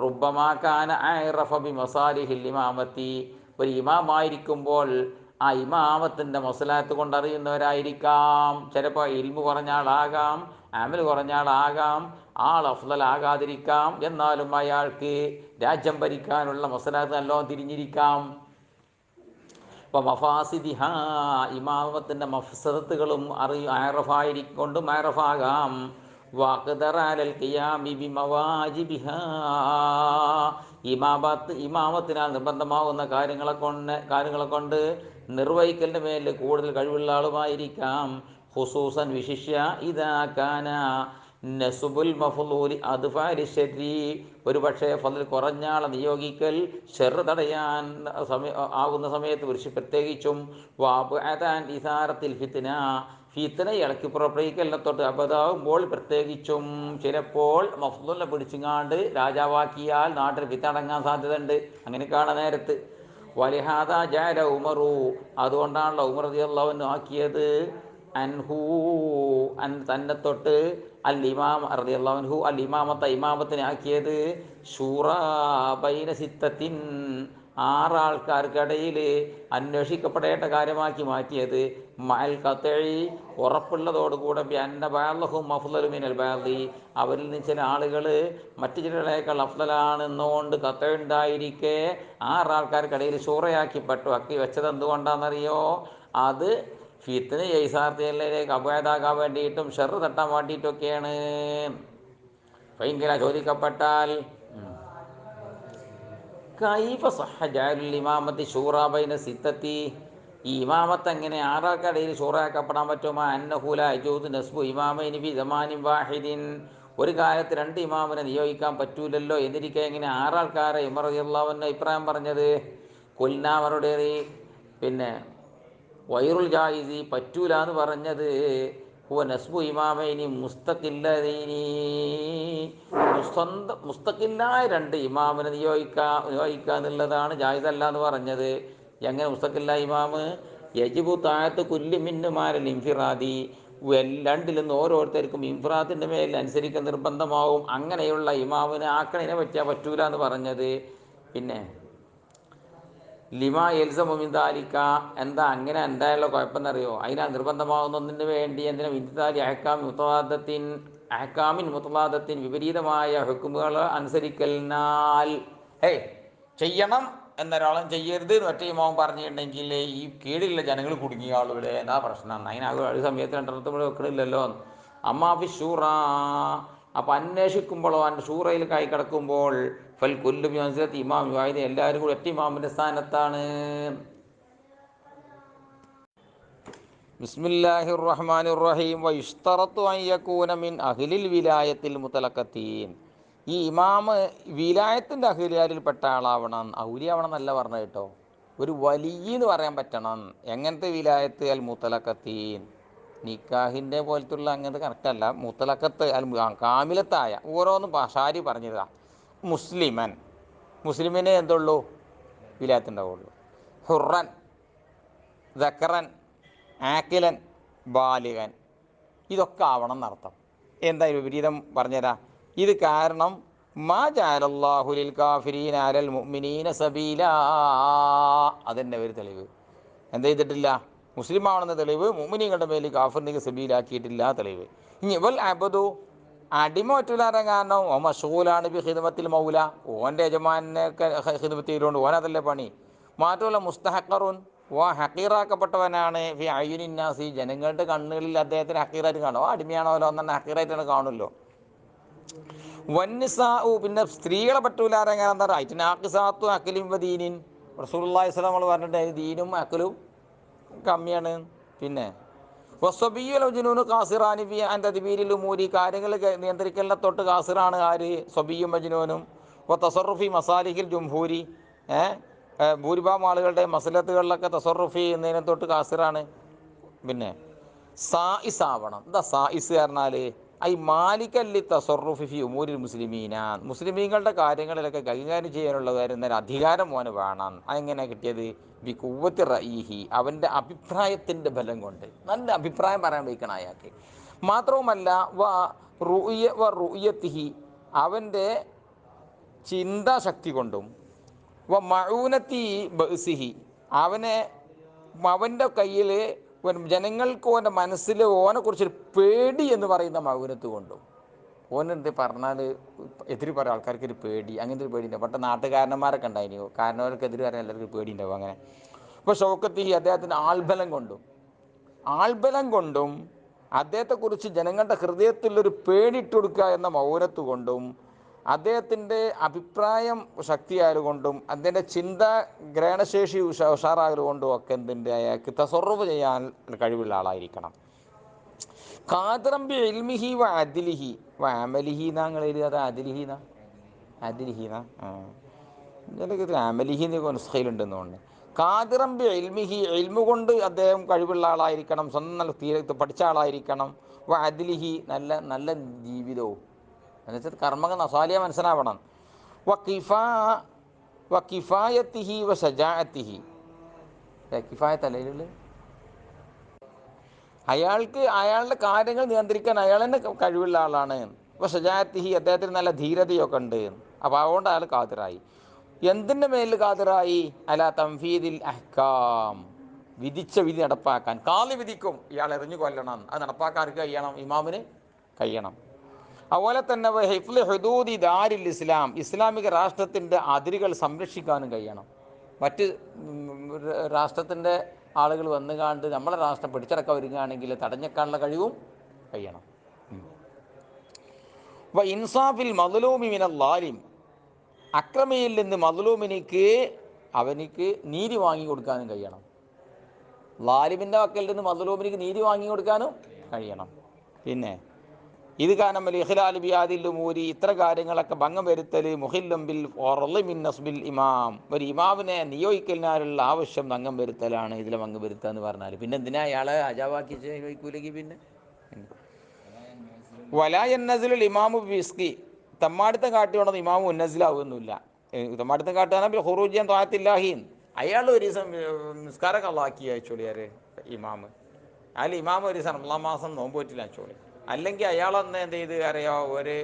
റുബ്ബമാ കാന അഅറഫ ബി മസാലിഹിൽ ഇമാമത്തി, ഒരു ഇമാമായിരിക്കുമ്പോൾ ആ ഇമാമത്തിൻ്റെ മസ്ലഹത്ത് കൊണ്ടറിയുന്നവരായിരിക്കാം. ചിലപ്പോൾ ഇൽമു കുറഞ്ഞ ആളാകാം, അമൽ കുറഞ്ഞ ആളാകാം, ആൾ അഫ്ളലാകാതിരിക്കാം, എന്നാലും അയാൾക്ക് രാജ്യം ഭരിക്കാനുള്ള മസ്ലഹത്ത് നല്ലോണം തിരിഞ്ഞിരിക്കാം. അപ്പോൾ മഫാസിദിഹ, ഇമാമത്തിൻ്റെ മഫ്സദത്തുകളും ആറഫായിരിക്കൊണ്ടും ആറഫാകാം. വഖ്ദറ അലൽ ഖിയാമി ബിമവാജിബിഹാ, ഇമാമത്തിനാൽ നിർബന്ധമാകുന്ന കാര്യങ്ങളെ കൊണ്ട് നിർവഹിക്കലിൻ്റെ മേൽ കൂടുതൽ കഴിവുള്ള ആളുമായിരിക്കാം. ഖുസൂസൻ, വിശിഷ്യ ഇദാ കാന നസുബുൽ മഫ്ളൂലി അദ്ഫാരി ശർരി, ഒരു പക്ഷേ ഫളിൽ കുറഞ്ഞ ആളെ നിയോഗിക്കൽ ഷെർ തടയാൻ ആകുന്ന സമയത്ത് പ്രത്യേകിച്ചും. വാബഅദാൻ ഇസാറത്തിൽ ഫിത്ന, ഫിത്ന ഇളക്കി പുറപ്പെടുവിക്കലിനെ തൊട്ട് അബദാകുമ്പോൾ പ്രത്യേകിച്ചും. ചിലപ്പോൾ മഫ്ളൂലിനെ പിടിച്ചിങ്ങാണ്ട് രാജാവാക്കിയാൽ നാട്ടിൽ ഫിത്ന അടങ്ങാൻ സാധ്യതയുണ്ട്. അങ്ങനെ കാണാൻ നേരത്ത് വലിഹാദ ജഅല ഉമറു, അതുകൊണ്ടാണല്ലോ ഉമർ റളിയല്ലാഹു അൻഹു ആക്കിയത് അൻഹു തന്നെ തൊട്ട് അൽ ഇമാം റളിയല്ലാഹു അൻഹു അൽ ഇമാമത്തെ, ഇമാമത്തിനെ ആക്കിയത് ശൂറാ ബൈന സിത്തത്തിൻ, 6 ആൾക്കാർക്കിടയിൽ അന്വേഷിക്കപ്പെടേണ്ട കാര്യമാക്കി മാറ്റിയത്. മഅൽ ഖത്ഇ, ഉറപ്പുള്ളതോടുകൂടെ ബിഅന്ന ബഅദഹും അഫ്ളലു മിനൽ ബഅദി, അവരിൽ നിന്ന് ചില ആളുകൾ മറ്റു ചിലരെക്കാൾ അഫ്ളലാണെന്നുകൊണ്ട് ഖത്ഇ ഉണ്ടായിരിക്കെ 6 ആൾക്കാർക്കിടയിൽ ആക്കി വെച്ചത് എന്തുകൊണ്ടാണെന്നറിയോ? അത് ഫിത്ന യൈസാർത്തിയിലേക്ക് അപകടമാകാൻ വേണ്ടിയിട്ടും ഷെറ് തട്ടാൻ വേണ്ടിയിട്ടൊക്കെയാണ്. ഭയങ്കര ചോദിക്കപ്പെട്ടാൽ കൈഫ സഹ ജഅലുൽ ഇമാമത്തി ശൂറാ ബൈന സിത്തത്തി, ഈ ഇമാമത്ത് എങ്ങനെ ആറാൾക്കിടയിൽ ഷൂറാക്കപ്പെടാൻ പറ്റുമോ? അന്നഹൂല അജൂദ് നസ്ബു ഇമാമൈനി ഫി സമാനിൻ വാഹിദിൻ, ഒരു കാലത്ത് രണ്ട് ഇമാമിനെ നിയോഗിക്കാൻ പറ്റൂലല്ലോ. എന്നിരിക്കെ എങ്ങനെ ആറാൾക്കാരെ ഉമർ റളിയല്ലാഹു അൻഹു അഭിപ്രായം പറഞ്ഞത്? കൊൽനാമറുടെ പിന്നെ വൈറുൽ ജായിസി പറ്റൂല എന്ന് പറഞ്ഞത് ഹുവ നസ്ബു ഇമാമൈനി മുസ്തഖില്ലൈനി, സ്വന്തം മുസ്തഖില്ലായ രണ്ട് ഇമാമിനെ നിയോഗിക്കുക എന്നുള്ളതാണ് ജായിസല്ല എന്ന് പറഞ്ഞത്. എങ്ങനെ മുസ്തഖില്ലായ ഇമാമ്? യജിബു താഴത്ത് കുല്ലി മിന്നുമാരൽ ഇൻഫിറാദി, രണ്ടിൽ നിന്ന് ഓരോരുത്തർക്കും ഇൻഫിറാത്തിൻ്റെ മേൽ അനുസരിക്കാൻ നിർബന്ധമാവും. അങ്ങനെയുള്ള ഇമാമിനെ ആക്കണതിനെ പറ്റിയാൽ പറ്റൂല എന്ന് പറഞ്ഞത്. പിന്നെ ലിമാ എൽസമിന്താലിക്ക, എന്താ അങ്ങനെ എന്തായാലും കുഴപ്പമെന്നറിയോ? അതിനാൽ നിർബന്ധമാകുന്നതിന് വേണ്ടി എന്തിനാ വിന്താലി അഹക്കാമിൻ മുത്തലാദത്തിൻ വിപരീതമായ ഹുക്കുമുകൾ അനുസരിക്കലിനാൽ. ഹേയ് ചെയ്യണം എന്നൊരാളും ചെയ്യരുത് എന്ന് ഒറ്റ ഇമാവും പറഞ്ഞിട്ടുണ്ടെങ്കിൽ ഈ കീഴിലുള്ള ജനങ്ങൾ കുടുങ്ങിയ ആളുകളെ എന്താ പ്രശ്നം? അതിനാകെ ഒരു സമയത്ത് രണ്ടെണ്ണത്തും കൂടെ വെക്കണില്ലല്ലോ. അമ്മാഫി ഷൂറ, അപ്പം അന്വേഷിക്കുമ്പോഴോ ഷൂറയിൽ കൈ കിടക്കുമ്പോൾ ഫൽ കൊല്ലു മനസ്സിലത്തി ഇമാം വായത്, എല്ലാവരും കൂടി ഒറ്റ ഇമാമിൻ്റെ സ്ഥാനത്താണ്. ബിസ്മില്ലാഹിർ റഹ്മാനിർ റഹീം. വയുഷ്തറത്തു അൻ യകൂന മിൻ അഹ്ലിൽ വിലായത്തിൽ മുതലക്കത്തീൻ, ഈ ഇമാമ് വിലായത്തിൻ്റെ അഹ്ലിയാരിൽപ്പെട്ട ആളാവണം. ഔലിയാവണം എന്നല്ല പറഞ്ഞത് കേട്ടോ, ഒരു വലിയെന്ന് പറയാൻ പറ്റണം. എങ്ങനത്തെ വിലായത്ത്? അൽ മുത്തലക്കത്തീൻ, നിക്കാഹിൻ്റെ പോലത്തുള്ള അങ്ങനത്തെ കറക്റ്റല്ല. മുത്തലക്കത്ത് അൽ കാമിലത്തായ, ഓരോന്നും ഷാരി പറഞ്ഞതാ. മുസ്ലിമൻ, മുസ്ലിമിനെ എന്തുള്ളൂ? വിലായത്തുണ്ടാവുള്ളൂ. ഹുറൻ, ദക്കറൻ, ആക്കിലൻ, ബാലികൻ, ഇതൊക്കെ ആവണം എന്നർത്ഥം. എന്താ വിപരീതം പറഞ്ഞുതരാം. ഇത് കാരണം മാ ജഅലല്ലാഹു ലിൽ കാഫിരീന അലൽ മുഅ്മിനീന സബീലാ, അതെന്നെ ഒരു തെളിവ്. എന്താ ചെയ്തിട്ടില്ല? മുസ്ലിം ആവണമെന്ന തെളിവ്. മുഅ്മിനീങ്ങളുടെ മേൽ കാഫിറിനെ സബീലാക്കിയിട്ടില്ല തെളിവ്. ഇനി വൽ അബ്ദു, അടിമ പറ്റൂലാറാൻ കാരണം ഓ മഷ്ഗൂലാണ് ബി ഖിദ്മത്തിൽ മൗല, ഓൻ്റെ യജമാനെ ഖിദ്മത്ത് ചെയ്തുകൊണ്ട് ഓനതല്ലേ പണി. മാത്രമല്ല മുസ്തഹഖറുൻ, ഓ ഹക്കീറാക്കപ്പെട്ടവനാണ് ഫി അയ്യുനിന്നാസി, ജനങ്ങളുടെ കണ്ണുകളിൽ അദ്ദേഹത്തിന് ഹക്കീറായിട്ട് കാണും. ഓ അടിമയാണോല്ലോ എന്നെ ഹക്കീറായിട്ടാണ് കാണുമല്ലോ. വന്നിസാഉ, പിന്നെ സ്ത്രീകളെ പറ്റൂലാറാൻ കാരണം എന്താ? ഐറ്റ്നാഖിസാത്തു അഖിലിൻ വ ദീനിൻ, റസൂലുള്ളാഹി സ്വല്ലല്ലാഹു അലൈഹി വസല്ലം പറഞ്ഞിട്ട് ദീനും അഖിലും കമ്മിയാണ്. പിന്നെ വസ്വബിയ്യുൽ ജുനൂനു ഖാസിറാനി ഫി അൻ തദ്ബീരിൽ ഉമൂരി, കാര്യങ്ങൾ നിയന്ത്രിക്കലിനെ തൊട്ട് ഖാസിറാണ് ആര്? സ്വബിയ്യും മജ്നൂനും. തസറുഫി മസാലിഹിൽ ജുംഹൂരി, ഭൂരിഭാഗം ആളുകളുടെ മസലത്തുകളിലൊക്കെ തസറുഫി എന്നതിനെ തൊട്ട് ഖാസിറാണ്. പിന്നെ സായിസ് ആവണം. എന്താ സായിസ് പറഞ്ഞാൽ? ഐ മാലിക്കല്ലി തസറുഫി ഫി ഉമൂരിൽ മുസ്ലിമീന, മുസ്ലിമീങ്ങളുടെ കാര്യങ്ങളിലൊക്കെ കൈകാര്യം ചെയ്യാനുള്ള കാര്യം അധികാരം മോന് വേണം. അതെങ്ങനെ കിട്ടിയത്? ബി കുവ്വത്തി റഈഹി, അവൻ്റെ അഭിപ്രായത്തിൻ്റെ ബലം കൊണ്ട്. നല്ല അഭിപ്രായം പറയാൻ വയ്ക്കണം അയാൾക്ക്. മാത്രവുമല്ല വ റുയത്തിഹി, അവൻ്റെ ചിന്താശക്തി കൊണ്ടും, വ മഊനത്തി ബഅ്സിഹി, അവൻ്റെ കയ്യിൽ ജനങ്ങൾക്ക് ഓൻ്റെ മനസ്സിൽ ഓനെക്കുറിച്ചൊരു പേടി എന്ന് പറയുന്ന മൗനത്ത് കൊണ്ടും. ഓനെന്ത് പറഞ്ഞാൽ എതിര് പറയാൻ ആൾക്കാർക്കൊരു പേടി, അങ്ങനത്തെ ഒരു പേടി ഉണ്ടാവും. പെട്ടെന്ന് നാട്ടുകാരന്മാരൊക്കെ ഉണ്ടായിരുന്നു, കാരണവർക്കെതിരെ പറയാൻ എല്ലാവർക്കും പേടി ഉണ്ടാവും. അങ്ങനെ ഇപ്പോൾ ഷൗക്കത്തി, അദ്ദേഹത്തിൻ്റെ ആൾബലം കൊണ്ടും അദ്ദേഹത്തെക്കുറിച്ച് ജനങ്ങളുടെ ഹൃദയത്തിലൊരു പേടിയിട്ട് കൊടുക്കുക എന്ന മൗനത്ത് കൊണ്ടും, അദ്ദേഹത്തിൻ്റെ അഭിപ്രായം ശക്തിയായതുകൊണ്ടും, അദ്ദേഹത്തിൻ്റെ ചിന്ത ഗ്രഹണശേഷി ഉഷാറായതുകൊണ്ടും ഒക്കെ എന്തിൻ്റെ അയാൾക്ക് തസറുഫ് ചെയ്യാൻ കഴിവുള്ള ആളായിരിക്കണം. ഖാദിറംബി ഇൽമിഹി വ അദിലിഹി വ അമലിഹി, എന്നാങ്ങൾ എഴുതിയത് അദിലിഹീന, അദിലിഹീന, ഇതിലൊക്കെ അമലിഹീന്ന് നുസ്ഖയിലുണ്ടെന്ന് തോന്നുന്നു. ഖാദിറംബി ഇൽമിഹി, ഇൽമു കൊണ്ട് അദ്ദേഹം കഴിവുള്ള ആളായിരിക്കണം, സ്വന്തം നല്ല തീരത്ത് പഠിച്ച ആളായിരിക്കണം. വ അദിലിഹി, നല്ല നല്ല ജീവിതവും, എന്നുവെച്ചാൽ കർമ്മങ്ങൾ നസാലിയ മനസ്സിലാവണം. വ കിഫായത്തിഹി വ ഷജാഅത്തിഹി, കിഫായത്തല്ല, അയാളുടെ കാര്യങ്ങൾ നിയന്ത്രിക്കാൻ അയാൾ തന്നെ കഴിവുള്ള ആളാണ്. അപ്പോൾ ഷജാഅത്തിഹി, അദ്ദേഹത്തിന് നല്ല ധീരതയൊക്കെ ഉണ്ട്. അപ്പോൾ അതുകൊണ്ട് അയാൾ ഖാദിറായി. എന്തിൻ്റെ മേലിൽ ഖാദിറായി? അലാ തംഫീദിൽ അഹ്കാം, വിധിച്ച വിധി നടപ്പാക്കാൻ. കാളി വിധിക്കും ഇയാൾ എറിഞ്ഞു കൊല്ലണം, അത് നടപ്പാക്കാൻ കഴിയണം, ഇമാമിന് കഴിയണം. അതുപോലെ തന്നെ ഹിഫ്ള് ഹുദൂദി ദാരിൽ ഇസ്ലാം, ഇസ്ലാമിക രാഷ്ട്രത്തിൻ്റെ അതിരുകൾ സംരക്ഷിക്കാനും കഴിയണം. മറ്റ് രാഷ്ട്രത്തിൻ്റെ ആളുകൾ വന്നുകാണ്ട് നമ്മളെ രാഷ്ട്രം പിടിച്ചടക്കാൻ വരികയാണെങ്കിൽ തടഞ്ഞേക്കാനുള്ള കഴിവും കഴിയണം. വ ഇൻസാഫിൽ മദ്ലൂമി മിനൽ ളാലിം, അക്രമിയിൽ നിന്ന് മദ്ലൂമിനിക്ക് അവനിക്ക് നീതി വാങ്ങി കൊടുക്കാനും കഴിയണം. ലാലിമിൻ്റെ വക്കലിൽ നിന്ന് മദ്ലൂമിനിക്ക് നീതി വാങ്ങി കൊടുക്കാനും കഴിയണം. പിന്നെ ഇത് കാരണം ഇഖ്ലാൽ ബിയാദിൽ ഉമൂരി, ഇത്ര കാര്യങ്ങളൊക്കെ ഭംഗം വരുത്തൽ മുഹില്ലും ബിൽ മിൻ നസ്ബിൽ ഇമാം, ഒരു ഇമാമിനെ നിയോഗിക്കലിനാലുള്ള ആവശ്യം ഭംഗം വരുത്തലാണ് ഇതിലെ ഭംഗം വരുത്തുക എന്ന് പറഞ്ഞാൽ. പിന്നെ എന്തിനാ അയാളെ അജാവാക്കി ചോദിക്കൂലെങ്കിൽ പിന്നെ വലായന്നസിലുൽ ഇമാമു ബിസ്കി, തമ്മാടിത്തം കാട്ടിയോണ്ടെന്ന് ഇമാമു ഉന്നസിലാവുന്നില്ല. തമ്മാടിത്തം കാട്ടുകയാണെങ്കിൽ ഹുറൂജിയൻ താഴത്തില്ലാഹീൻ, അയാൾ ഒരു ദിവസം നിസ്കാരം കള്ളാക്കി അയച്ചോളിയാര് ഇമാമ്, അതിൽ ഇമാമ് ഒരു ദിവസം റമളാൻ മാസം നോമ്പ് പറ്റില്ല അയച്ചോളി, അല്ലെങ്കിൽ അയാളൊന്ന് എന്ത് ചെയ്ത് അറിയാം ഒരു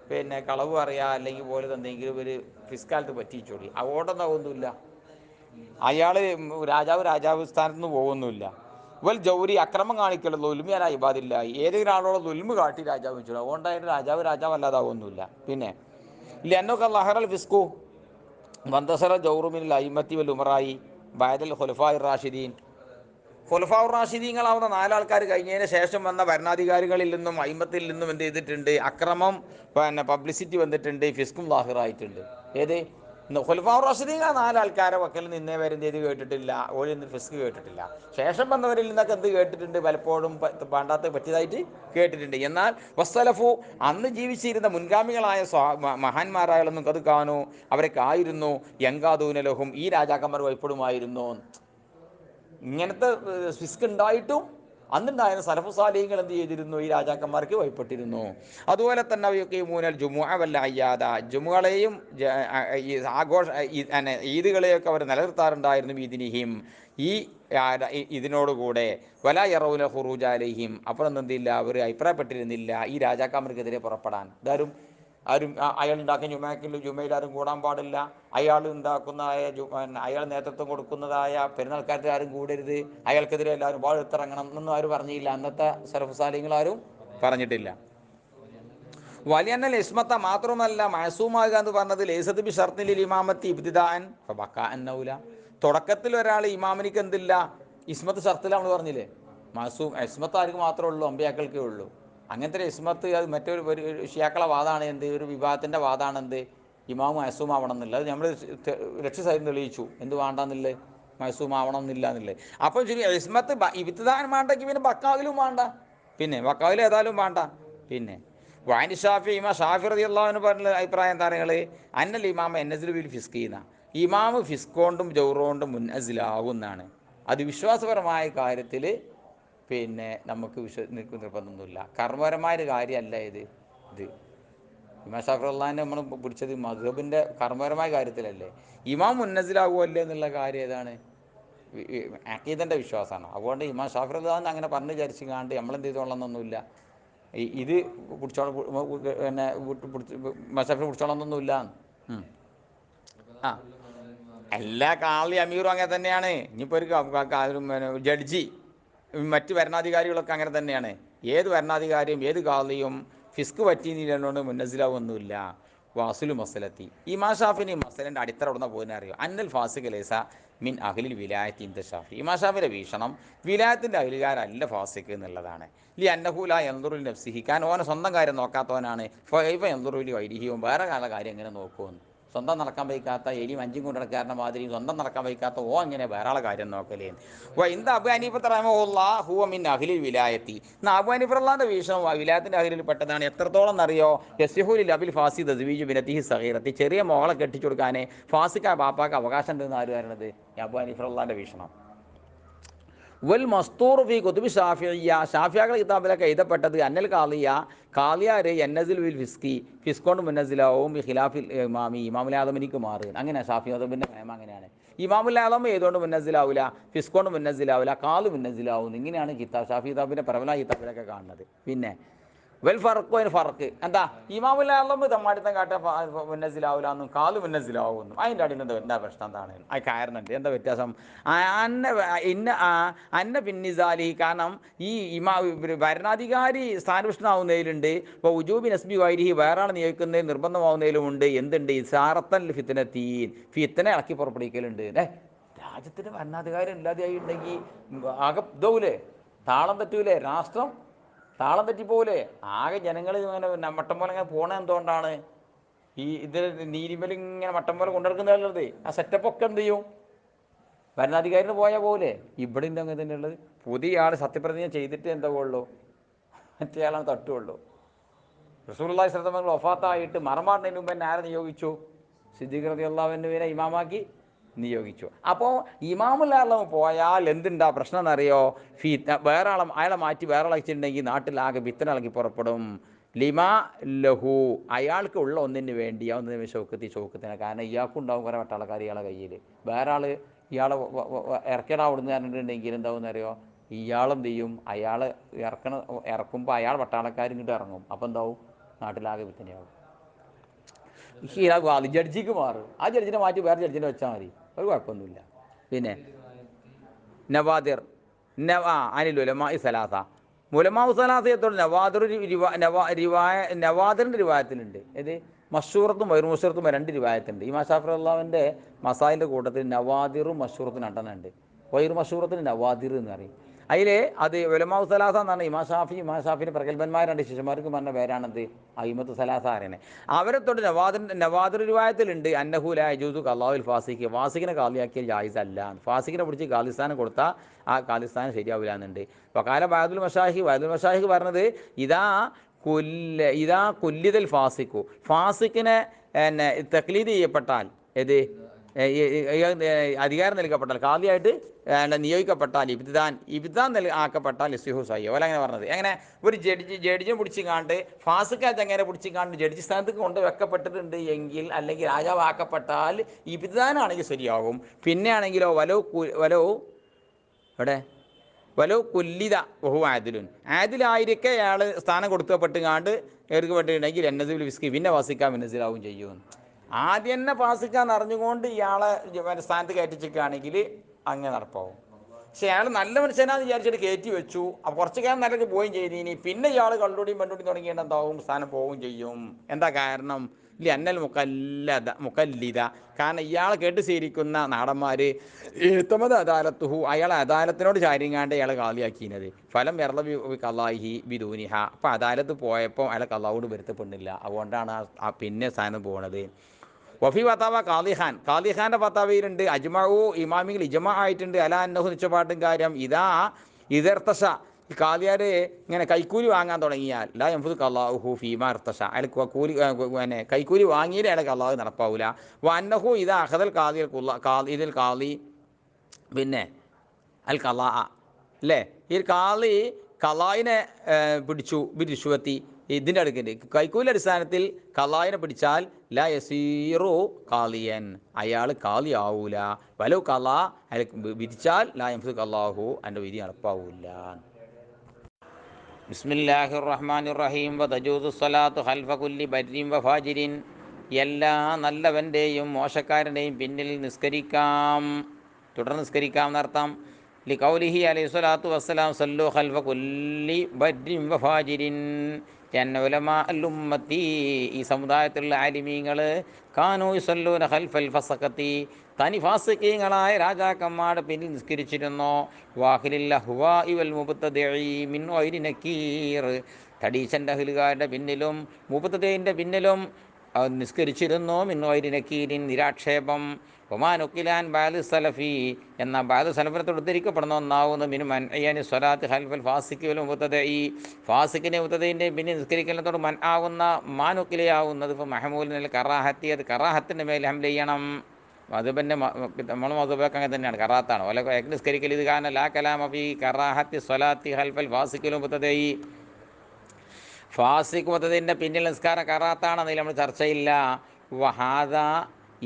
പിന്നെ കളവ് അറിയാം, അല്ലെങ്കിൽ പോലെ എന്തെങ്കിലും ഒരു ഫിസ്കാലത്ത് പറ്റിച്ചോളി, അതുകൊണ്ടൊന്നും അയാൾ രാജാവ് സ്ഥാനത്ത് നിന്ന് പോകുന്നില്ല. വൽ ജൗരി, അക്രമം കാണിക്കൽ ദുൽമിയല ഇബാദില്ല, ഏതെങ്കിലും ആളോട് ദുൽമ് കാട്ടി രാജാവ് വെച്ചു, അതുകൊണ്ടായിട്ട് രാജാവ് അല്ലാതാവുന്നില്ല. പിന്നെ ലന്നൊക്കെ ലഹറൽ ഫിസ്കു വന്തസറ ജൗറുമിൻ അയിമത്തി വൽ ഉമറായി ബഅദൽ ഖുലഫാഇ റാഷിദീൻ, ഖുലഫാഉർ റാഷിദീങ്ങളാവുന്ന നാലാൾക്കാർ കഴിഞ്ഞതിന് ശേഷം വന്ന ഭരണാധികാരികളിൽ നിന്നും അയിമത്തിൽ നിന്നും എന്ത് ചെയ്തിട്ടുണ്ട്, അക്രമം പിന്നെ പബ്ലിസിറ്റി വന്നിട്ടുണ്ട്, ഫിസ്കും ലാഹിറായിട്ടുണ്ട്. ഏത് ഖുലഫാഉർ റാഷിദീങ്ങൾ നാലാൾക്കാരെ വക്കൽ നിന്നേ വരെ എന്ത് ചെയ്ത് കേട്ടിട്ടില്ല, ഓരിൽ നിന്ന് ഫിസ്ക് കേട്ടിട്ടില്ല. ശേഷം വന്നവരിൽ നിന്നൊക്കെ എന്ത് കേട്ടിട്ടുണ്ട്, പലപ്പോഴും പാണ്ടാത്ത പറ്റിയതായിട്ട് കേട്ടിട്ടുണ്ട്. എന്നാൽ വസ്സലഫു, അന്ന് ജീവിച്ചിരുന്ന മുൻഗാമികളായ മഹാന്മാരായാലൊന്നും അത് കാണൂ, അവരൊക്കെ ആയിരുന്നു യങ്കാദൂനലഹും, ഈ രാജാക്കന്മാർ ഭയപ്പെടുമായിരുന്നു. ഇങ്ങനത്തെ ഫിസ്ക് ഉണ്ടായിട്ടും അന്നുണ്ടായിരുന്ന സലഫു സാലിഹ്യങ്ങൾ എന്ത് ചെയ്തിരുന്നു, ഈ രാജാക്കന്മാർക്ക് ഭയപ്പെട്ടിരുന്നു. അതുപോലെ തന്നെ അവയൊക്കെ മൂന്നൽ ജുമുഅ വല്ല അയ്യാദ, ജുമുകളെയും ആഘോഷ ഈദുകളെയൊക്കെ അവർ നിലനിർത്താറുണ്ടായിരുന്നു. ഈദിനിഹിം, ഈ ഇതിനോടുകൂടെ വല യറൗന ഖുറൂജ അലൈഹിം, അപ്പോഴൊന്നും എന്തില്ല, അവർ അഭിപ്രായപ്പെട്ടിരുന്നില്ല ഈ രാജാക്കന്മാർക്കെതിരെ പുറപ്പെടാൻ. അയാൾ ഉണ്ടാക്കുന്ന ജുമയിൽ ആരും കൂടാൻ പാടില്ല, അയാൾ ഉണ്ടാക്കുന്നതായ അയാൾ നേതൃത്വം കൊടുക്കുന്നതായ പെരുന്നാൾക്കാരത്തിൽ ആരും കൂടരുത്, അയാൾക്കെതിരെ എല്ലാവരും വാഴത്തിറങ്ങണം എന്നൊന്നും ആരും പറഞ്ഞില്ല. അന്നത്തെ സലഫ് സാലിഹ്യങ്ങൾ ആരും പറഞ്ഞിട്ടില്ല. വലിയന്നൽ ഇസ്മത്ത, മാത്രമല്ല മഅസൂമാകുക എന്ന് പറഞ്ഞത് ലേസത്ത് ബി ഷർത്തിൽ ഇമാമത്തി ഇബ്തിദാൻ ഫബഖഅന്നൗല, തുടക്കത്തിൽ ഒരാൾ ഇമാമിനിക്ക് എന്തില്ല, ഇസ്മത്ത് ഷർത്തിൽ നമ്മൾ പറഞ്ഞില്ലേ, മഅസൂം ഇസ്മത്ത് ആർക്ക് മാത്രമേ ഉള്ളൂ, അമ്പിയാക്കൾക്കേ ഉള്ളൂ. അങ്ങനത്തെ ഇസ്മത്ത് അത് മറ്റൊരു ഷിയാക്കളെ വാദമാണ് എന്ത്, ഒരു വിഭാഗത്തിൻ്റെ വാദമാണ് എന്ത്, ഇമാം മഅസൂം ആവണം എന്നുള്ളത്. അത് നമ്മൾ രക്ഷസഹിതം തെളിയിച്ചു, എന്ത് വേണ്ടെന്നുള്ളത്, മഅസൂം ആവണം എന്നില്ല എന്നുള്ളത്. അപ്പോൾ ശരി, ഇസ്മത്ത് ഇബ്തിദാൻ വേണ്ടെങ്കിൽ പിന്നെ ബക്കാവിലും വേണ്ട, പിന്നെ ബക്കാവിലും ഏതായാലും വേണ്ട. പിന്നെ വാനി ഷാഫി, ഇമാം ഷാഫി റളിയല്ലാഹു അൻഹു പറഞ്ഞ അഭിപ്രായം താരങ്ങൾ അന്നൽ ഇമാം എന്നസിൽ ബിൽ ഫിസ്കീന, ഇമാം ഫിസ്കോണ്ടും ജൗറുകൊണ്ടും മുൻഅസിലാവുന്നതാണ്. അത് വിശ്വാസപരമായ കാര്യത്തിൽ പിന്നെ നമുക്ക് നിർബന്ധമൊന്നുമില്ല, കർമ്മപരമായ ഒരു കാര്യമല്ല ഇത്. ഇമാം ഷാഫി റളിയല്ലാഹു നമ്മൾ പിടിച്ചത് മദ്ഹബിൻ്റെ കർമ്മപരമായ കാര്യത്തിലല്ലേ. ഇമാം മുന്നസിലാവുമല്ലേ എന്നുള്ള കാര്യം ഏതാണ്, അഖീദൻ്റെ വിശ്വാസമാണ്. അതുകൊണ്ട് ഇമാം ഷാഫി റളിയല്ലാഹു അങ്ങനെ പറഞ്ഞു വിചാരിച്ച് കാണ്ട് നമ്മളെന്ത് ചെയ്തോളണമെന്നൊന്നുമില്ല, ഇത് പിടിച്ചോളം പിന്നെ മഷാഫിനെ പിടിച്ചോളന്നൊന്നുമില്ല. ആ എല്ലാ കാളി അമീറും അങ്ങനെ തന്നെയാണ്. ഇനിയിപ്പോൾ ഒരു ജഡ്ജി മറ്റ് ഭരണാധികാരികളൊക്കെ അങ്ങനെ തന്നെയാണ്. ഏത് ഭരണാധികാരിയും ഏത് കാളിയും ഫിസ്ക് പറ്റിയെന്നുകൊണ്ട് മുന്നസിലാവൊന്നുമില്ല. വാസുലു മസലത്തി, ഈ ഷാഫിന് മസലിൻ്റെ അടിത്തറ ഉടനെ പോകുന്ന അറിയോ, അന്നൽ ഫാസിഖ് ലൈസ മിൻ അഹ്ലിൽ വിലായത്തി ഇന്ത ഷാഫി, ഇമാം ഷാഫിയുടെ വീക്ഷണം വിലായത്തിൻ്റെ അഹ്ലുകാരല്ല ഫാസിഖ് എന്നുള്ളതാണ്. ലി അന്നഹുല യൻദുറുൽ നഫ്സിഹി, കാരണം ഓനെ സ്വന്തം കാര്യം നോക്കാത്തവനാണ്. ഫൈഫ യൻദുറുലി വൈരിഹിയും, വേറെ കാര്യം എങ്ങനെ നോക്കുമെന്ന്. സ്വന്തം നടക്കാൻ വയ്ക്കാത്ത എലിയും അഞ്ചും കൊണ്ടിടക്കാരൻ്റെ മാതിരി സ്വന്തം നടക്കാൻ വയ്ക്കാത്ത അങ്ങനെ വേറെ ആളെ കാര്യം നോക്കലേ. ഇന്ത അബു ഹനീഫത്ത് റഹിമഹുല്ലാഹ് ഹുവ മിൻ അഹ്ലിൽ വിലായത്തി, എന്നാൽ അബു ഹനീഫ റളിയല്ലാഹുവിൻ്റെ വീക്ഷണം വിലായത്തിൻ്റെ അഹ്ലിൽ പെട്ടതാണ്. എത്രത്തോളം എന്നറിയോ, യസ്ഹുലിൽ അബിൽ ഫാസി തസ്വീജു ബിനത്തിഹി സഗീറത്തി, ചെറിയ മോളെ കെട്ടിച്ചു കൊടുക്കാൻ ഫാസിക്ക ബാപ്പാക്ക് അവകാശം ഉണ്ടെന്ന് ആര് പറയുന്നത്, അബു ഹനീഫ റളിയല്ലാഹുവിൻ്റെ വീക്ഷണം. വൽ മസ്തൂർ ഫി കുതുബി ഷാഫിയ്യ, ഷാഫിയാക്കളുടെ കിതാബിലൊക്കെ എഴുതപ്പെട്ടത് അന്നൽ കാളിയാർ എന്നസിൽ വിൽ ഫിസ്കി, ഫിസ്കോണ്ട് മുന്നസിലാവും ഖിലാഫിൽ ഇമാമുൽ ആദമിനിക്ക് മാറുക. അങ്ങനെ ഷാഫി മദ്ഹബിൻ്റെ നിയമം അങ്ങനെയാണ്. ഇമാമുൽ ആദം ഏതുകൊണ്ട് മുന്നസിലാവില്ല, ഫിസ്കോണ്ട് മുന്നസിലാവില്ല, കാള് മുന്നസിലാവും. ഇങ്ങനെയാണ് ഷാഫി കിതാബിൻ്റെ പ്രബല കിതാബിലൊക്കെ കാണുന്നത്. പിന്നെ വെൽ ഫറക്കും, അതിന് ഫറക്ക് എന്താ, ഇമാമുൽ ആദം തമ്മാടിത്തം കാട്ട മുന്നസിലാവില്ലാന്നും കാല് മുന്നസിലാവുന്നു, അതിൻ്റെ അടിയിൽ എന്താ പ്രശ്നം, എന്താണ് അത് കാരണമുണ്ട്, എന്താ വ്യത്യാസം. അന്ന പിന്നിസാലി, കാരണം ഈ ഭരണാധികാരി സ്ഥാനഭ്രഷ്ടനാവുന്നതിലുണ്ട്, ഇപ്പോൾ ഉജൂബി നസ്ബി വൈരിഹി, വേറെ ആൾ നിയോഗിക്കുന്നതിൽ നിർബന്ധമാവുന്നതിലുമുണ്ട്. എന്തുണ്ട്, ഇസാറത്തൻ ഫിത്നത്തീൻ, ഫിത്ന ഇളക്കി പുറപ്പെടുവിക്കലുണ്ട്. രാജ്യത്തിൻ്റെ ഭരണാധികാരി ഇല്ലാതെയായി ഉണ്ടെങ്കിൽ ആകെ ഇതാവൂലേ, താളം തെറ്റൂലേ, രാഷ്ട്രം താളം തെറ്റിപ്പോലെ. ആകെ ജനങ്ങൾ ഇങ്ങനെ മട്ടം പോലെ ഇങ്ങനെ പോണത് എന്തുകൊണ്ടാണ്, ഈ ഇതിൽ നീതിമേൽ ഇങ്ങനെ മട്ടം പോലെ കൊണ്ടെടുക്കുന്നതല്ലത്. ആ സെറ്റപ്പൊക്കെ എന്ത് ചെയ്യും, ഭരണാധികാരിന് പോയാൽ പോലെ ഇവിടെ ഉണ്ട് അങ്ങനെ തന്നെയുള്ളത്. പുതിയ ആൾ സത്യപ്രതിജ്ഞ ചെയ്തിട്ട് എന്താ ഉള്ളൂ, മറ്റേ ആളാണ് തട്ടുള്ളൂ. റസൂലുള്ളാഹി സ്വല്ലല്ലാഹു അലൈഹി വസല്ലം വഫാത്തായിട്ട് മറമാടുന്നതിന് മുമ്പ് തന്നെ ആരെ നിയോഗിച്ചു? സിദ്ദീഖ് റളിയല്ലാഹു അൻഹുവിനെ ഇമാമാക്കി നിയോഗിച്ചു. അപ്പോൾ ഇമാമുല്ലാഹ് പോയാൽ എന്തുണ്ടാ പ്രശ്നം എന്നറിയോ? വേറെ ആളെ അയാളെ മാറ്റി വേറെ ആളെ വെച്ചിട്ടുണ്ടെങ്കിൽ നാട്ടിലാകെ വിത്തന ഇളകി പുറപ്പെടും. ലിമാ ലഹു, അയാൾക്ക് ഉള്ള ഒന്നിന് വേണ്ടി ഒന്നിന് ഷൗക്കത്തിന്. കാരണം ഇയാൾക്കുണ്ടാവും കുറേ പട്ടാളക്കാർ ഇയാളെ കയ്യിൽ. വേറെ ആൾ ഇയാളെ ഇറക്കണം അവിടുന്ന് പറഞ്ഞിട്ടുണ്ടെങ്കിൽ എന്താവും അറിയോ? ഇയാളെന്ത് ചെയ്യും? അയാൾ ഇറക്കുമ്പോൾ അയാൾ പട്ടാളക്കാർ ഇങ്ങോട്ട് ഇറങ്ങും. അപ്പോൾ എന്താവും? നാട്ടിലാകെ വിത്തനയാവും. അത് ജഡ്ജിക്ക് മാറും. ആ ജഡ്ജിനെ മാറ്റി വേറെ ജഡ്ജിനെ വെച്ചാൽ മതി, ഒരു കുഴപ്പമൊന്നുമില്ല. പിന്നെ നവാദിർ അനിലുലമാ സലാസ, മുലമാവ് സലാസയത്തോട് നവാദിർ നവാദിറിൻ്റെ രൂപായത്തിലുണ്ട്. ഏത്? മഷൂറത്തും വൈർ മഷൂറത്തും രണ്ട് രൂപായത്തുണ്ട്. ഇമാം ഷാഫി റളിയല്ലാഹുവിൻ്റെ മസായിലിൻ്റെ കൂട്ടത്തിൽ നവാദിറും മഷൂറത്തും രണ്ടെണ്ണം ഉണ്ട്. വൈർ മഷൂറത്തിന് നവാദിർ എന്ന് പറയും. അതിൽ അത് ഉലമാവ് സലാസ എന്ന് പറഞ്ഞാൽ ഇമാം ഷാഫിൻ്റെ പ്രഗത്ഭന്മാർ രണ്ട് ശിഷ്യന്മാർക്ക് പറഞ്ഞ പേരാണത് അയിമത്ത് സലാസ അറിയണേ. അവരെ തൊട്ട് നവാദിർ രൂപായത്തിലുണ്ട് അന്നഹു ലാ യജൂസു ഖളാഉൽ ഫാസിഖ്, ഫാസിഖിനെ ഖാലിയാക്കിയാൽ ജായിസ് അല്ല. ഫാസിഖിനെ പിടിച്ച് ഖാലിസ്ഥാനം കൊടുത്താൽ ആ ഖാലിസ്ഥാനം ശരിയാവില്ല എന്നുണ്ട്. വഖാല ബഅദുൽ മശായിഖ് പറഞ്ഞത് ഇതാ കുല്ലിദൽ ഫാസിഖു, ഫാസിഖിനെ തഖ്ലീദ് ചെയ്യപ്പെട്ടാൽ, ഏത് അധികാരം നൽകപ്പെട്ടാൽ, ഖാദിയായിട്ട് നിയോഗിക്കപ്പെട്ടാൽ, ഇബ്തിദാൻ ആക്കപ്പെട്ടാൽ ഇസ്തിഹു സയ്യ. ഓല അങ്ങനെ പറഞ്ഞത്. എങ്ങനെ? ഒരു ജഡ്ജിനെ പിടിച്ച് കാണ്ട് ഫാസിഖായിട്ട് എങ്ങനെ പിടിച്ച് കാണ്ട് ജഡ്ജി സ്ഥാനത്ത് കൊണ്ട് വെക്കപ്പെട്ടിട്ടുണ്ട് എങ്കിൽ, അല്ലെങ്കിൽ രാജാവാക്കപ്പെട്ടാൽ ഇബ്തിദാനാണെങ്കിൽ ശരിയാകും. പിന്നെ ആണെങ്കിലോ വലോ ഇവിടെ കുല്ലിത ബഹു ആദിലുൻ, ആദിലായിരിക്കെ അയാൾ സ്ഥാനം കൊടുക്കപ്പെട്ടുകാണ്ട് ഏർക്കപ്പെട്ടിട്ടുണ്ടെങ്കിൽ എന്നസിൽ വിസ്കി, പിന്നെ ഫാസിക്കാൻ മിന്നസിലാവും ചെയ്യും. ആദ്യം തന്നെ ഫാസിക്കാന്ന് അറിഞ്ഞുകൊണ്ട് ഇയാളെ സ്ഥാനത്ത് കയറ്റിച്ചിരിക്കുകയാണെങ്കിൽ അങ്ങനെ നടപ്പാവും. പക്ഷെ അയാൾ നല്ല മനുഷ്യനാന്ന് വിചാരിച്ചിട്ട് കയറ്റി വെച്ചു, അപ്പോൾ കുറച്ച് കാലം നല്ലൊക്കെ പോവുകയും ചെയ്തിനി. പിന്നെ ഇയാൾ കള്ളുടിയും പെണ്ണുടിയും തുടങ്ങിയിട്ട് എന്താവും? സ്ഥാനം പോവുകയും ചെയ്യും. എന്താ കാരണം? അന്നൽ മുക്കല്ലിദ, കാരണം ഇയാളെ കേട്ട് സ്വീകരിക്കുന്ന നാടന്മാർ എഴുത്തമത് അദാലത്തുഹു, അയാളെ അദാലത്തിനോട് ചാരിങ്ങാണ്ട് അയാളെ കാലിയാക്കിയത്. ഫലം വെറളി കലാഹി ബിദൂനിഹ, അപ്പം അദാലത്ത് പോയപ്പോൾ അയാളെ കലാവോട് വരുത്തപ്പെടുന്നില്ല. അതുകൊണ്ടാണ് പിന്നെ സ്ഥാനം പോകുന്നത്. വഫി ഫത്താവ ഖാദിഖാൻ്റെ ഫത്താവയിലുണ്ട് അജ്മഉ, ഇമാമികൾ ഇജ്മ ആയിട്ടുണ്ട് അല അന്നഹു, നിശ്ചയപാട്ടും കാര്യം ഇദർത്തശ, ഖാദിയാർ ഇങ്ങനെ കൈക്കൂലി വാങ്ങാൻ തുടങ്ങിയാൽ ലാ യൻഫുദു ഖളാഉഹു ഫീമാ ഇർത്തശ, അയാൾ കൈക്കൂലി വാങ്ങിയാൽ അയാളെ ഖളാഹ് നടപ്പാവില്ല. വന്നഹു ഇദാ അഖദൽ ഖാദി പിന്നെ അൽ ഖളാ അല്ലേ, ഈ ഖാദി ഖളായിനെ പിടിച്ചു ബിരിശ്വത്തി, ഇതിൻ്റെ അടുക്കിൻ്റെ കൈക്കൂലി അടിസ്ഥാനത്തിൽ ഖളായിനെ പിടിച്ചാൽ ലാ യസീറു ഖാലിയൻ, അയാൾ ഖാലി ആവൂല. വലു ഖളാ, അയാൾ വിധിച്ചാൽ ലാ യൻഫുദു ഖളാഹു, അതിൻ്റെ വിധി നടപ്പാവൂല. ബിസ്മില്ലാഹിർ റഹ്മാനിർ റഹീം. വതജൂസു സ്വലാത്തു ഖൽഫ കുല്ലി ബർരിൻ വഫാജിരിൻ, എല്ലാ നല്ലവൻ്റെയും മോശക്കാരൻ്റെയും പിന്നിൽ നിസ്കരിക്കാം, തുടർന്ന് നിസ്കരിക്കാം എന്നർത്ഥം. ലിഖൗലിഹി അലൈഹി സ്വലാത്തു വസ്സലാം സല്ലു ഖൽഫ കുല്ലി ബർരിൻ വഫാജിരിൻ, ലഅന്ന ഉലമാ അൽ ഉമ്മത്തി, ഈ സമുദായത്തിലുള്ള ആലിമീങ്ങൾ കാനൂ യുസല്ലൂന ഖൽഫൽ ഫസഖത്തി, തനി ഫാസിഖീങ്ങളായ രാജാക്കന്മാരുടെ പിന്നിൽ നിസ്കരിച്ചിരുന്നു. വാഹിലിൽ അഹ്വാഇ വൽ മുബ്തദിഇ മിൻ ഗൈരി നക്കീർ, തടീശൻ്റെ അഹ്ലുകാരുടെ പിന്നിലും മുബ്തദിഇൻ്റെ പിന്നിലും നിസ്കരിച്ചിരുന്നു. മിൻ ഗൈരി നക്കീരിൻ, നിരാക്ഷേപം. ഒമാനുക്കിലാൻ ബാദ് സലഫി, എന്ന ബാദ് സലഫിനത്തോട് ഉദ്ധരിക്കപ്പെടുന്ന ഒന്നാവുന്നു മിൻ മൻഇയാനി സ്വലാത്ത് ഖൽഫൽ ഫാസിഖി വൽ മുബ്തദിഇ, ഫാസിഖിനെ മുബ്തദിഇൻ്റെ പിന്നെ നിസ്കരിക്കുന്നതോട് മൻ ആവുന്ന മാനുക്കിലയാവുന്നത് മഹമൂലിൽ കറാഹത്തി, അത് കറാഹത്തിൻ്റെ മേൽ ഹംല ചെയ്യണം. അത് പിന്നെ നമ്മൾ മധുബൊക്കെ അങ്ങനെ തന്നെയാണ്, കറാത്താണ്. ഓല നിസ്കരിക്കൽ ഇത് കാരണം ലാ കലാമ ഫീ കറാഹത്തി സ്വലാത്തി ഖൽഫൽ ഫാസിഖി വൽ മുബ്തദിഇ, ഫാസിഖ് മുബ്തദിഇൻ്റെ പിന്നിൽ നിസ്കാരം കറാത്താണ്, അതിൽ നമ്മൾ ചർച്ചയില്ല. വഹാദ,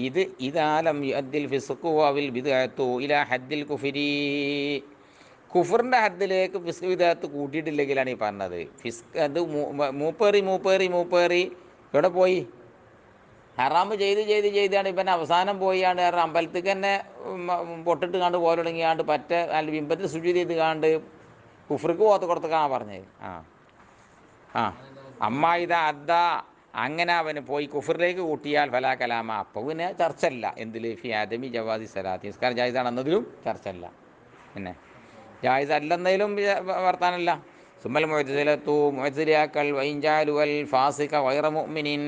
ഇത് ഇദാലം യുഅദ്ദിൽ ഫിസ്ഖു അവൽ ബിദ്അത്തു ഇലാ ഹദ്ദിൽ കുഫ്രി, കുഫറിൻ്റെ ഹദ്ദിലേക്ക് ഫിസ്ക് വിദഅത്ത് കൂട്ടിയിട്ടില്ലെങ്കിലാണ് ഈ പറഞ്ഞത്. ഫിസ്ക് അത് മൂപ്പേറി എവിടെ പോയി? ഹറാമ് ചെയ്താണ് ഇപ്പം അവസാനം പോയാണ്ട് അമ്പലത്തേക്ക് തന്നെ പൊട്ടിട്ട് കാണ്ട് പോലെ തുടങ്ങിയാണ്ട് അല്ല ബിംബത്തിൽ സുജൂദ് ചെയ്ത് കാണ്ട് കുഫർക്ക് പോകത്ത് കൊടുത്തേക്കാണ് പറഞ്ഞത്. അമ്മ ഇതാ അദ്ദാ, അങ്ങനെ അവന് പോയി കുഫറിലേക്ക് കൂട്ടിയാൽ ഫലാ കലാമ, അപ്പോൾ പിന്നെ ചർച്ചല്ല. എന്തിൽ? ഫി ആദമി ജവാദി സലാത്തി, നിസ്കാരം ജായിസാണെന്നതിലും ചർച്ചല്ല. പിന്നെ ജായിസ് അല്ലെന്നതിലും വർത്താനല്ല. സുമ്മൽ മുഅ്തസിലിയാക്കൾ വൈൻജാലു വൽ ഫാസിഖ ഗൈറ മുഅ്മിനിൻ,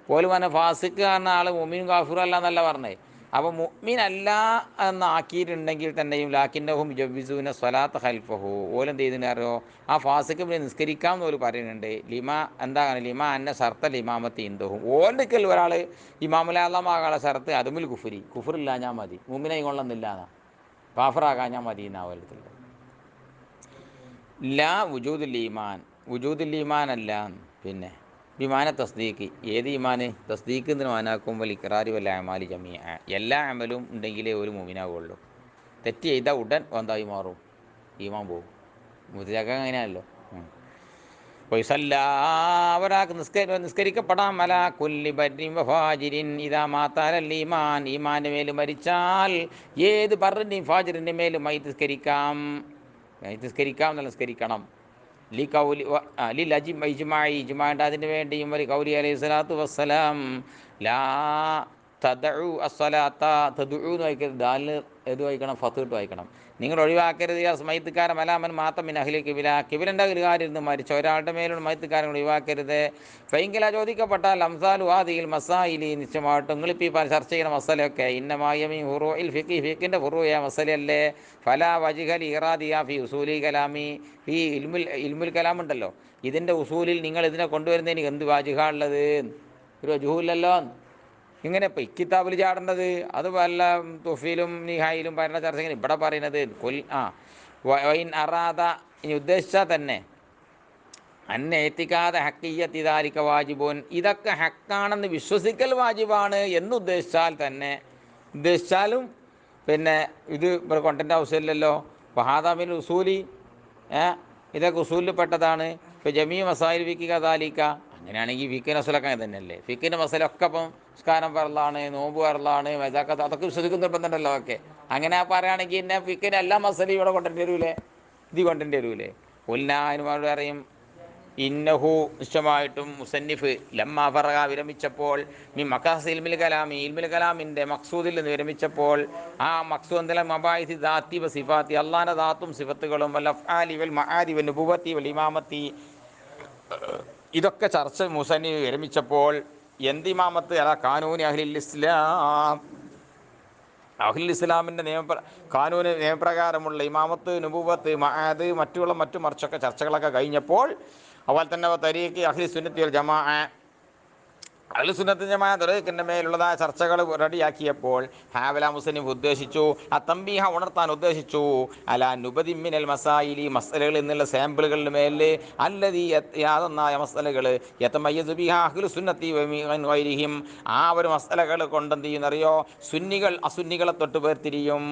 പോലും പറഞ്ഞ ഫാസിഖ് എന്ന ആൾ മുഅ്മിനും കാഫിറും അല്ല എന്നല്ല പറഞ്ഞത്. അപ്പോൾ മുഅ്മിനല്ല എന്നാക്കിയിട്ടുണ്ടെങ്കിൽ തന്നെയും ലാക്കിന്നഹും യുജവ്വിസൂന സ്വലാത്ത് ഖൽഫഹു, ഓലെന്ത് ചെയ്തിന് അറിയോ, ആ ഫാസിക്ക് പിന്നെ നിസ്കരിക്കാം എന്ന് ഓല് പറയുന്നുണ്ട്. എന്താണ് ലിമ അന്ന ഷർത്തൽ ഇമാമത്തി ഇന്ദഹും, ഓലിക്കൽ ഒരാൾ ഇമാമുലാളമാകാനുള്ള ഷർത്ത് അതുമിൽ കുഫറില്ലാഞ്ഞാൽ മതി, മുഅ്മിനായി കൊള്ളുന്നില്ലാന്നാ, കാഫറാകാഞ്ഞാൽ മതി എന്നാ ഓലത്തില്ല. ലാ വുജൂദുൽ ഈമാൻ, വുജൂദുൽ ഈമാൻ അല്ല, പിന്നെ വിമാന തസ്ദീഖ്, ഏത് ഈമാന്, തസ്ദീഖ് എന്ന് മാനാക്കുമ്പോൾ ഇഖ്റാരി വല്ല അമാലി ജമീഅ, എല്ലാ അമലും ഉണ്ടെങ്കിലേ ഒരു മുഅ്മിനാവുള്ളൂ. തെറ്റ് ചെയ്താൽ ഉടൻ എന്തായി മാറും, ഈമാൻ പോകും. മുതലാക്കാൻ അങ്ങനെയല്ലോ. ഒരാൾക്ക് നിസ്കരിക്കപ്പെടാം അല കുല്ലി ബർരിൻ വഫാജിരിൻ ഇദാ മാതാലൽ ഈമാൻ, ഈമാൻ്റെ മേൽ മരിച്ചാൽ ഏത് ബർറിൻ്റെയും ഫാജിറിൻ്റെ മേലും നിസ്കരിക്കാം, നിസ്കരിക്കാം, നിസ്കരിക്കണം. ലി കൗലി ലിൽ ഇജ്മായി, ഇജ്മാണ്ട് അതിന് വേണ്ടിയും ഒരു കൗലി അലൈഹി സ്വലാത്തു വസ്സലാം ലാ തദഉ അസ്സലാത്ത, തദഉ എന്ന് വായിക്കരുത്, ദാലിന് ഏത് വായിക്കണം, ഫത്ത് വായിക്കണം. നിങ്ങൾ ഒഴിവാക്കരുത് മയ്യത്തുകാരൻ മലാമൻ മാത്തമിൻ അഹ്ലി കിബില, കിബിലൻ്റെ അഹ്ലുകാരിൽ നിന്ന് മരിച്ച ഒരാളുടെ മേലുള്ള മയ്യത്തുകാരൻ ഒഴിവാക്കരുത്. ഫൈങ്കല ചോദിക്കപ്പെട്ടാൽ അംസാലു ആദിയിൽ മസായിലി, നിശ്ചയമായിട്ടും നിങ്ങളിപ്പോൾ ഈ ചർച്ച ചെയ്യുന്ന മസലയൊക്കെ ഇന്നമായമി ഫുറൂഇൽ ഫിഖ്, ഫിഖിൻ്റെ ഫുറൂയ മസലയല്ലേ. ഫലാ വജിഹൽ ഇറാദിയ ഫി ഉസൂലി കലാമി, ഈ ഇൽമുൽ കലാം ഉണ്ടല്ലോ, ഇതിൻ്റെ ഉസൂലിൽ നിങ്ങൾ ഇതിനെ കൊണ്ടുവരുന്നതിന് എന്ത് വാജിഹ ഉള്ളത്, ഒരു വജുഹുല്ലല്ലോ. ഇങ്ങനെ ഇപ്പം ഇക്കിതാബിൽ ചാടേണ്ടത് അത് വല്ല തുഫീലും നിഹായിലും പറയുന്ന ചർച്ച ഇങ്ങനെ ഇവിടെ പറയുന്നത് വൈൻ അറാദ, ഇനി ഉദ്ദേശിച്ചാൽ തന്നെ അന്നെ എത്തിക്കാതെ ഹക്കിയ്യത്തിദാലിക വാജിബോൻ, ഇതൊക്കെ ഹക്കാണെന്ന് വിശ്വസിക്കൽ വാജിബാണ് എന്ന് ഉദ്ദേശിച്ചാലും പിന്നെ ഇത് ഇവിടെ കൊണ്ടൻ്റെ ആവശ്യമില്ലല്ലോ. വഹാദാമിൽ ഉസൂലി, ഇതൊക്കെ ഉസൂലിൽ പെട്ടതാണ്. ഇപ്പോൾ ജമീ മസായിൽ ഫിഖി കദാലിക, അങ്ങനെയാണെങ്കിൽ ഫിഖിൻ്റെ മസലൊക്കെ അങ്ങനെ തന്നെയല്ലേ. ഫിഖിൻ്റെ മസലൊക്കെ ഇപ്പം നിസ്കാരം പറലാണ്, നോമ്പ് പറലാണ്, മസാക്കത്ത്, അതൊക്കെ വിശ്വസിക്കുന്ന നിർബന്ധമല്ലോ. ഒക്കെ അങ്ങനെ പറയുകയാണെങ്കിൽ എന്നെ ഫിഖിൻ്റെ എല്ലാ മസലയും ഇവിടെ കൊണ്ടുവരേണ്ടി വരൂലേ, ഇത് കൊണ്ടുവരേണ്ടി വരൂലേ. ഉൽനാനുമാരോട് പറയും ഇന്നഹു, നിശ്ചയമായിട്ടും മുസന്നിഫ് ലമ്മാ ഫറഗ, വിരമിച്ചപ്പോൾ, മി മഖാസ് ഇൽമുൽ കലാമി, ഇൽമുൽ കലാമിൻ്റെ മഖ്സൂദിൽ നിന്ന് വിരമിച്ചപ്പോൾ, ആ മഖ്സൂദ് എന്തെല്ലാം മബായിസി ദാത്തി വ സിഫാത്തി, അള്ളാൻ്റെ ദാത്തും സിഫത്തുകളും വൽ അഫ്ആലി വൽ മആരി വൽ നുബുവത്തി വൽ ഇമാമത്തി, ഇതൊക്കെ ചർച്ച മുസന്നിഫ് വിരമിച്ചപ്പോൾ എന്ത് ഇമാമത്ത് അല കാനൂനി അഹ്ലിൽ ഇസ്ലാം, അഹ്ലുൽ ഇസ്ലാമിൻ്റെ കാനൂന് നിയമപ്രകാരമുള്ള ഇമാമത്ത്, നുബുവത്ത്, മഅദ്, മറ്റു മറിച്ചൊക്കെ ചർച്ചകളൊക്കെ കഴിഞ്ഞപ്പോൾ, അതുപോലെ തന്നെ തരീഖ് അഹ്ലി സുന്നത്തി വൽ ജമാഅ, അഹ്ലു സുന്നത്ത് ജമാഅ തരീഖിൻ്റെ മേലുള്ളതായ ചർച്ചകൾ റെഡിയാക്കിയപ്പോൾ ഹാവല മുസന്നിഫ് ഉദ്ദേശിച്ചു, ആ തംബീഹ ഉണർത്താൻ ഉദ്ദേശിച്ചു, അല നുബദി മിനൽ മസായിലി, മസലകളിൽ നിന്നുള്ള സാമ്പിളുകളുടെ മേൽ, അല്ലദീ യാതൊന്നായ മസലകൾ യതമയ്യസു ബിഹാ അഹ്ലു സുന്നത്തി വമിൻ ഗൈരിഹിം, ആ ഒരു മസലകൾ കൊണ്ടെന്ത് ചെയ്യുന്നറിയോ, സുന്നികൾ അസുന്നികളെ തൊട്ട് വേർതിരിയും.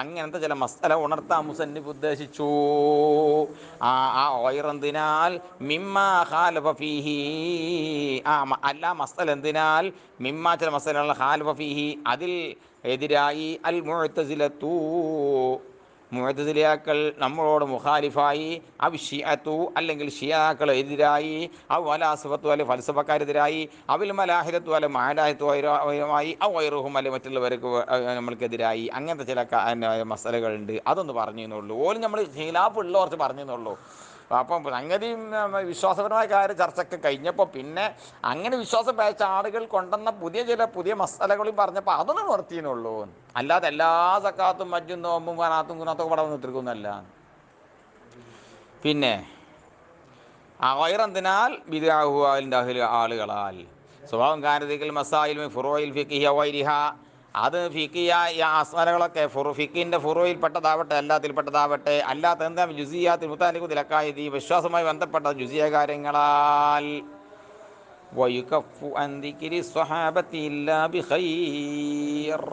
അങ്ങനത്തെ ചില മസല ഉണർത്താൻ മുസന്നിഫ് ഉദ്ദേശിച്ചു. ആ വൈറന്തിനാൽ മിമ്മാ ഖാലഫ ഫീഹി, അല്ല മസ്അല എന്തിനാൽ മിമ്മ, ചില മസ്അലകൾ ഖാലഫ ഫീഹി, അതിൽ എതിരായി അൽ മുഅ്തസിലത്തു, മുഅ്തസിലിയാക്കൾ നമ്മളോട് മുഖാലിഫായി, അവ ഷിഅത്തു, അല്ലെങ്കിൽ ഷിയാക്കൾ എതിരായി, അവ ഫലസഫത്തു, അല്ലെ ഫൽസഫക്കാരെതിരായി, അവിൽ മലാഹിദത്തു, അല്ലെ മഅലാഹിത്തുമായി, അവ വൈറുഹും, അല്ലെ മറ്റുള്ളവർക്ക് നമ്മൾക്കെതിരായി. അങ്ങനത്തെ ചില മസലകളുണ്ട്, അതൊന്ന് പറഞ്ഞു എന്നുള്ളൂ. ഓലും നമ്മൾ ഖിലാഫ് ഉള്ള കുറച്ച് പറഞ്ഞു എന്നുള്ളൂ. അപ്പം സംഗതി വിശ്വാസപരമായ കാര്യം ചർച്ചയൊക്കെ കഴിഞ്ഞപ്പോൾ പിന്നെ അങ്ങനെ വിശ്വാസം പേച്ച ആളുകൾ കൊണ്ടുവന്ന പുതിയ മസാലകളും പറഞ്ഞപ്പോൾ അതൊന്നും നിർത്തിയെന്നുള്ളൂ. അല്ലാതെ എല്ലാ സക്കാത്തും മജ്ജും നോമ്പും ഖനാത്തും ഖുനാത്തൊക്കെ പടം നിർത്തിരിക്കുന്നല്ല. പിന്നെ വൈറന്തിനാൽ ബിദ്അഹു അതിൻ്റെ ആളുകളാൽ സ്വഭാവം കാനദിക്കൽ മസായിൽ ഫുറൂഇൽ ഫിഖ്ഹി വൈരിഹ, അത് ഫിഖിയ മസലകളൊക്കെ ഫിഖിൻ്റെ ഫുറൂയിൽ പെട്ടതാവട്ടെ അല്ലാത്തിൽപ്പെട്ടതാവട്ടെ, അല്ലാത്ത എന്താ ജുസിയാത്തിൽ മുത്താലിഖുദിലക്കായത്, ഈ വിശ്വാസവുമായി ബന്ധപ്പെട്ട ജുസിയ കാര്യങ്ങളാൽ, വയുകഫു അൻ ദിക്രി സ്വഹാബത്തി ഇല്ലാ ബിഖൈർ,